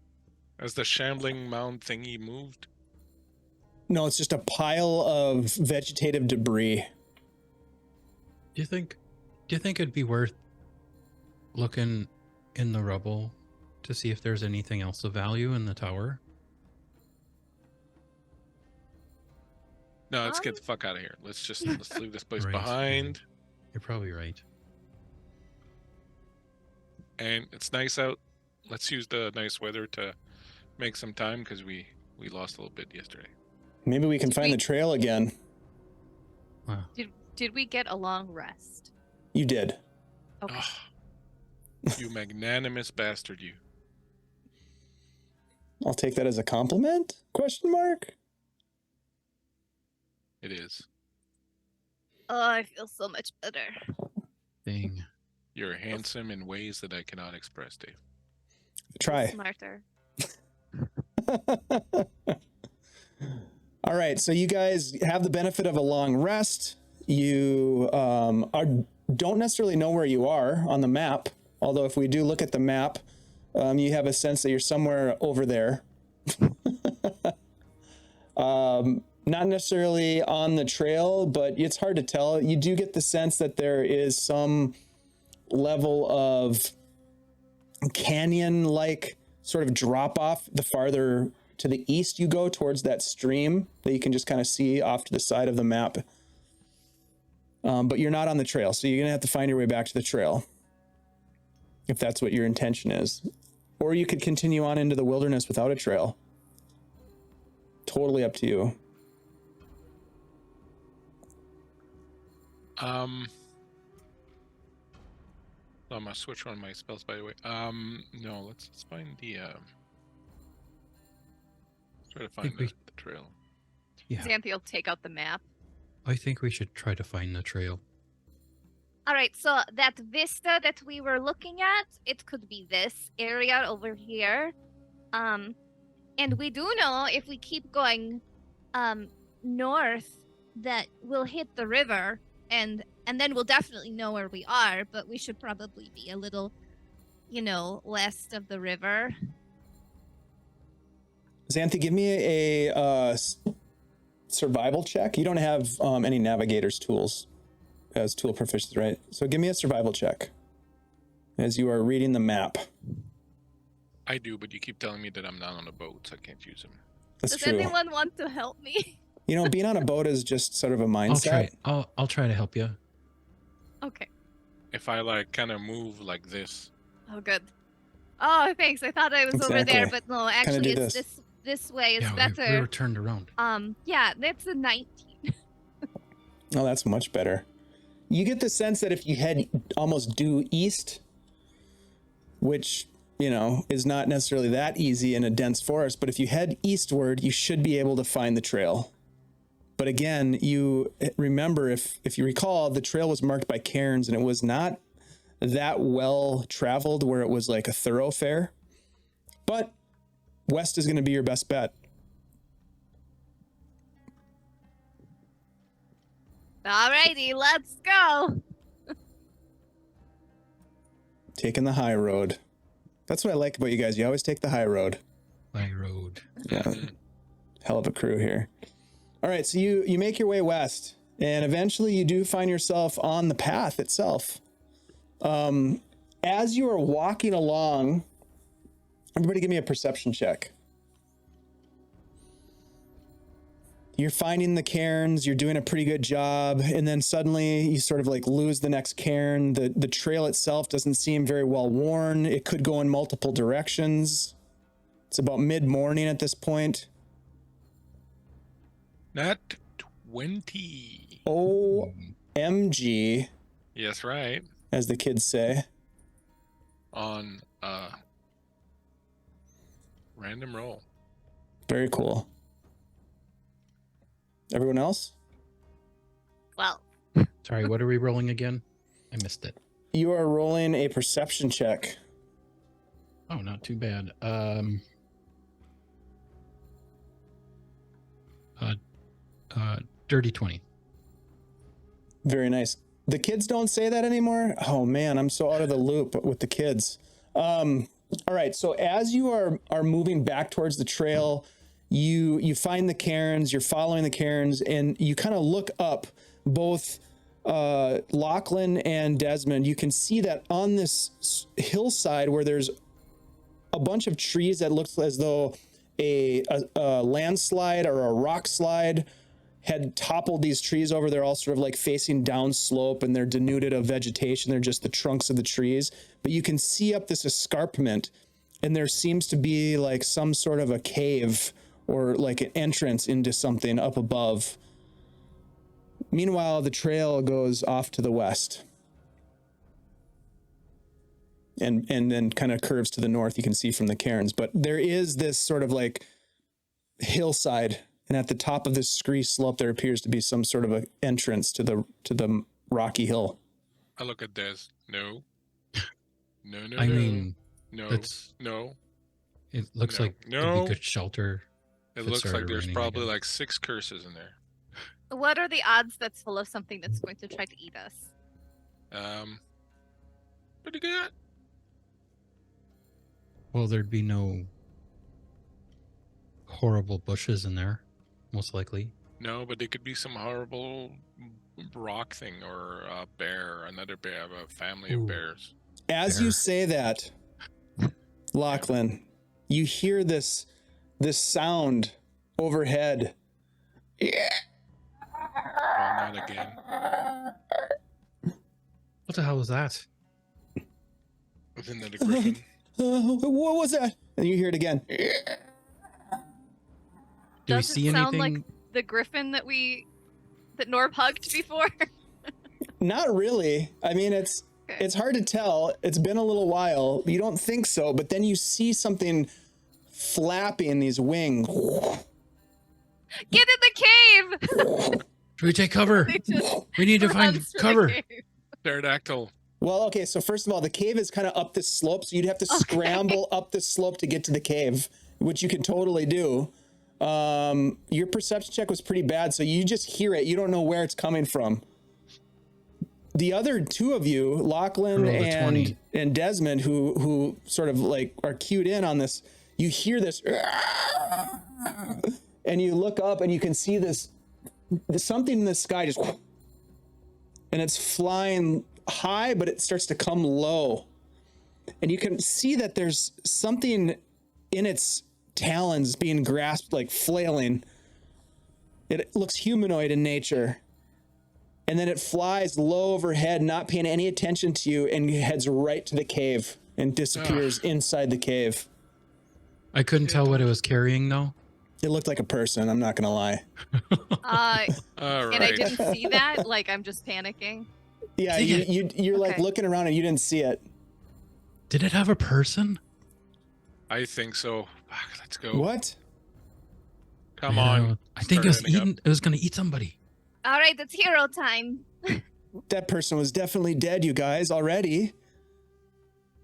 As the shambling mound thingy moved.
No, it's just a pile of vegetative debris.
Do you think it'd be worth looking in the rubble to see if there's anything else of value in the tower?
No, let's get the fuck out of here. Let's leave this place
Right.
behind.
You're probably right.
And it's nice out. Let's use the nice weather to make some time because we lost a little bit yesterday.
Maybe we can find the trail again.
Wow.
Did we get a long rest?
You did.
Okay.
You magnanimous bastard, you.
I'll take that as a compliment? Question mark?
It is.
Oh, I feel so much better.
Thing.
You're handsome in ways that I cannot express, Dave.
Try.
Smarter.
All right, so you guys have the benefit of a long rest. You don't necessarily know where you are on the map, although if we do look at the map, you have a sense that you're somewhere over there. Not necessarily on the trail, but it's hard to tell. You do get the sense that there is some level of canyon-like sort of drop-off the farther to the east you go towards that stream that you can just kind of see off to the side of the map. But you're not on the trail, so you're gonna have to find your way back to the trail if that's what your intention is. Or you could continue on into the wilderness without a trail. Totally up to you.
I'm gonna switch one of my spells, by the way. No, let's find the try to find the trail.
Yeah.
Xanthe will take out the map.
I think we should try to find the trail.
All right, so that vista that we were looking at, it could be this area over here. And we do know if we keep going north that we'll hit the river and then we'll definitely know where we are, but we should probably be a little, west of the river.
Xanthe, give me a survival check. You don't have any navigator's tools as tool proficiency, right? So give me a survival check as you are reading the map.
I do, but you keep telling me that I'm not on a boat, so I can't use them.
That's
Does
true.
anyone want to help me?
Being on a boat is just sort of a mindset.
I'll try to help you.
Okay.
If I kind of move like this.
Oh, good. Oh, thanks. I thought I was over there,
Exactly.
but no, actually
do
it's this way is
Yeah,
better.
we were turned around.
Yeah, that's a 19.
Oh, that's much better. You get the sense that if you head almost due east, which, is not necessarily that easy in a dense forest, but if you head eastward, you should be able to find the trail. But again, you remember, if you recall, the trail was marked by cairns, and it was not that well traveled where it was like a thoroughfare. But west is going to be your best bet.
Alrighty, let's go.
Taking the high road. That's what I like about you guys. You always take the high road.
High road.
Yeah. Hell of a crew here. All right, so you make your way west, and eventually you do find yourself on the path itself. As you are walking along, everybody give me a perception check. You're finding the cairns, you're doing a pretty good job, and then suddenly you sort of like lose the next cairn. The trail itself doesn't seem very well worn. It could go in multiple directions. It's about mid-morning at this point.
Nat 20.
OMG,
Yes, right.
as the kids say.
On random roll.
Very cool. Everyone else?
Well,
Sorry, what are we rolling again? I missed it.
You are rolling a perception check.
Oh, not too bad. Dirty 20.
Very nice. The kids don't say that anymore? Oh man, I'm so out of the loop with the kids. All right, so as you are moving back towards the trail, you find the cairns, you're following the cairns, and you kind of look up. Both Lachlan and Desmond, you can see that on this hillside where there's a bunch of trees that looks as though a landslide or a rock slide had toppled these trees over. They're all sort of like facing down slope, and they're denuded of vegetation. They're just the trunks of the trees. But you can see up this escarpment, and there seems to be like some sort of a cave or like an entrance into something up above. Meanwhile, the trail goes off to the west. And then kind of curves to the north, you can see from the cairns. But there is this sort of like hillside, and at the top of this scree slope, there appears to be some sort of an entrance to the rocky hill.
I look at Des. No. No, no,
I
no.
mean,
No.
that's-
No.
It looks
No.
like it'd
No.
be good shelter.
It
if it
looks like
started
there's
raining
probably
again.
like 6 curses in there.
what are the odds that's full of something that's going to try to eat us?
Pretty good.
Well, there'd be no horrible bushes in there, most likely.
No, but it could be some horrible rock thing or a bear, another bear, a family
Ooh.
of bears.
As
There.
you say that, Lachlan, you hear this sound overhead.
Oh, not again.
What the hell was that?
Wasn't that a griffin?
What was that? And you hear it again.
Do we
Does it
see
sound
anything?
like the griffin that Norb hugged before?
Not really. I mean, it's hard to tell. It's been a little while. You don't think so, but then you see something flapping these wings.
Get in the cave!
Should we take cover?
They just
We need to find
runs for the
cover.
cave.
Pterodactyl.
Well, okay, so first of all, the cave is kind of up this slope, so you'd have to scramble up this slope to get to the cave, which you can totally do. Your perception check was pretty bad, so you just hear it. You don't know where it's coming from. The other two of you, Lachlan
Roll a 20.
and Desmond, who sort of like are cued in on this, you hear this, and you look up and you can see this something in the sky just, and it's flying high, but it starts to come low, and you can see that there's something in its talons being grasped, like flailing. It looks humanoid in nature. And then it flies low overhead, not paying any attention to you, and heads right to the cave and disappears inside the cave.
I couldn't tell what it was carrying, though.
It looked like a person, I'm not gonna lie.
All
And I
right.
didn't see that. Like, I'm just panicking.
Yeah,
Dang
you're like
Okay.
looking around and you didn't see it.
Did it have a person?
I think so. Fuck, let's go.
What?
Come
I
on.
know. I think
Start heading up.
it was gonna eat somebody.
All right, it's hero time.
That person was definitely dead, you guys, already.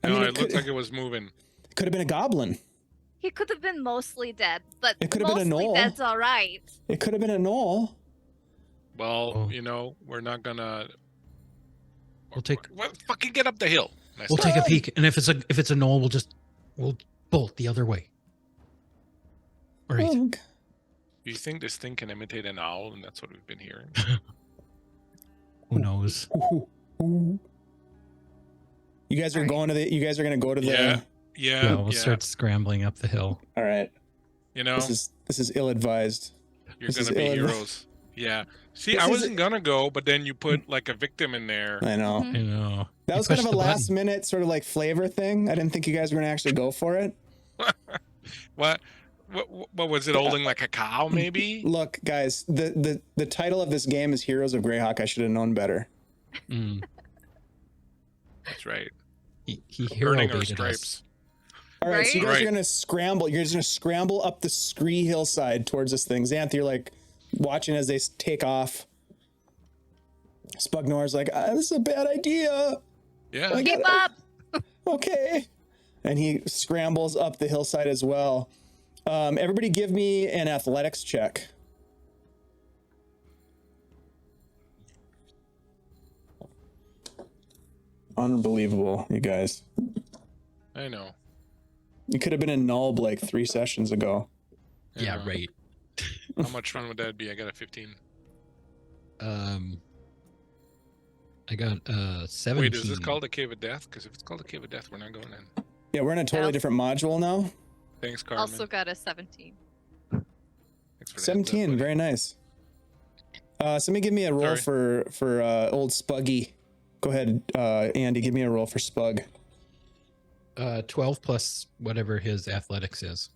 No,
it
it looked like it was moving.
could have been a goblin.
He could have been mostly dead, but
It could have been a
mostly
gnoll.
dead's all right.
It could have been a gnoll.
Well,
Oh.
you know, we're not gonna.
We'll take
Fucking get up the hill. Nice
we'll
try.
take a peek, and if it's a gnoll, we'll bolt the other way. All right.
Ugh.
Do you think this thing can imitate an owl, and that's what we've been hearing?
Who knows?
Ooh, ooh. You guys are going to the. You guys are gonna go to the.
Yeah.
Yeah, we'll start scrambling up the hill.
All right.
You know,
This is ill-advised.
you're
this is
gonna be
ill-advised.
heroes. Yeah. See,
This
I
is-
wasn't gonna go, but then you put like a victim in there.
I know.
Mhm.
I know.
That
You
was kind of
pushed
a
the button.
last minute sort of like flavor thing. I didn't think you guys were gonna actually go for it.
What was it? Holding like a cow, maybe?
Look, guys, the title of this game is Heroes of Greyhawk. I should have known better.
Mm.
That's right.
He hero
Burning our
baited us.
stripes.
All right, so you
Right?
guys
Right.
are gonna scramble. You're guys gonna scramble up the scree hillside towards this thing. Xanth, you're like watching as they take off. Spugnor's like, this is a bad idea.
Yeah.
I
Keep
got-
up.
Okay. And he scrambles up the hillside as well. Everybody give me an athletics check. Unbelievable, you guys.
I know.
You could have been in Nulb like 3 sessions ago.
I
Yeah,
know.
right.
How much fun would that be? I got a 15.
I got 17.
Wait, is this called a Cave of Death? Because if it's called a Cave of Death, we're not going in.
Yeah, we're in a totally
Yeah.
different module now.
Thanks, Carmen.
Also got a 17.
Thanks for the heads up,
17,
buddy.
very nice. Somebody give me a roll
Sorry.
for old Spuggy. Go ahead, Andy, give me a roll for Spug.
12 plus whatever his athletics is.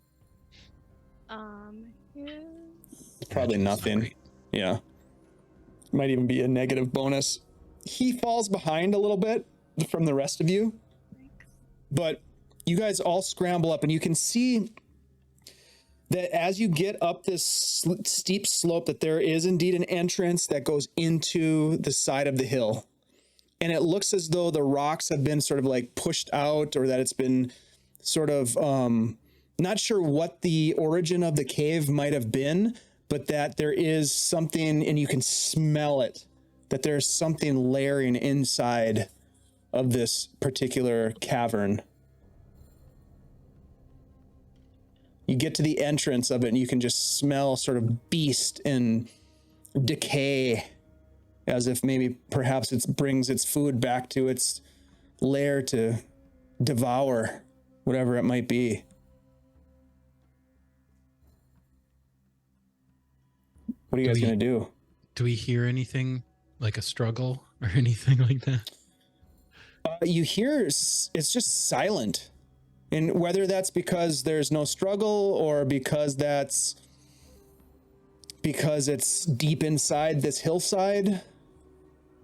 Here's
Probably
Imagine it's not
nothing.
great.
Yeah. Might even be a negative bonus. He falls behind a little bit from the rest of you, but you guys all scramble up and you can see that as you get up this steep slope that there is indeed an entrance that goes into the side of the hill. And it looks as though the rocks have been sort of like pushed out, or that it's been sort of not sure what the origin of the cave might have been, but that there is something, and you can smell it, that there's something layering inside of this particular cavern. You get to the entrance of it and you can just smell sort of beast and decay, as if maybe perhaps it brings its food back to its lair to devour whatever it might be. What are you guys going to do?
Do we hear anything like a struggle or anything like that?
You hear it's just silent. And whether that's because there's no struggle or because it's deep inside this hillside,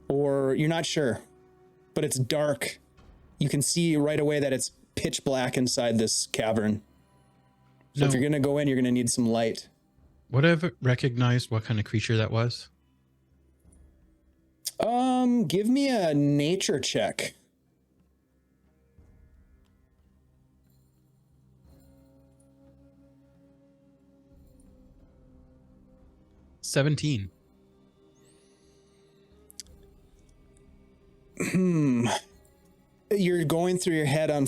or you're not sure, but it's dark. You can see right away that it's pitch black inside this cavern. So if
No.
you're going to go in, you're going to need some light.
Would I have recognized what kind of creature that was?
Give me a nature check.
$17.
You're going through your head on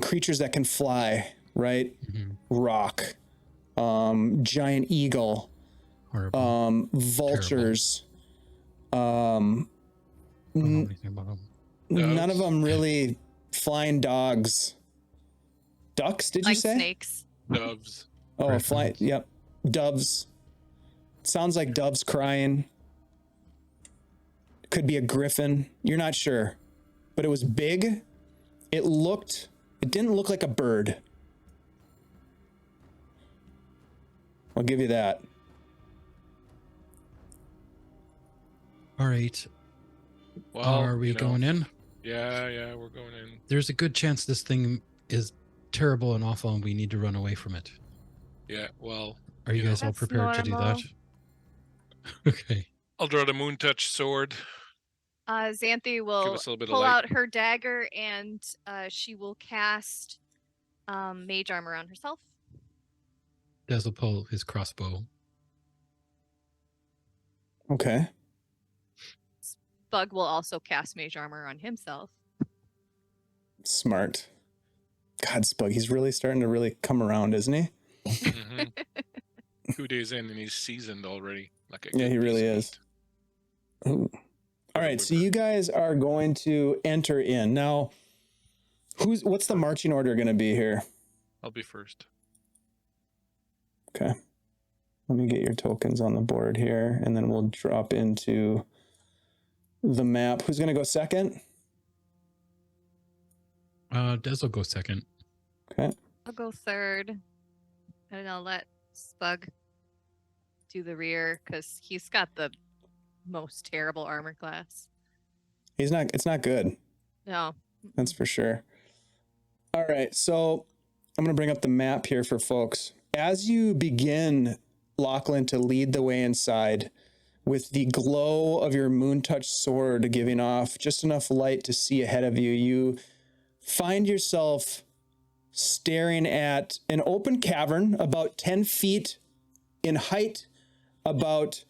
creatures that can fly, right?
Mm-hmm.
Rock, giant eagle,
Horrible.
vultures.
Don't know anything about 'em.
None of them really flying dogs. Ducks, did you
like
say?
snakes.
Doves.
Oh,
Griffins.
fly. Yep. Doves. Sounds like doves crying. Could be a griffin. You're not sure. But it was big. It didn't look like a bird. I'll give you that.
All right.
Well,
Are we
you know,
going in?
Yeah, we're going in.
There's a good chance this thing is terrible and awful and we need to run away from it.
Yeah, well,
Are you
You know.
guys all
That's
prepared to do that?
normal.
Okay.
I'll draw the moon touch sword.
Xanthi
Give
will
us a little bit of
pull
light.
out her dagger and she will cast mage armor on herself.
Des will pull his crossbow.
Okay.
Bug will also cast mage armor on himself.
Smart. God, Spug, he's really starting to really come around, isn't he?
hmm 2 days in and he's seasoned already. Like a
Yeah,
good
he really
piece of
is.
meat.
Ooh. All
Or the
right, so
liver.
you guys are going to enter in. Now, what's the marching order going to be here?
I'll be first.
Okay. Let me get your tokens on the board here, and then we'll drop into the map. Who's going to go second?
Des will go second.
Okay.
I'll go third. And I'll let Spug do the rear because he's got the most terrible armor class.
It's not good.
No.
That's for sure. All right, so I'm going to bring up the map here for folks. As you begin, Lachlan, to lead the way inside, with the glow of your moon touch sword giving off just enough light to see ahead of you, you find yourself staring at an open cavern about 10 feet in height, about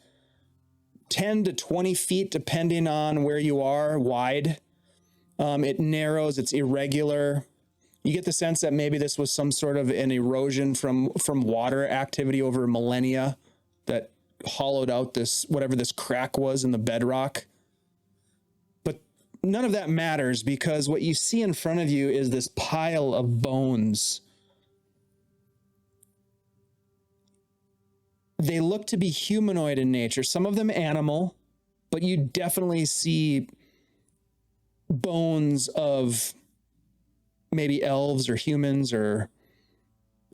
10 to 20 feet, depending on where you are, wide. It narrows, it's irregular. You get the sense that maybe this was some sort of an erosion from water activity over millennia that hollowed out whatever this crack was in the bedrock. But none of that matters, because what you see in front of you is this pile of bones. They look to be humanoid in nature, some of them animal, but you definitely see bones of maybe elves or humans or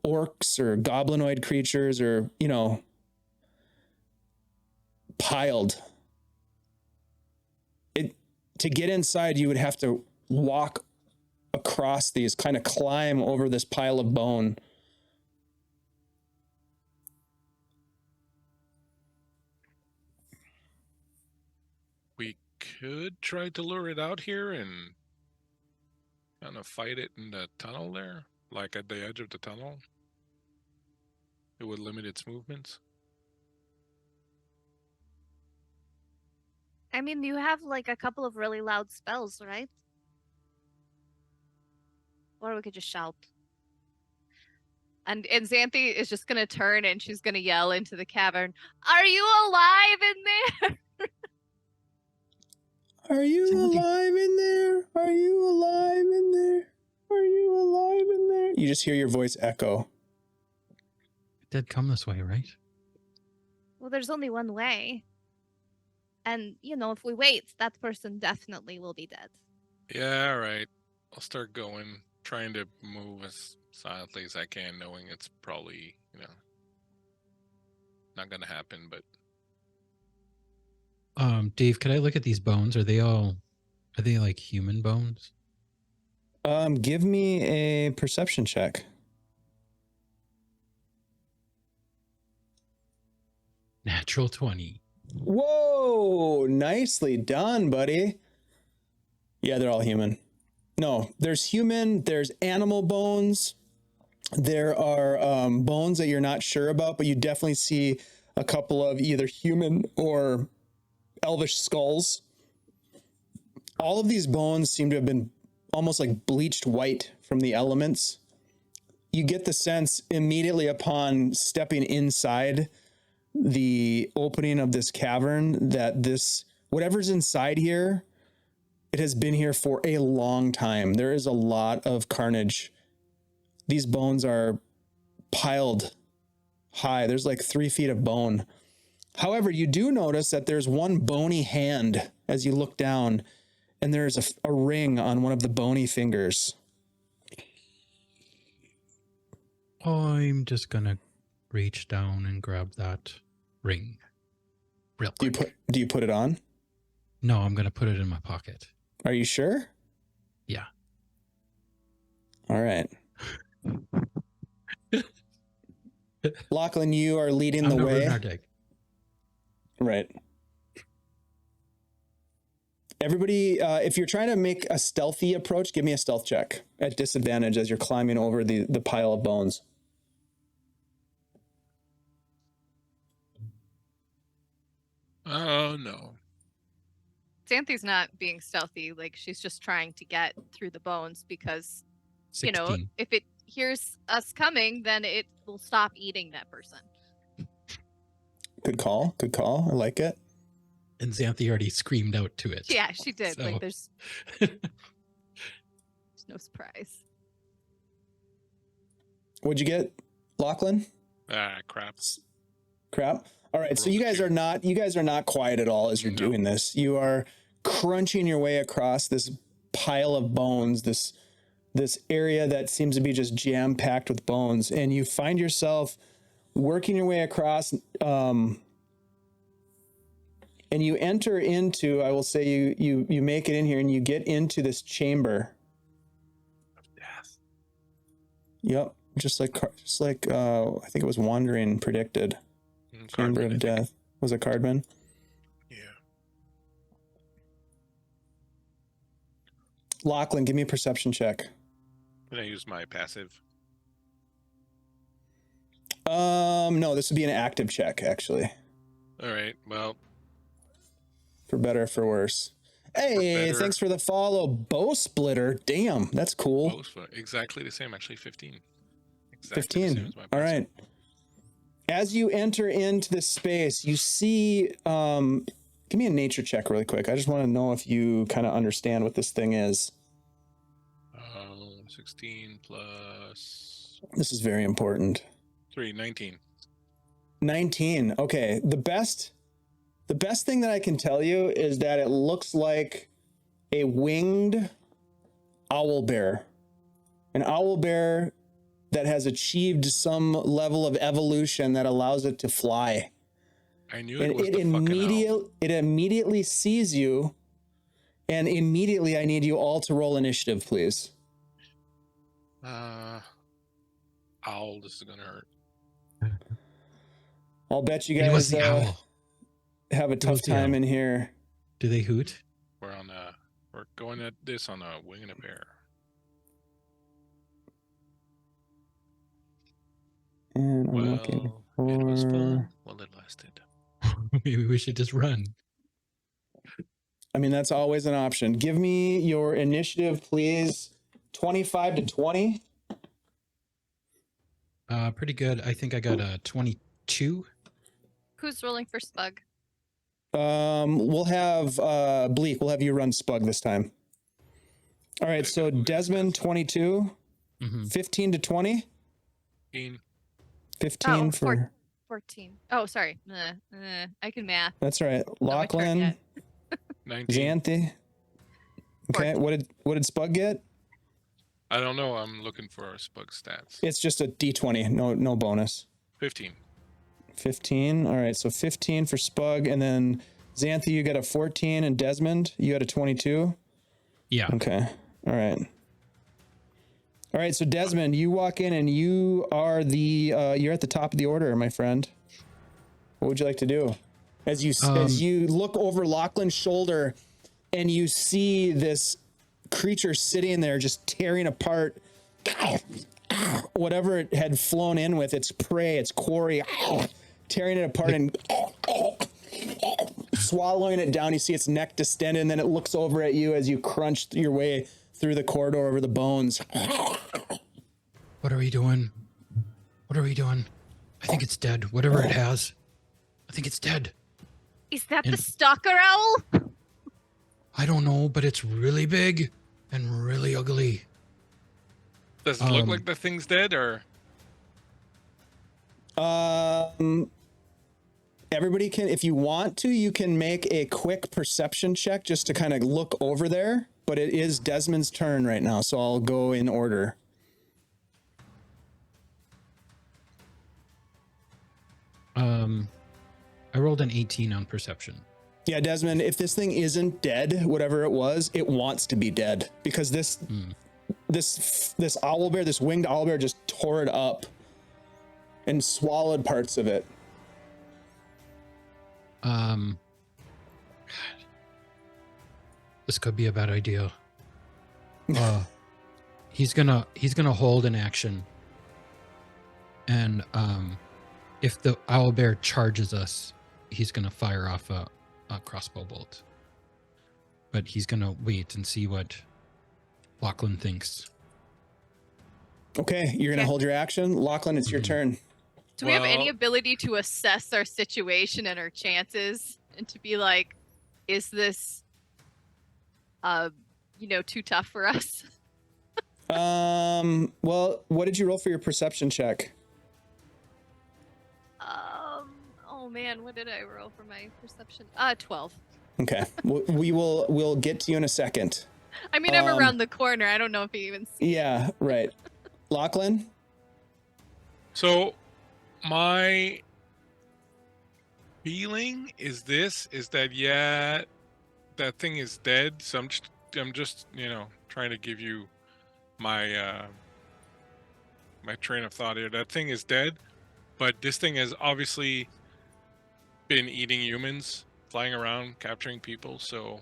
orcs or goblinoid creatures, or, piled. To get inside, you would have to walk across these, kind of climb over this pile of bone.
We could try to lure it out here and kind of fight it in the tunnel there, like at the edge of the tunnel. It would limit its movements.
I mean, you have like a couple of really loud spells, right? Or we could just shout. And Xanthi is just gonna turn and she's gonna yell into the cavern, "Are you alive in there?"
Are you alive in there? Are you alive in there? Are you alive in there? You just hear your voice echo.
It did come this way, right?
Well, there's only one way. And, if we wait, that person definitely will be dead.
Yeah, all right. I'll start going, trying to move as silently as I can, knowing it's probably, not going to happen, but...
Dave, could I look at these bones? Are they like human bones?
Give me a perception check.
Natural 20.
Whoa, nicely done, buddy. Yeah, they're all human. No, there's human, there's animal bones. There are bones that you're not sure about, but you definitely see a couple of either human or elvish skulls. All of these bones seem to have been almost like bleached white from the elements. You get the sense immediately upon stepping inside the opening of this cavern that whatever's inside here, it has been here for a long time. There is a lot of carnage. These bones are piled high. There's like 3 feet of bone. However, you do notice that there's one bony hand as you look down, and there's a ring on one of the bony fingers.
I'm just gonna reach down and grab that ring. Real quick.
Do you put it on?
No, I'm gonna put it in my pocket.
Are you sure?
Yeah.
All right. Lachlan, you are leading
I'm
the
the
way.
Runar deck.
Right. Everybody, if you're trying to make a stealthy approach, give me a stealth check at disadvantage as you're climbing over the pile of bones.
Oh, no.
Xanthi's not being stealthy. Like, she's just trying to get through the bones because,
16.
if it hears us coming, then it will stop eating that person.
Good call. Good call. I like it.
And Xanthi already screamed out to it.
Yeah, she did.
So-
Like, there's no surprise.
What'd you get, Lachlan?
Ah, crap.
Crap. All right, so you guys are not quiet at all as you're doing this. You are crunching your way across this pile of bones, this area that seems to be just jam packed with bones, and you find yourself working your way across. And you enter into, I will say, you make it in here, and you get into this chamber.
Death.
Yep, just like I think it was Wandering predicted. Chamber of Death. Was it Cardman?
Yeah.
Lachlan, give me a perception check.
Can I use my passive?
No, this would be an active check, actually.
All right. Well,
For better or for worse. Hey,
better.
thanks for the follow, Bow Splitter. Damn, that's cool.
close, but exactly the same. Actually, 15. Exactly the
15.
same as my
All
passive.
right. As you enter into this space, you see, give me a nature check really quick. I just want to know if you kind of understand what this thing is.
16 plus
This is very important.
3, 19.
19. Okay. The best thing that I can tell you is that it looks like a winged owl bear. An owl bear that has achieved some level of evolution that allows it to fly.
I knew it
And
was the fucking owl.
it immediately sees you, and immediately I need you all to roll initiative, please.
Owl, this is gonna hurt.
I'll bet you
And it was
guys
the owl.
have a tough
was the
time
owl.
in here.
Do they hoot?
We're going at this on a wing and a bear.
And I'm looking
Well, it was
for...
fun while it lasted.
Maybe we should just run.
I mean, that's always an option. Give me your initiative, please. 25 to 20.
Pretty good. I think I got a 22.
Who's rolling for Spug?
We'll have Bleak. We'll have you run Spug this time. All right. So Desmond, 22.
Mhm.
15 to 20.
15.
15
Oh,
for...
14. Oh, sorry. I can math.
That's right.
my turn
Lachlan,
yet.
19.
Xanthi. Okay.
14.
What did Spug get?
I don't know. I'm looking for our Spug stats.
It's just a D20. No bonus.
15.
15. All right. So 15 for Spug. And then Xanthi, you got a 14. And Desmond, you got a 22.
Yeah.
Okay. All right. All right. So Desmond, you walk in and you are you're at the top of the order, my friend. What would you like to do? As you look over Lachlan's shoulder and you see this creature sitting there just tearing apart whatever it had flown in with, its prey, its quarry, tearing it apart and swallowing it down. You see its neck distended, and then it looks over at you as you crunch your way through the corridor over the bones.
What are we doing? What are we doing? I think it's dead. Whatever it has. I think it's dead.
Is that the
And-
stalker owl?
I don't know, but it's really big and really ugly.
Does it look like the thing's dead, or?
Everybody can, if you want to, you can make a quick perception check just to kind of look over there, but it is Desmond's turn right now, so I'll go in order.
I rolled an 18 on perception.
Yeah, Desmond, if this thing isn't dead, whatever it was, it wants to be dead because this owl bear, this winged owl bear just tore it up and swallowed parts of it.
God. This could be a bad idea. He's gonna hold an action, and if the owlbear charges us, he's gonna fire off a crossbow bolt. But he's gonna wait and see what Lachlan thinks.
Okay, you're gonna hold your action. Lachlan, it's your turn.
Do we have any
Well-
ability to assess our situation and our chances and to be like, is this, too tough for us?
Well, what did you roll for your perception check?
Oh man, what did I roll for my perception? 12.
Okay, we'll get to you in a second.
I mean, I'm around the corner. I don't know if you even see.
Yeah, right. Lachlan?
So my feeling is that that thing is dead. So I'm just trying to give you my my train of thought here. That thing is dead, but this thing has obviously been eating humans, flying around, capturing people. So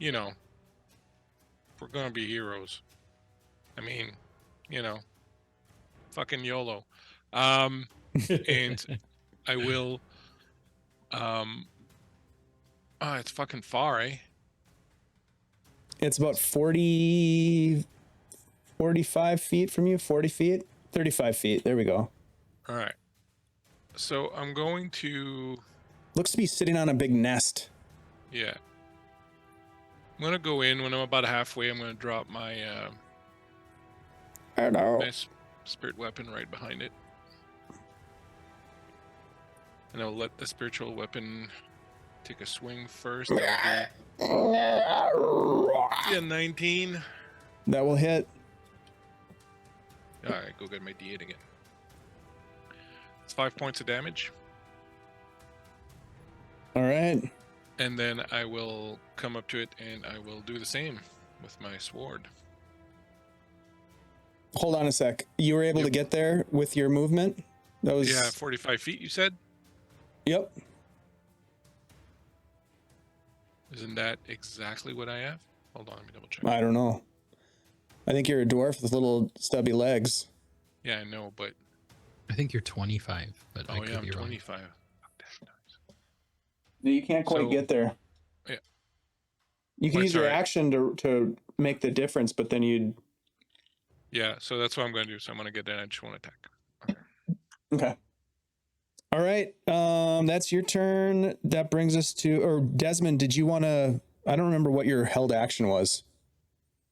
we're gonna be heroes. I mean, fucking YOLO. And I will it's fucking far, eh?
It's about 45 feet from you, 40 feet, 35 feet. There we go.
All right. So I'm going to,
Looks to be sitting on a big nest.
yeah. I'm going to go in when I'm about halfway. I'm going to drop my,
I know.
my spirit weapon right behind it. And I'll let the spiritual weapon take a swing first. Yeah, 19.
That will hit.
All right, go get my D8 again. It's 5 points of damage.
All right.
And then I will come up to it and I will do the same with my sword.
Hold on a sec. You were able to get there with your movement? That was...
Yeah, 45 feet, you said?
Yep.
Isn't that exactly what I have? Hold on, let me double check.
I don't know. I think you're a dwarf with little stubby legs.
Yeah, I know, but...
I think you're 25, but I
Oh,
could
yeah, I'm
be wrong.
25.
No, you can't quite
So-
get there.
Yeah.
You can
Wait,
use your
sorry.
action to make the difference, but then you'd...
Yeah, so that's what I'm going to do. So I'm going to get in. I just want to attack.
Okay. All right. That's your turn. That brings us to... Or Desmond, did you want to... I don't remember what your held action was.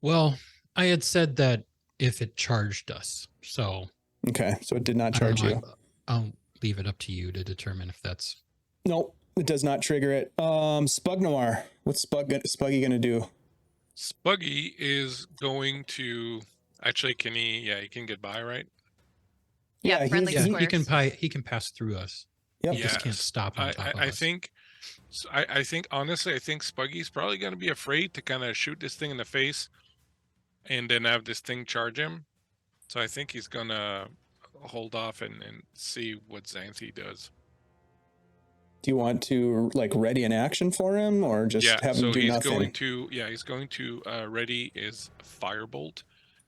Well, I had said that if it charged us, so
Okay, so it did not
I don't
charge
know,
you.
I'll leave it up to you to determine if that's...
Nope, it does not trigger it. Spug Noir. What's Spuggy gonna do?
Spuggy is going to... Actually, can he... Yeah, he can get by, right?
Yeah, friendly
Yeah,
squares.
he can pass through us.
Yep.
He just can't
Yes.
stop on top of
I
us.
think... I think, honestly, I think Spuggy's probably going to be afraid to kind of shoot this thing in the face and then have this thing charge him. So I think he's going to hold off and see what Xanthi does.
Do you want to like ready an action for him, or just
Yeah,
have him
so
do
he's
nothing?
going to... Yeah, he's going to ready his firebolt.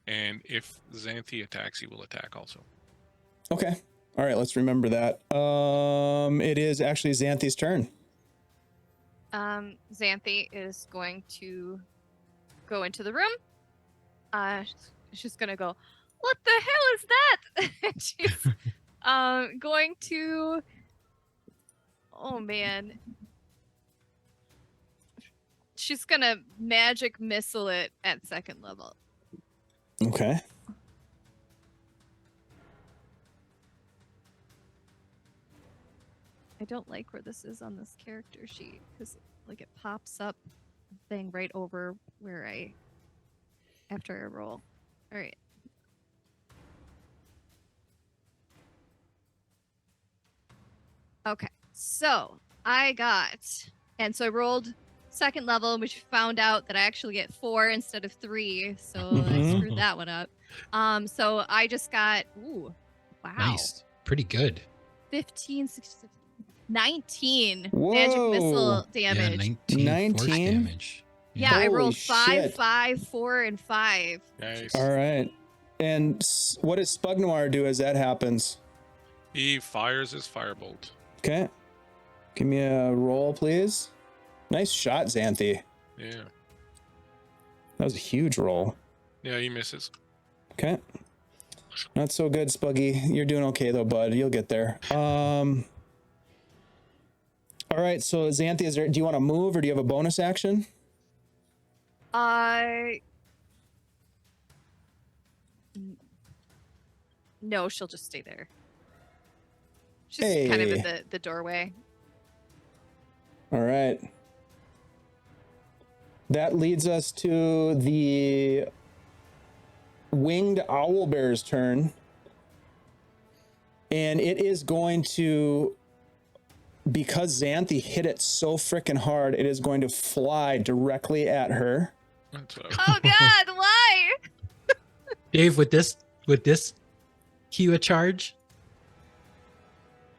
And if Xanthi attacks, he will attack also.
Okay. All right. Let's remember that. It is actually Xanthi's turn.
Xanthi is going to go into the room. She's gonna go, what the hell is that? And she's going to, oh man, she's gonna magic missile it at second level.
Okay.
I don't like where this is on this character sheet because like it pops up thing right over where after I roll. All right. Okay, so I rolled second level, which found out that I actually get 4 instead of 3, so I
Mhm.
screwed that one up. So I just got Wow.
Nice. Pretty good.
15, 16, 19
Whoa.
magic missile
Yeah,
damage.
19 force
19?
damage.
Yeah, I
Holy
rolled 5,
shit.
5, 4, and 5.
Nice.
All right. And what does Spug Noir do as that happens?
He fires his firebolt.
Okay. Give me a roll, please. Nice shot, Xanthi.
Yeah.
That was a huge roll.
Yeah, he misses.
Okay. Not so good, Spuggy. You're doing okay though, bud. You'll get there. All right, so Xanthi, do you want to move or do you have a bonus action?
No, she'll just stay there. She's kind of
Hey.
in the doorway.
All right. That leads us to the winged owlbear's turn. And it is going to, because Xanthi hit it so freaking hard, it is going to fly directly at her.
That's
Oh God, why?
Dave, with this cue a charge?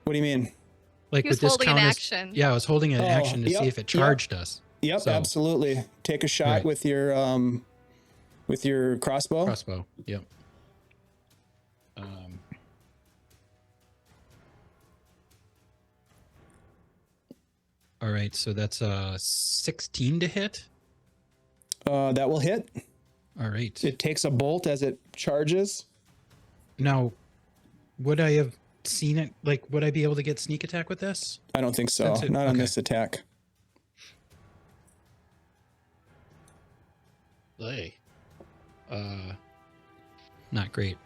What do you mean?
Like
He
with
was
this
holding an
count
action.
Yeah, I was holding an
Oh,
action to
yep,
see if it
yep.
charged us.
Yep,
So-
absolutely. Take a shot
Right.
with your crossbow.
Crossbow. Yep. All right, so that's 16 to hit.
That will hit.
All right.
It takes a bolt as it charges.
Now, would I have seen it? Like, would I be able to get sneak attack with this?
I don't think so.
That's it.
Not on
Okay.
this attack.
Lay. Not great.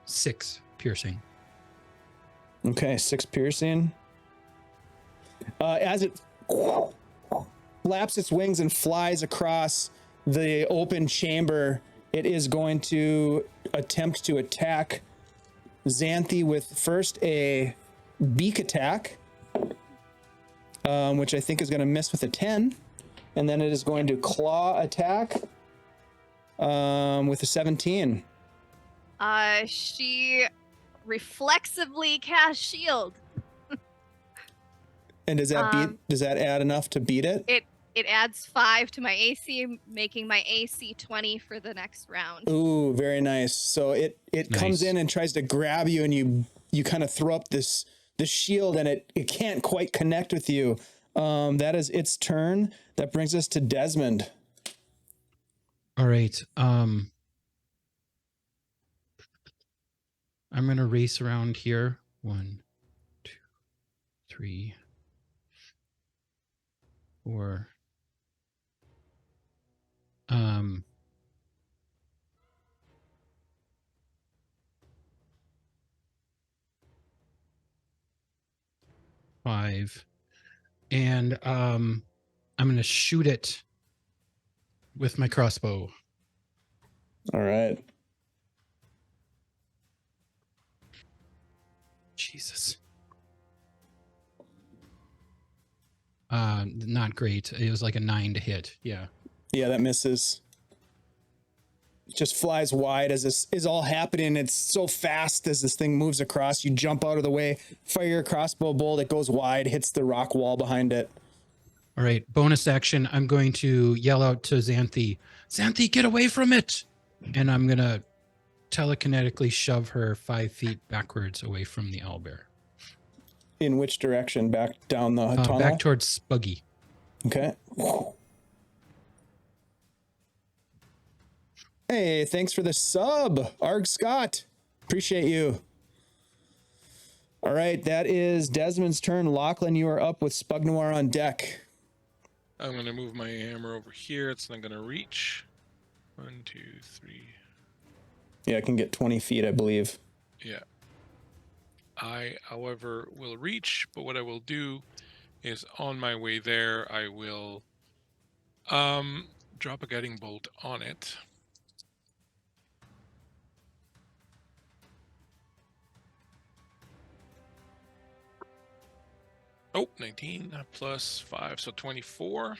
6 piercing.
Okay, 6 piercing. As it flaps its wings and flies across the open chamber, it is going to attempt to attack Xanthi with first a beak attack, which I think is going to miss with a 10. And then it is going to claw attack with a 17.
She reflexively cast shield.
And does that add enough to beat it?
It adds 5 to my AC, making my AC 20 for the next round.
Ooh, very nice. So it comes
Nice.
in and tries to grab you, and you kind of throw up this shield, and it can't quite connect with you. That is its turn. That brings us to Desmond.
All right. I'm gonna race around here. 1, 2, 3, 4. 5. And I'm gonna shoot it with my crossbow.
All right.
Jesus. Not great. It was like a 9 to hit. Yeah.
Yeah, that misses. Just flies wide as this is all happening. It's so fast as this thing moves across. You jump out of the way, fire your crossbow bolt. It goes wide, hits the rock wall behind it.
All right. Bonus action. I'm going to yell out to Xanthi, Xanthi, get away from it. And I'm going to telekinetically shove her 5 feet backwards away from the owlbear.
In which direction? Back down the tunnel?
Back towards Spuggy.
Okay. Hey, thanks for the sub, Arg Scott. Appreciate you. All right, that is Desmond's turn. Lachlan, you are up with Spug Noir on deck.
I'm going to move my hammer over here. It's not going to reach. 1, 2, 3.
Yeah, I can get 20 feet, I believe.
Yeah. I, however, will reach, but what I will do is on my way there, I will drop a guiding bolt on it. Oh, 19 plus 5, so 24.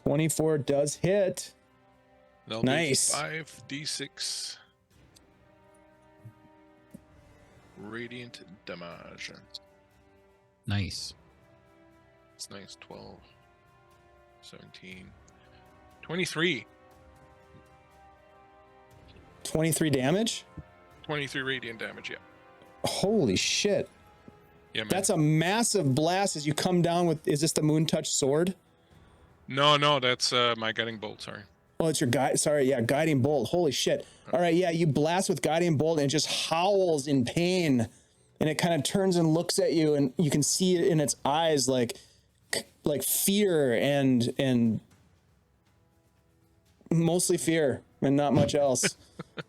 24 does hit.
That'll
Nice.
be 5d6. radiant damage.
Nice.
It's nice. 12, 17, 23.
23 damage?
23 radiant damage, yeah.
Holy shit.
Yeah, man.
That's a massive blast as you come down with, is this the Moon Touch sword?
No, that's my guiding bolt, sorry.
Oh, it's your guide. Sorry, yeah, guiding bolt. Holy shit. All right, yeah, you blast with guiding bolt and it just howls in pain. And it kind of turns and looks at you, and you can see it in its eyes like fear and mostly fear and not much else.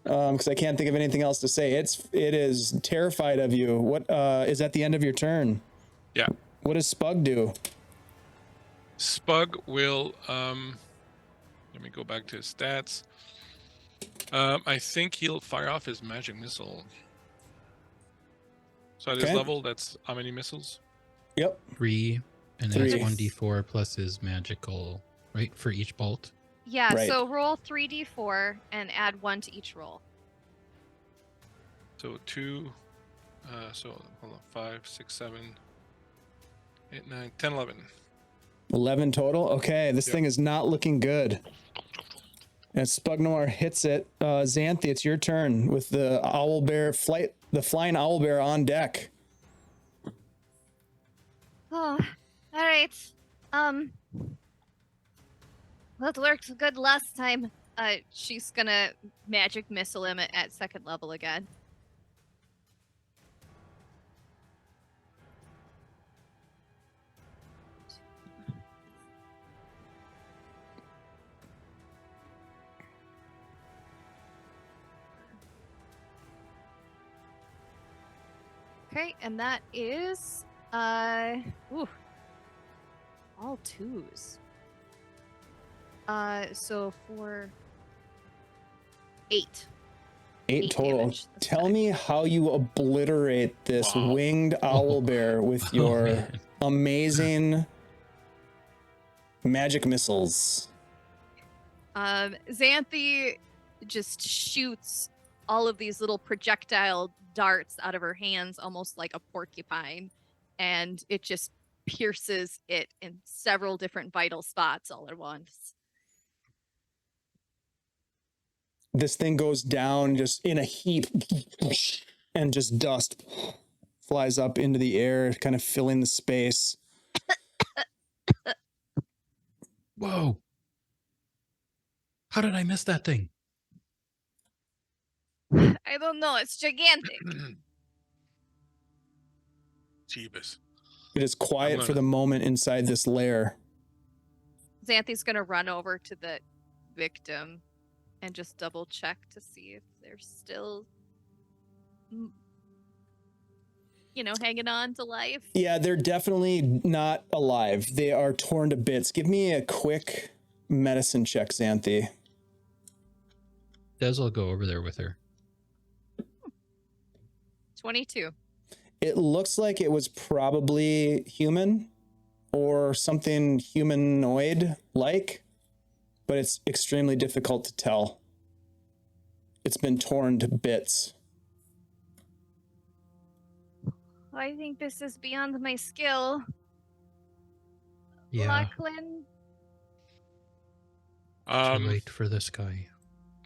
Because I can't think of anything else to say. It is terrified of you. What is at the end of your turn?
Yeah.
What does Spug do?
Spug will let me go back to his stats. I think he'll fire off his magic missile. So at his
Okay.
level, that's how many missiles?
Yep.
3, and then it's
3.
1d4 plus his magical, right, for each bolt.
Yeah,
Right.
so roll 3d4 and add 1 to each roll.
So 2, so hold on, 5, 6, 7, 8, 9, 10, 11.
11 total. Okay, this
Yep.
thing is not looking good. As Spug Noir hits it, Xanthi, it's your turn with the the flying owl bear on deck.
Oh, all right. That worked good last time. She's gonna magic missile him at second level again. Okay, and that is ooh, all 2s. So for 8.
8 total.
damage this
Tell
time.
me how you obliterate this
Wow.
winged owl bear with
Oh,
your
man.
amazing magic missiles.
Xanthi just shoots all of these little projectile darts out of her hands, almost like a porcupine, and it just pierces it in several different vital spots all at once.
This thing goes down just in a heap, and just dust flies up into the air, kind of filling the space.
Whoa. How did I miss that thing?
I don't know, it's gigantic.
Jeebus.
It is quiet for
gonna-
the moment inside this lair.
Xanthi's gonna run over to the victim and just double check to see if they're still, hanging on to life.
Yeah, they're definitely not alive. They are torn to bits. Give me a quick medicine check, Xanthi.
Des will go over there with her.
22.
It looks like it was probably human or something humanoid-like, but it's extremely difficult to tell. It's been torn to bits.
I think this is beyond my skill.
Yeah,
Lachlan?
too late for this guy.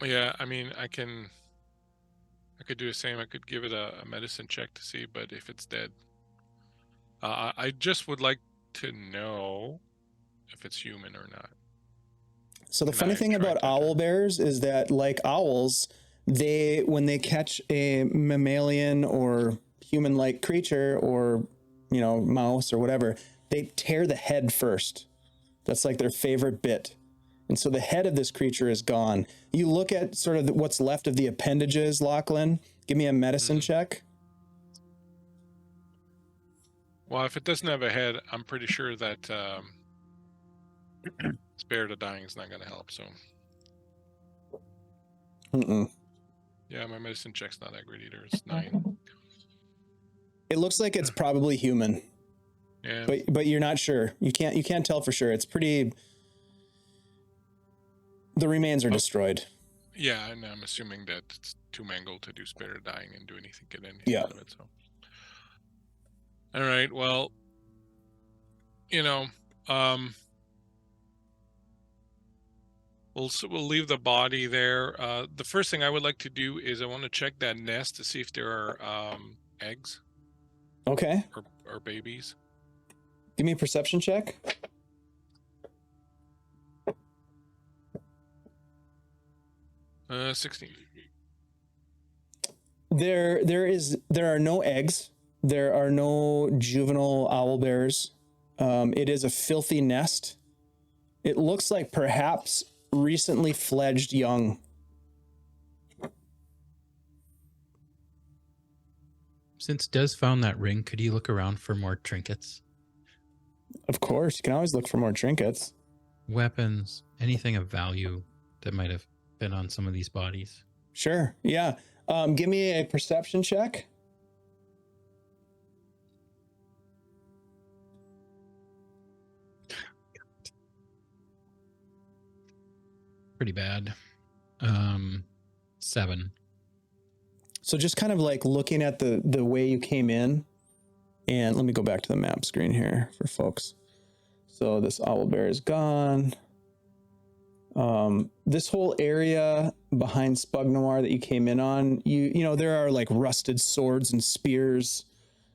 Yeah, I mean, I could do the same. I could give it a medicine check to see, but if it's dead, I just would like to know if it's human or not.
So the
Can
funny
I
thing
try
about
to
owl bears is that, like owls, when they catch a mammalian or human-like creature or, mouse or whatever, they tear the head first. That's like their favorite bit. And so the head of this creature is gone. You look at sort of what's left of the appendages, Lachlan. Give me a medicine check.
Well, if it doesn't have a head, I'm pretty sure that spare the dying is not going to help. So
Mm-mm.
yeah, my medicine check's not that great either. It's 9.
It looks like it's probably human,
Yeah.
but you're not sure. You can't tell for sure. It's pretty. The remains are destroyed.
Yeah, and I'm assuming that it's too mangled to do Spirit of Dying and do anything, get anything
Yeah.
out of it. So, all right. Well, we'll leave the body there. The first thing I would like to do is I want to check that nest to see if there are eggs
Okay.
or babies.
Give me a perception check.
Uh, 16.
There are no eggs. There are no juvenile owl bears. It is a filthy nest. It looks like perhaps recently fledged young.
Since Des found that ring, could you look around for more trinkets?
Of course, you can always look for more trinkets.
Weapons, anything of value that might have been on some of these bodies.
Sure, yeah. Give me a perception check.
Pretty bad. 7.
So just kind of like looking at the way you came in, and let me go back to the map screen here for folks. So this owl bear is gone. This whole area behind Spug Noir that you came in on, you know, there are like rusted swords and spears.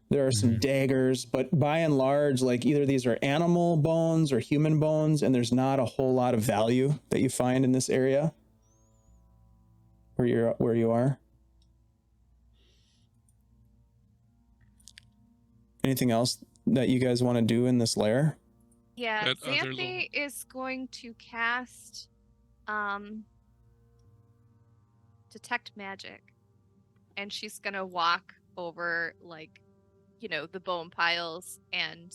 There are some daggers, but by and large, like either these are animal bones or human bones, and there's not a whole lot of value that you find in this area where you are. Anything else that you guys want to do in this lair?
Yeah,
That other
Xanthe is going to cast detect magic, and she's gonna walk over like, you know, the bone piles and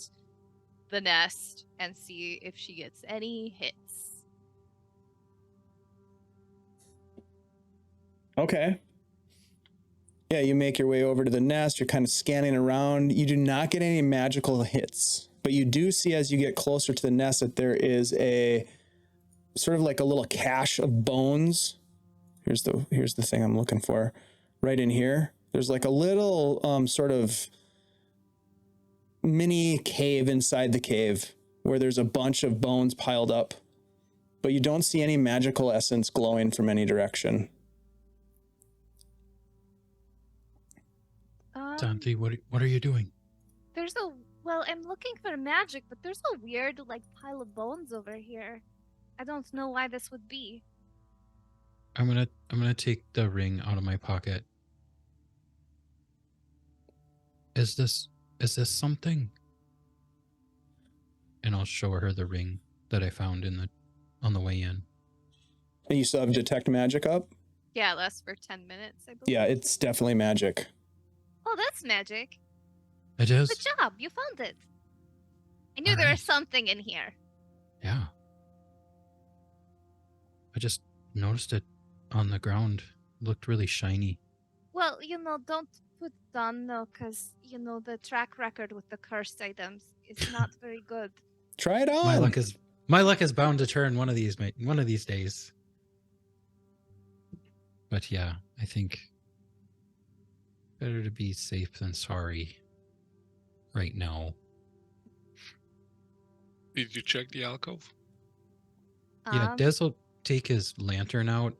the nest and see if she gets any hits.
Okay. Yeah, you make your way over to the nest. You're kind of scanning around. You do not get any magical hits, but you do see as you get closer to the nest that there is a sort of like a little cache of bones. Here's the thing I'm looking for. Right in here, there's like a little sort of mini cave inside the cave where there's a bunch of bones piled up, but you don't see any magical essence glowing from any direction.
Xanthe, what are you doing?
I'm looking for magic, but there's a weird like pile of bones over here. I don't know why this would be.
I'm gonna take the ring out of my pocket. Is this something? And I'll show her the ring that I found on the way in.
And you still have detect magic up?
Yeah, it lasts for 10 minutes, I believe.
Yeah, it's definitely magic.
Oh, that's magic.
It is?
Good job, you found it. I knew there was something in here.
Yeah. I just noticed it on the ground. It looked really shiny.
Well, don't put it on, though, because, the track record with the cursed items is not very good.
Try it on.
My luck is bound to turn one of these days. But yeah, I think better to be safe than sorry right now.
Did you check the alcove?
Yeah, Des will take his lantern out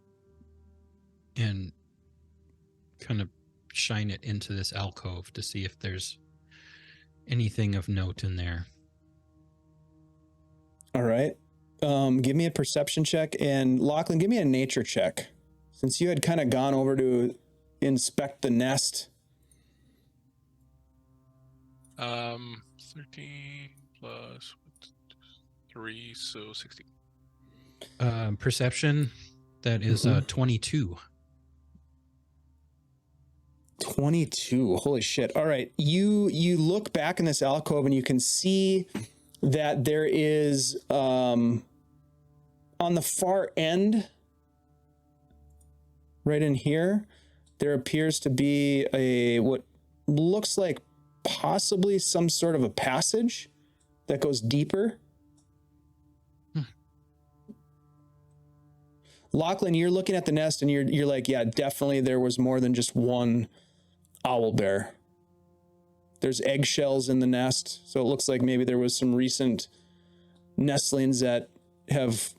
and kind of shine it into this alcove to see if there's anything of note in there.
All right. Give me a perception check, and Lachlan, give me a nature check. Since you had kind of gone over to inspect the nest.
13 plus 3, so 16.
Perception, that is 22.
22. Holy shit. All right. You look back in this alcove and you can see that there is on the far end, right in here, there appears to be what looks like possibly some sort of a passage that goes deeper. Lachlan, you're looking at the nest and you're like, yeah, definitely there was more than just one owl bear. There's eggshells in the nest, so it looks like maybe there was some recent nestlings that have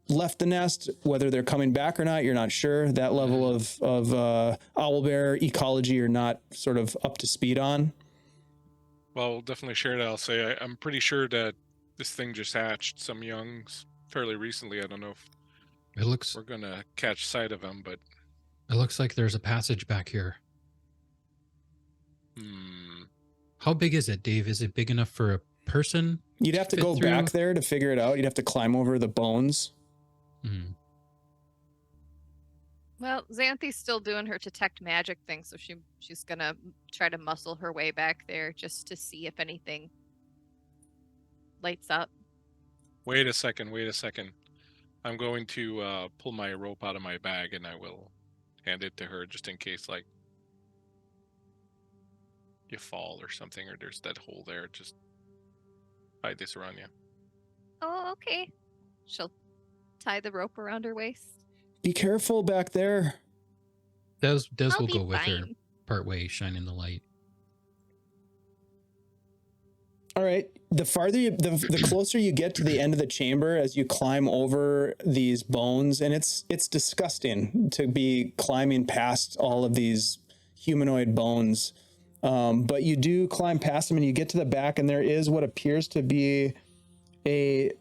left the nest. Whether they're coming back or not, you're not sure. That level of owl bear ecology you're not sort of up to speed on.
Well, we'll definitely share that. I'll say I'm pretty sure that this thing just hatched some youngs fairly recently. I don't know if we're gonna catch sight of them, but
it looks like there's a passage back here. How big is it, Dave? Is it big enough for a person?
You'd have to go back there to figure it out. You'd have to climb over the bones.
Well, Xanthi's still doing her detect magic thing, so she's gonna try to muscle her way back there just to see if anything lights up.
Wait a second. I'm going to pull my rope out of my bag and I will hand it to her just in case, like, you fall or something, or there's that hole there. Just hide this around you.
Oh, okay. She'll tie the rope around her waist.
Be careful back there.
Des
I'll
will
be
go with her
fine.
part way, shining the light.
All right. The farther the closer you get to the end of the chamber as you climb over these bones, and it's disgusting to be climbing past all of these humanoid bones. But you do climb past them and you get to the back, and there is what appears to be a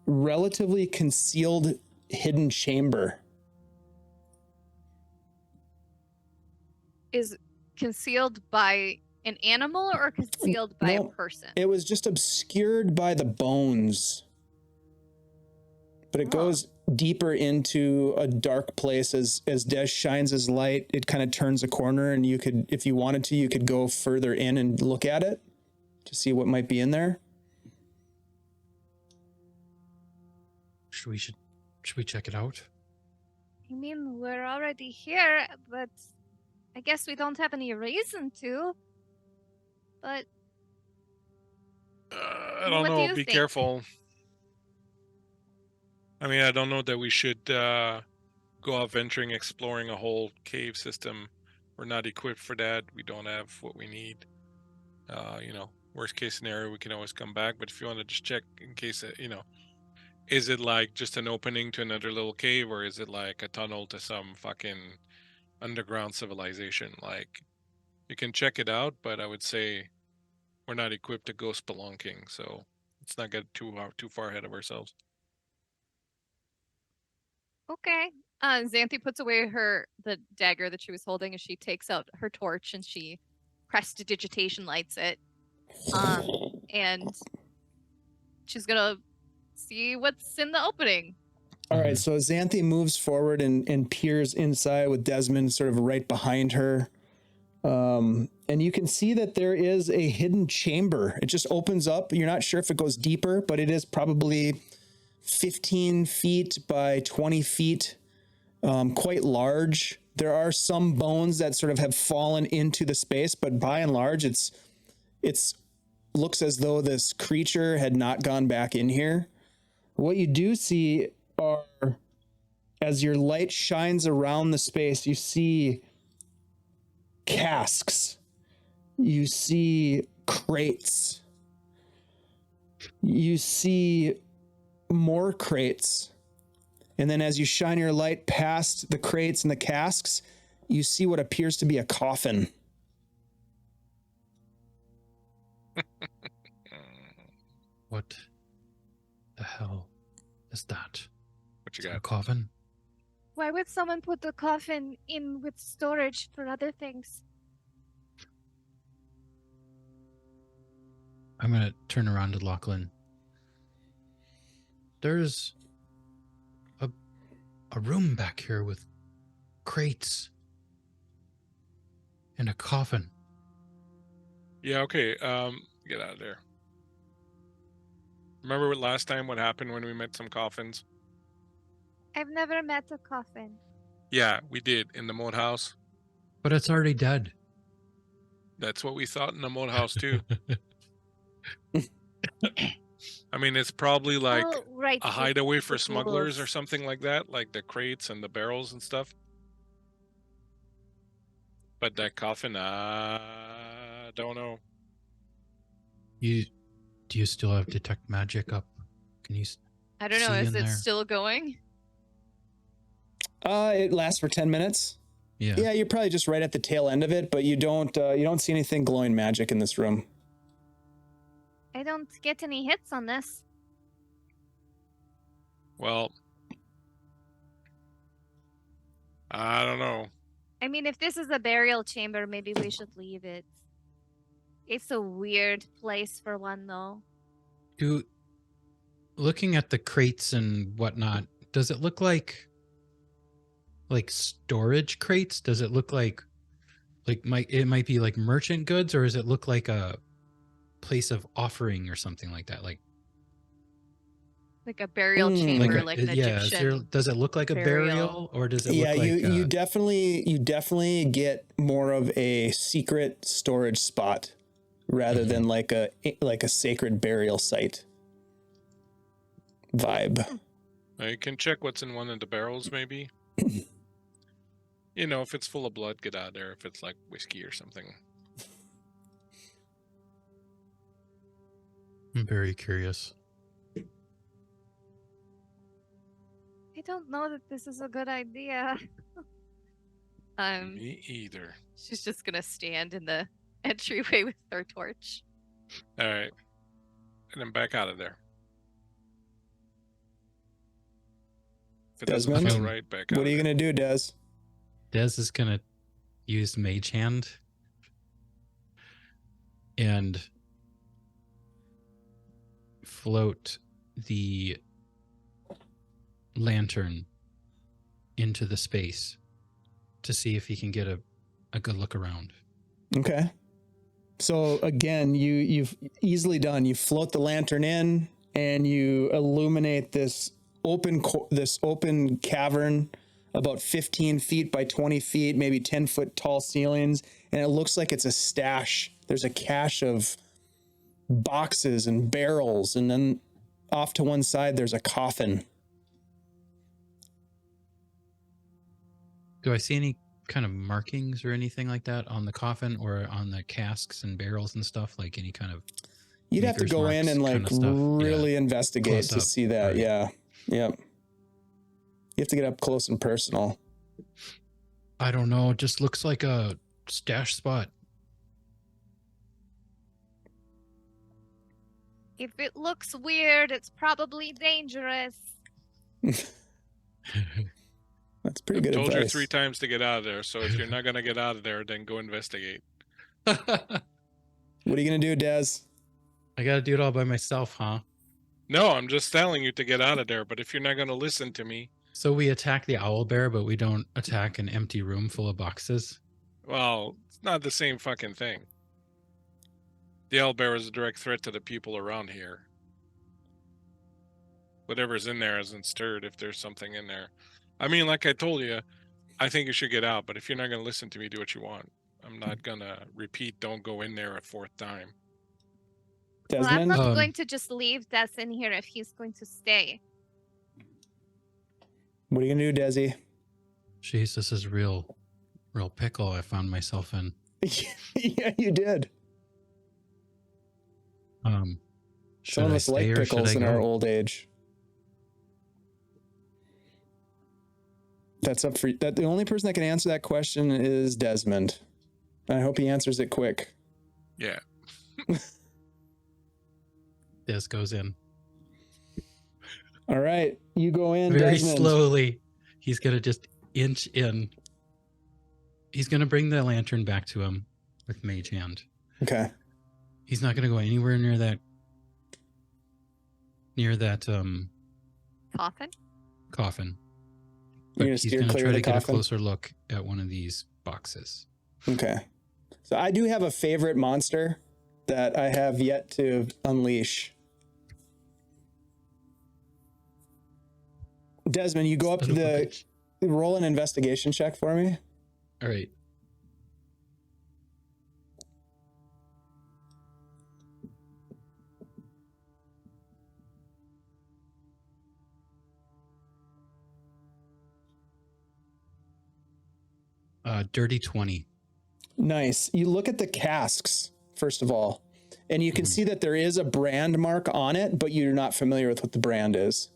relatively concealed hidden chamber.
Is concealed by an animal or concealed by a person?
It was just obscured by the bones. But it goes deeper into a dark place as Des shines his light. It kind of turns a corner, and you could, if you wanted to, you could go further in and look at it to see what might be in there.
Should we check it out?
I mean, we're already here, but I guess we don't have any reason to. But
I don't
What do
know.
you
Be
think?
careful. I mean, I don't know that we should go out venturing, exploring a whole cave system. We're not equipped for that. We don't have what we need. Worst case scenario, we can always come back. But if you want to just check in case, is it like just an opening to another little cave, or is it like a tunnel to some fucking underground civilization? Like, you can check it out, but I would say we're not equipped to go spelunking, so let's not get too far ahead of ourselves.
okay. Xanthi puts away the dagger that she was holding, and she takes out her torch and she prestidigitation lights it. And she's gonna see what's in the opening.
All right, so Xanthi moves forward and peers inside with Desmond sort of right behind her. And you can see that there is a hidden chamber. It just opens up. You're not sure if it goes deeper, but it is probably 15 feet by 20 feet, quite large. There are some bones that sort of have fallen into the space, but by and large, it's looks as though this creature had not gone back in here. What you do see are, as your light shines around the space, you see casks, you see crates, you see more crates, and then as you shine your light past the crates and the casks, you see what appears to be a coffin.
What the hell is that?
What you
Is that
got?
a coffin?
Why would someone put the coffin in with storage for other things?
I'm gonna turn around to Lachlan. There's a room back here with crates and a coffin.
Yeah, okay. Get out of there. Remember last time what happened when we met some coffins?
I've never met a coffin.
Yeah, we did in the moat house.
But it's already dead.
That's what we thought in the moat house too. I mean, it's probably like
Oh, right.
a hideaway for
the
smugglers or
tables.
something like that, like the crates and the barrels and stuff. But that coffin, don't know.
Do you still have detect magic up? Can you
I don't know.
see
Is
in
it
there?
still going?
It lasts for 10 minutes.
Yeah.
Yeah, you're probably just right at the tail end of it, but you don't see anything glowing magic in this room.
I don't get any hits on this.
Well, I don't know.
I mean, if this is a burial chamber, maybe we should leave it. It's a weird place for one, though.
Looking at the crates and whatnot, does it look like storage crates? Does it look like it might be like merchant goods, or does it look like a place of offering or something like that? Like
a burial
Mm.
chamber, like an Egyptian.
does it look like a burial, or does it
Yeah,
look like
you definitely get more of a secret storage spot rather than like a sacred burial site vibe.
You can check what's in one of the barrels, maybe. You know, if it's full of blood, get out of there. If it's like whiskey or something.
I'm very curious.
I don't know that this is a good idea.
Me either.
She's just gonna stand in the entryway with her torch.
All right. And then back out of there. If it doesn't
Desmond,
feel right, back out.
What are you gonna do, Des?
Des is gonna use Mage Hand and float the lantern into the space to see if he can get a good look around.
Okay. So again, you've easily done. You float the lantern in and you illuminate this open cavern about 15 feet by 20 feet, maybe 10-foot tall ceilings, and it looks like it's a stash. There's a cache of boxes and barrels, and then off to one side there's a coffin.
Do I see any kind of markings or anything like that on the coffin or on the casks and barrels and stuff? Like any kind of
You'd have to
maker's
go in
marks
and like
kind of stuff?
really
Yeah.
investigate
Close
to
up,
see that.
right.
Yeah. Yep. You have to get up close and personal.
I don't know. It just looks like a stash spot.
If it looks weird, it's probably dangerous.
That's pretty
I've
good
told
advice.
you 3 times to get out of there, so if you're not going to get out of there, then go investigate.
What are you going to do, Des?
I got to do it all by myself, huh?
No, I'm just telling you to get out of there, but if you're not going to listen to me,
So we attack the owl bear, but we don't attack an empty room full of boxes.
well, it's not the same fucking thing. The owlbear is a direct threat to the people around here. Whatever's in there isn't stirred if there's something in there. I mean, like I told you, I think you should get out, but if you're not going to listen to me, do what you want. I'm not going to repeat, don't go in there a 4th time.
Well, I'm
Desmond?
not going to just leave Des in here if he's going to stay.
What are you going to do, Desi?
Jeez, this is real pickle I found myself in.
Yeah, you did.
Should
Some of
I
us like
stay or should
pickles
I
in our
go?
old age. That's up for that. The only person that can answer that question is Desmond. And I hope he answers it quick.
Yeah.
Des goes in.
All right, you go in,
Very
Desmond.
slowly. He's going to just inch in. He's going to bring the lantern back to him with Mage Hand.
Okay.
He's not going to go anywhere near that
Coffin?
coffin.
You're
But
gonna
he's
steer
going to
clear
try
of
to
the
get a
coffin?
closer look at one of these boxes.
Okay. So I do have a favorite monster that I have yet to unleash. Desmond, you go up to
Son of a
the
bitch.
roll an investigation check for me.
All right. Dirty 20.
Nice. You look at the casks, first of all, and you can see that there is a brand mark on it, but you're not familiar with what the brand is.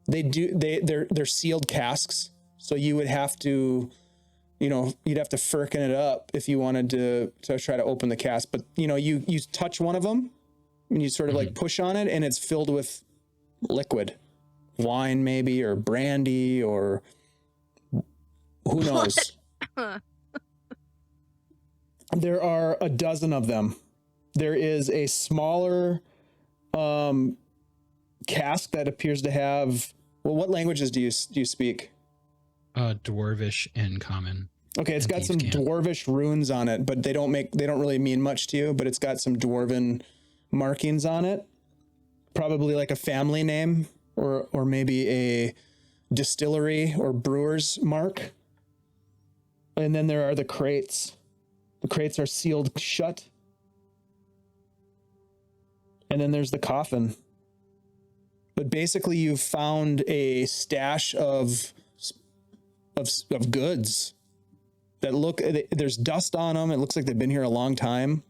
They're sealed casks, so you would have to, you'd have to firkin it up if you wanted to try to open the cask. But you touch one of them and you sort of like push on it, and it's filled with liquid, wine maybe, or brandy, or who knows. There are a dozen of them. There is a smaller cask that appears to have, what languages do you speak?
Dwarvish and Common.
Okay, it's got some Dwarvish runes on it, but they don't really mean much to you, but it's got some Dwarven markings on it. Probably like a family name or maybe a distillery or brewer's mark. And then there are the crates. The crates are sealed shut. And then there's the coffin. But basically you've found a stash of goods that look, there's dust on them. It looks like they've been here a long time.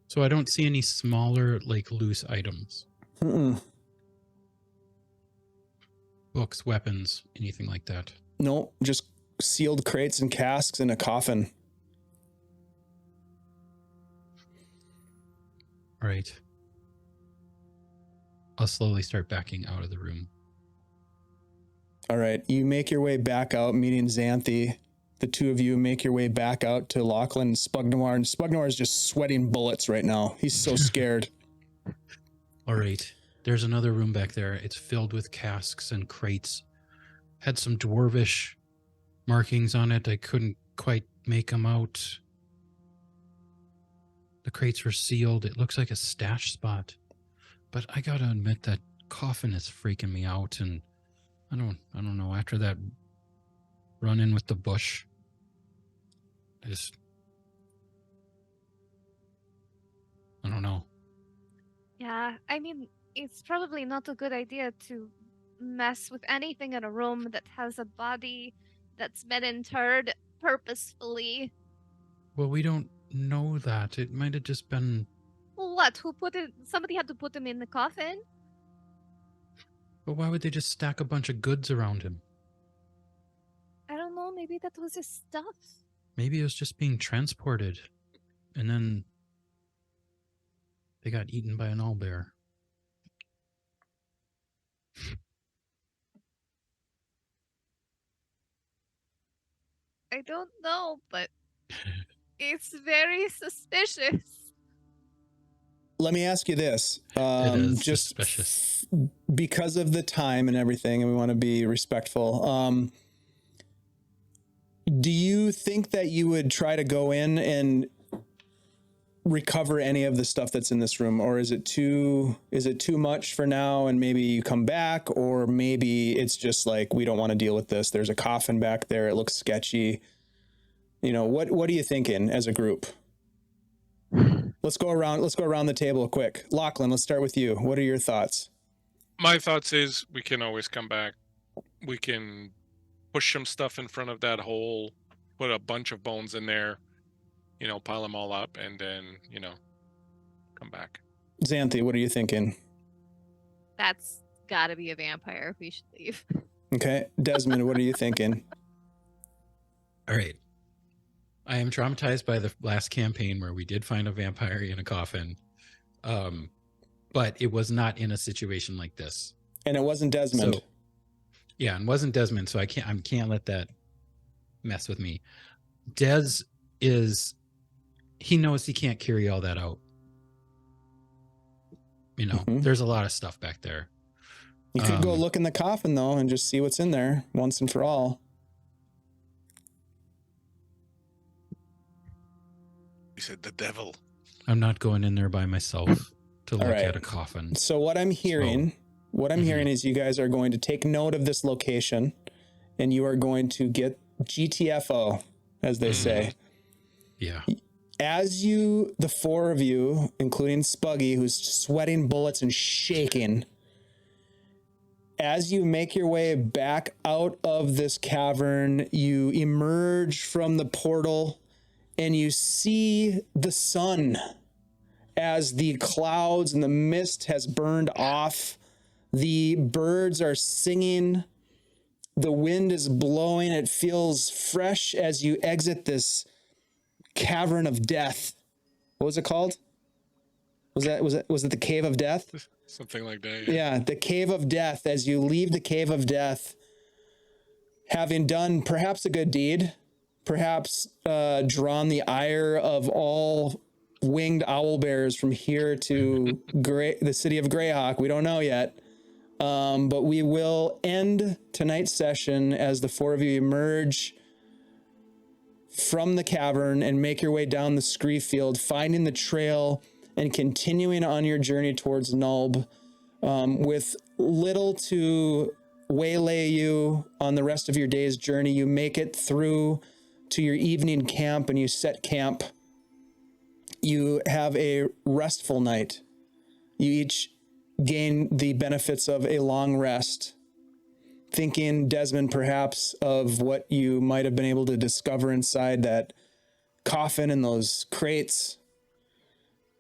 So I don't see any smaller, like, loose items. Books, weapons, anything like that.
No, just sealed crates and casks in a coffin.
All right. I'll slowly start backing out of the room.
All right. You make your way back out, meeting Xanthi. The two of you make your way back out to Lachlan and Spugnoir. And Spugnoir is just sweating bullets right now. He's so scared.
All right. There's another room back there. It's filled with casks and crates. Had some dwarvish markings on it. I couldn't quite make them out. The crates were sealed. It looks like a stash spot. But I gotta admit that coffin is freaking me out, and I don't know. After that run in with the bush, I don't know.
Yeah, I mean, it's probably not a good idea to mess with anything in a room that has a body that's been interred purposefully.
Well, we don't know that. It might have just been...
Well, what? Who put it? Somebody had to put him in the coffin?
But why would they just stack a bunch of goods around him?
I don't know. Maybe that was his stuff.
Maybe it was just being transported. And then they got eaten by an owlbear.
I don't know, but it's very suspicious.
Let me ask you this.
It is
just
suspicious.
Because of the time and everything, and we want to be respectful. Do you think that you would try to go in and recover any of the stuff that's in this room, or is it too much for now and maybe you come back, or maybe it's just like, we don't want to deal with this? There's a coffin back there. It looks sketchy. What are you thinking as a group? Let's go around the table quick. Lachlan, let's start with you. What are your thoughts?
My thoughts is we can always come back. We can push some stuff in front of that hole, put a bunch of bones in there, pile them all up, and then, come back.
Xanthi, what are you thinking?
That's gotta be a vampire. We should leave.
Okay. Desmond, what are you thinking?
All right. I am traumatized by the last campaign where we did find a vampire in a coffin. But it was not in a situation like this.
And it wasn't Desmond.
So, yeah, and wasn't Desmond, so I can't let that mess with me. Des he knows he can't carry all that out. There's a lot of stuff back there.
You could go look in the coffin though and just see what's in there once and for all.
You said the devil.
I'm not going in there by myself to look at a coffin.
So what I'm hearing is you guys are going to take note of this location, and you are going to get GTFO, as they say.
Yeah.
As the four of you, including Spuggy, who's sweating bullets and shaking, as you make your way back out of this cavern, you emerge from the portal and you see the sun as the clouds and the mist has burned off. The birds are singing. The wind is blowing. It feels fresh as you exit this cavern of death. What was it called? Was it the Cave of Death?
Something like that.
Yeah, the Cave of Death. As you leave the Cave of Death, having done perhaps a good deed, perhaps drawn the ire of all winged owl bears from here to the city of Greyhawk. We don't know yet. But we will end tonight's session as the four of you emerge from the cavern and make your way down the scree field, finding the trail and continuing on your journey towards Nulb, with little to waylay you on the rest of your day's journey. You make it through to your evening camp and you set camp. You have a restful night. You each gain the benefits of a long rest, thinking, Desmond, perhaps of what you might have been able to discover inside that coffin and those crates,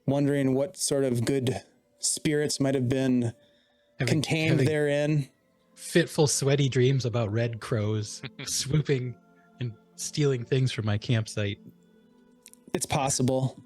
wondering what sort of good spirits might have been contained therein.
Fitful, sweaty dreams about red crows swooping and stealing things from my campsite.
It's possible.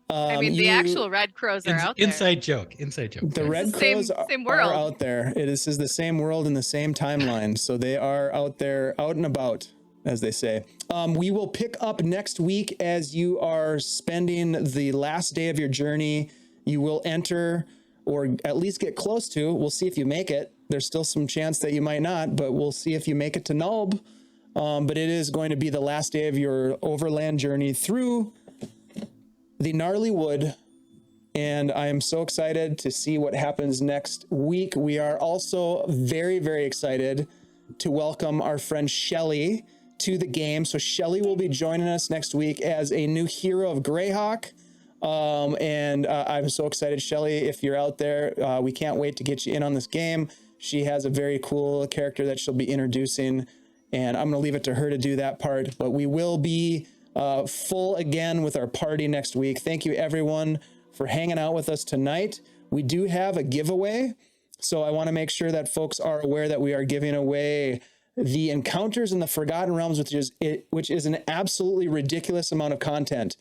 I mean, the actual red crows are out there.
Inside joke.
The red crows are out there. This is the same world in the same timeline. So they are out there, out and about, as they say. We will pick up next week as you are spending the last day of your journey. You will enter, or at least get close to. We'll see if you make it. There's still some chance that you might not, but we'll see if you make it to Nulb. But it is going to be the last day of your overland journey through the Gnarley Wood, and I am so excited to see what happens next week. We are also very, very excited to welcome our friend Shelly to the game. So Shelly will be joining us next week as a new hero of Greyhawk. And I'm so excited, Shelly, if you're out there, we can't wait to get you in on this game. She has a very cool character that she'll be introducing, and I'm going to leave it to her to do that part, but we will be full again with our party next week. Thank you everyone for hanging out with us tonight. We do have a giveaway, so I want to make sure that folks are aware that we are giving away the Encounters in the Forgotten Realms, which is an absolutely ridiculous amount of content.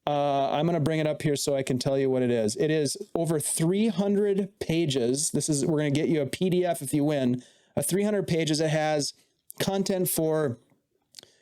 I'm going to bring it up here so I can tell you what it is. It is over 300 pages. We're going to get you a PDF if you win. 300 pages. It has content for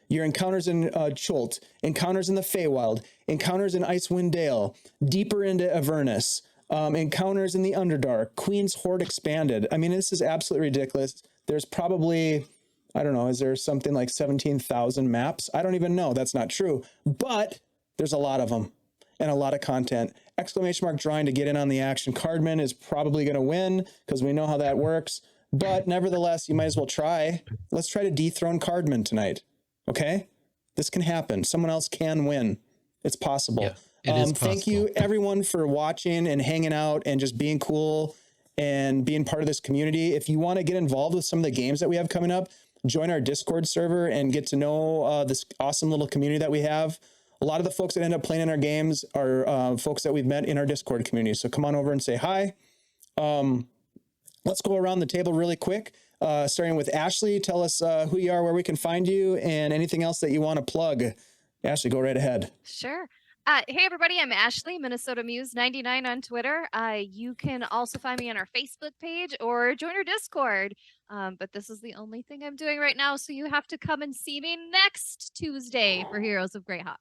your encounters in Chult, encounters in the Feywild, encounters in Icewind Dale, deeper into Avernus, encounters in the Underdark, Queen's Horde Expanded. I mean, this is absolutely ridiculous. There's probably, I don't know, is there something like 17,000 maps? I don't even know. That's not true. But there's a lot of them and a lot of content. Exclamation mark drawing to get in on the action. Cardman is probably going to win because we know how that works. But nevertheless, you might as well try. Let's try to dethrone Cardman tonight. Okay, this can happen. Someone else can win. It's possible.
Yeah, it is possible.
Thank you everyone for watching and hanging out and just being cool and being part of this community. If you want to get involved with some of the games that we have coming up, join our Discord server and get to know this awesome little community that we have. A lot of the folks that end up playing in our games are folks that we've met in our Discord community. So come on over and say hi. Let's go around the table really quick. Starting with Ashley, tell us who you are, where we can find you, and anything else that you want to plug. Ashley, go right ahead.
Sure. Hey, everybody, I'm Ashley, Minnesota Muse 99 on Twitter. You can also find me on our Facebook page or join our Discord. But this is the only thing I'm doing right now, so you have to come and see me next Tuesday for Heroes of Greyhawk.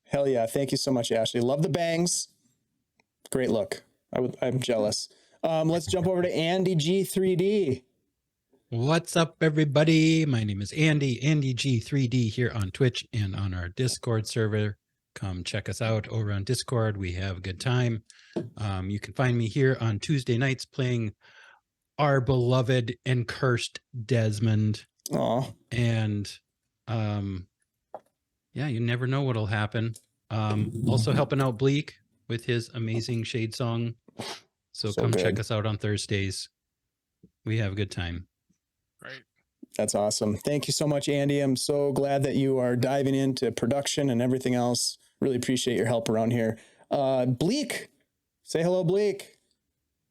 Hell yeah. Thank you so much, Ashley. Love the bangs. Great look. I'm jealous. Let's jump over to Andy G3D.
What's up, everybody? My name is Andy G3D here on Twitch and on our Discord server. Come check us out over on Discord. We have a good time. You can find me here on Tuesday nights playing our beloved and cursed Desmond.
Aw.
And yeah, you never know what'll happen. Also helping out Bleak with his amazing Shade Song. So come
good.
check us out on Thursdays. We have a good time.
Right.
That's awesome. Thank you so much, Andy. I'm so glad that you are diving into production and everything else. Really appreciate your help around here. Bleak, say hello, Bleak.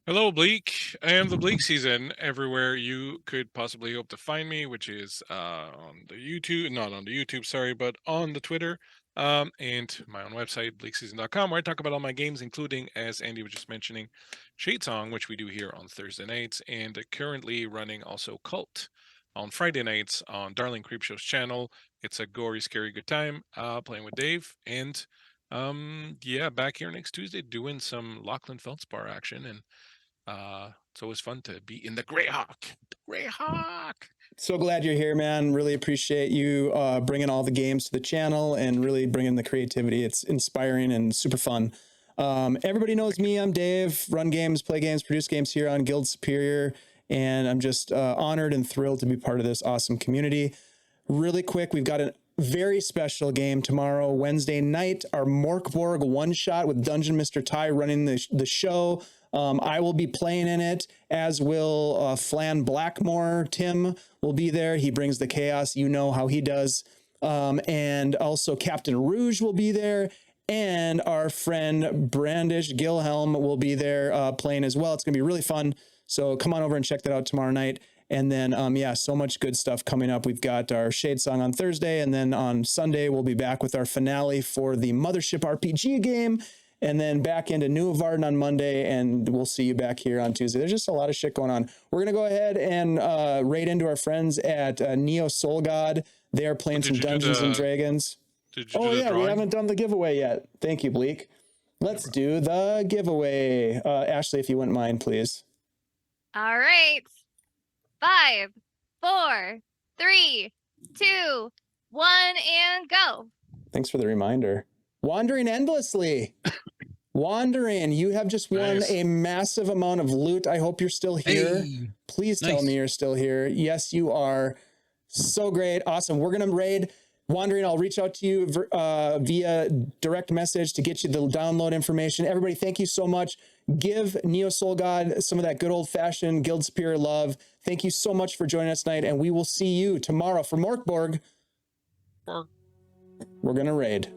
Hello, Bleak. I am the Bleak Season everywhere you could possibly hope to find me, which is on the YouTube, not on the YouTube, sorry, but on the Twitter, and my own website, bleakseason.com, where I talk about all my games, including, as Andy was just mentioning, Shadesong, which we do here on Thursday nights, and currently running also Cult on Friday nights on Darling Creepshow's channel. It's a gory, scary good time playing with Dave, and yeah, back here next Tuesday doing some Lachlan Feldspar action, and it's always fun to be in the Greyhawk. The Greyhawk.
So glad you're here, man. Really appreciate you bringing all the games to the channel and really bringing the creativity. It's inspiring and super fun. Everybody knows me. I'm Dave. Run games, play games, produce games here on Guild Superior. And I'm just honored and thrilled to be part of this awesome community. Really quick, we've got a very special game tomorrow, Wednesday night, our Morkborg one-shot with Dungeon Mr. Ty running the show. I will be playing in it, as will Flan Blackmore. Tim will be there. He brings the chaos. You know how he does. And also Captain Rouge will be there. And our friend Brandish Gilhelm will be there playing as well. It's going to be really fun. So come on over and check that out tomorrow night. And then, yeah, so much good stuff coming up. We've got our Shadesong on Thursday. And then on Sunday, we'll be back with our finale for the Mothership RPG game. And then back into New Varden on Monday, and we'll see you back here on Tuesday. There's just a lot of shit going on. We're going to go ahead and raid into our friends at Neo Soul God. They are playing some Dungeons and Dragons.
Oh, yeah,
we haven't done the giveaway yet. Thank you, Bleak. Let's do the giveaway. Ashley, if you wouldn't mind, please.
All right. 5, 4, 3, 2, 1, and go.
Thanks for the reminder. Wandering Endlessly. Wandering, you have just won a massive amount of loot. I hope you're still here.
Hey,
Please tell me you're still here. Yes, you are. So great. Awesome. We're going to raid Wandering. I'll reach out to you via direct message to get you the download information. Everybody, thank you so much. Give Neo Soul God some of that good old-fashioned Guild Superior love. Thank you so much for joining us tonight, and we will see you tomorrow for Morkborg. We're going to raid.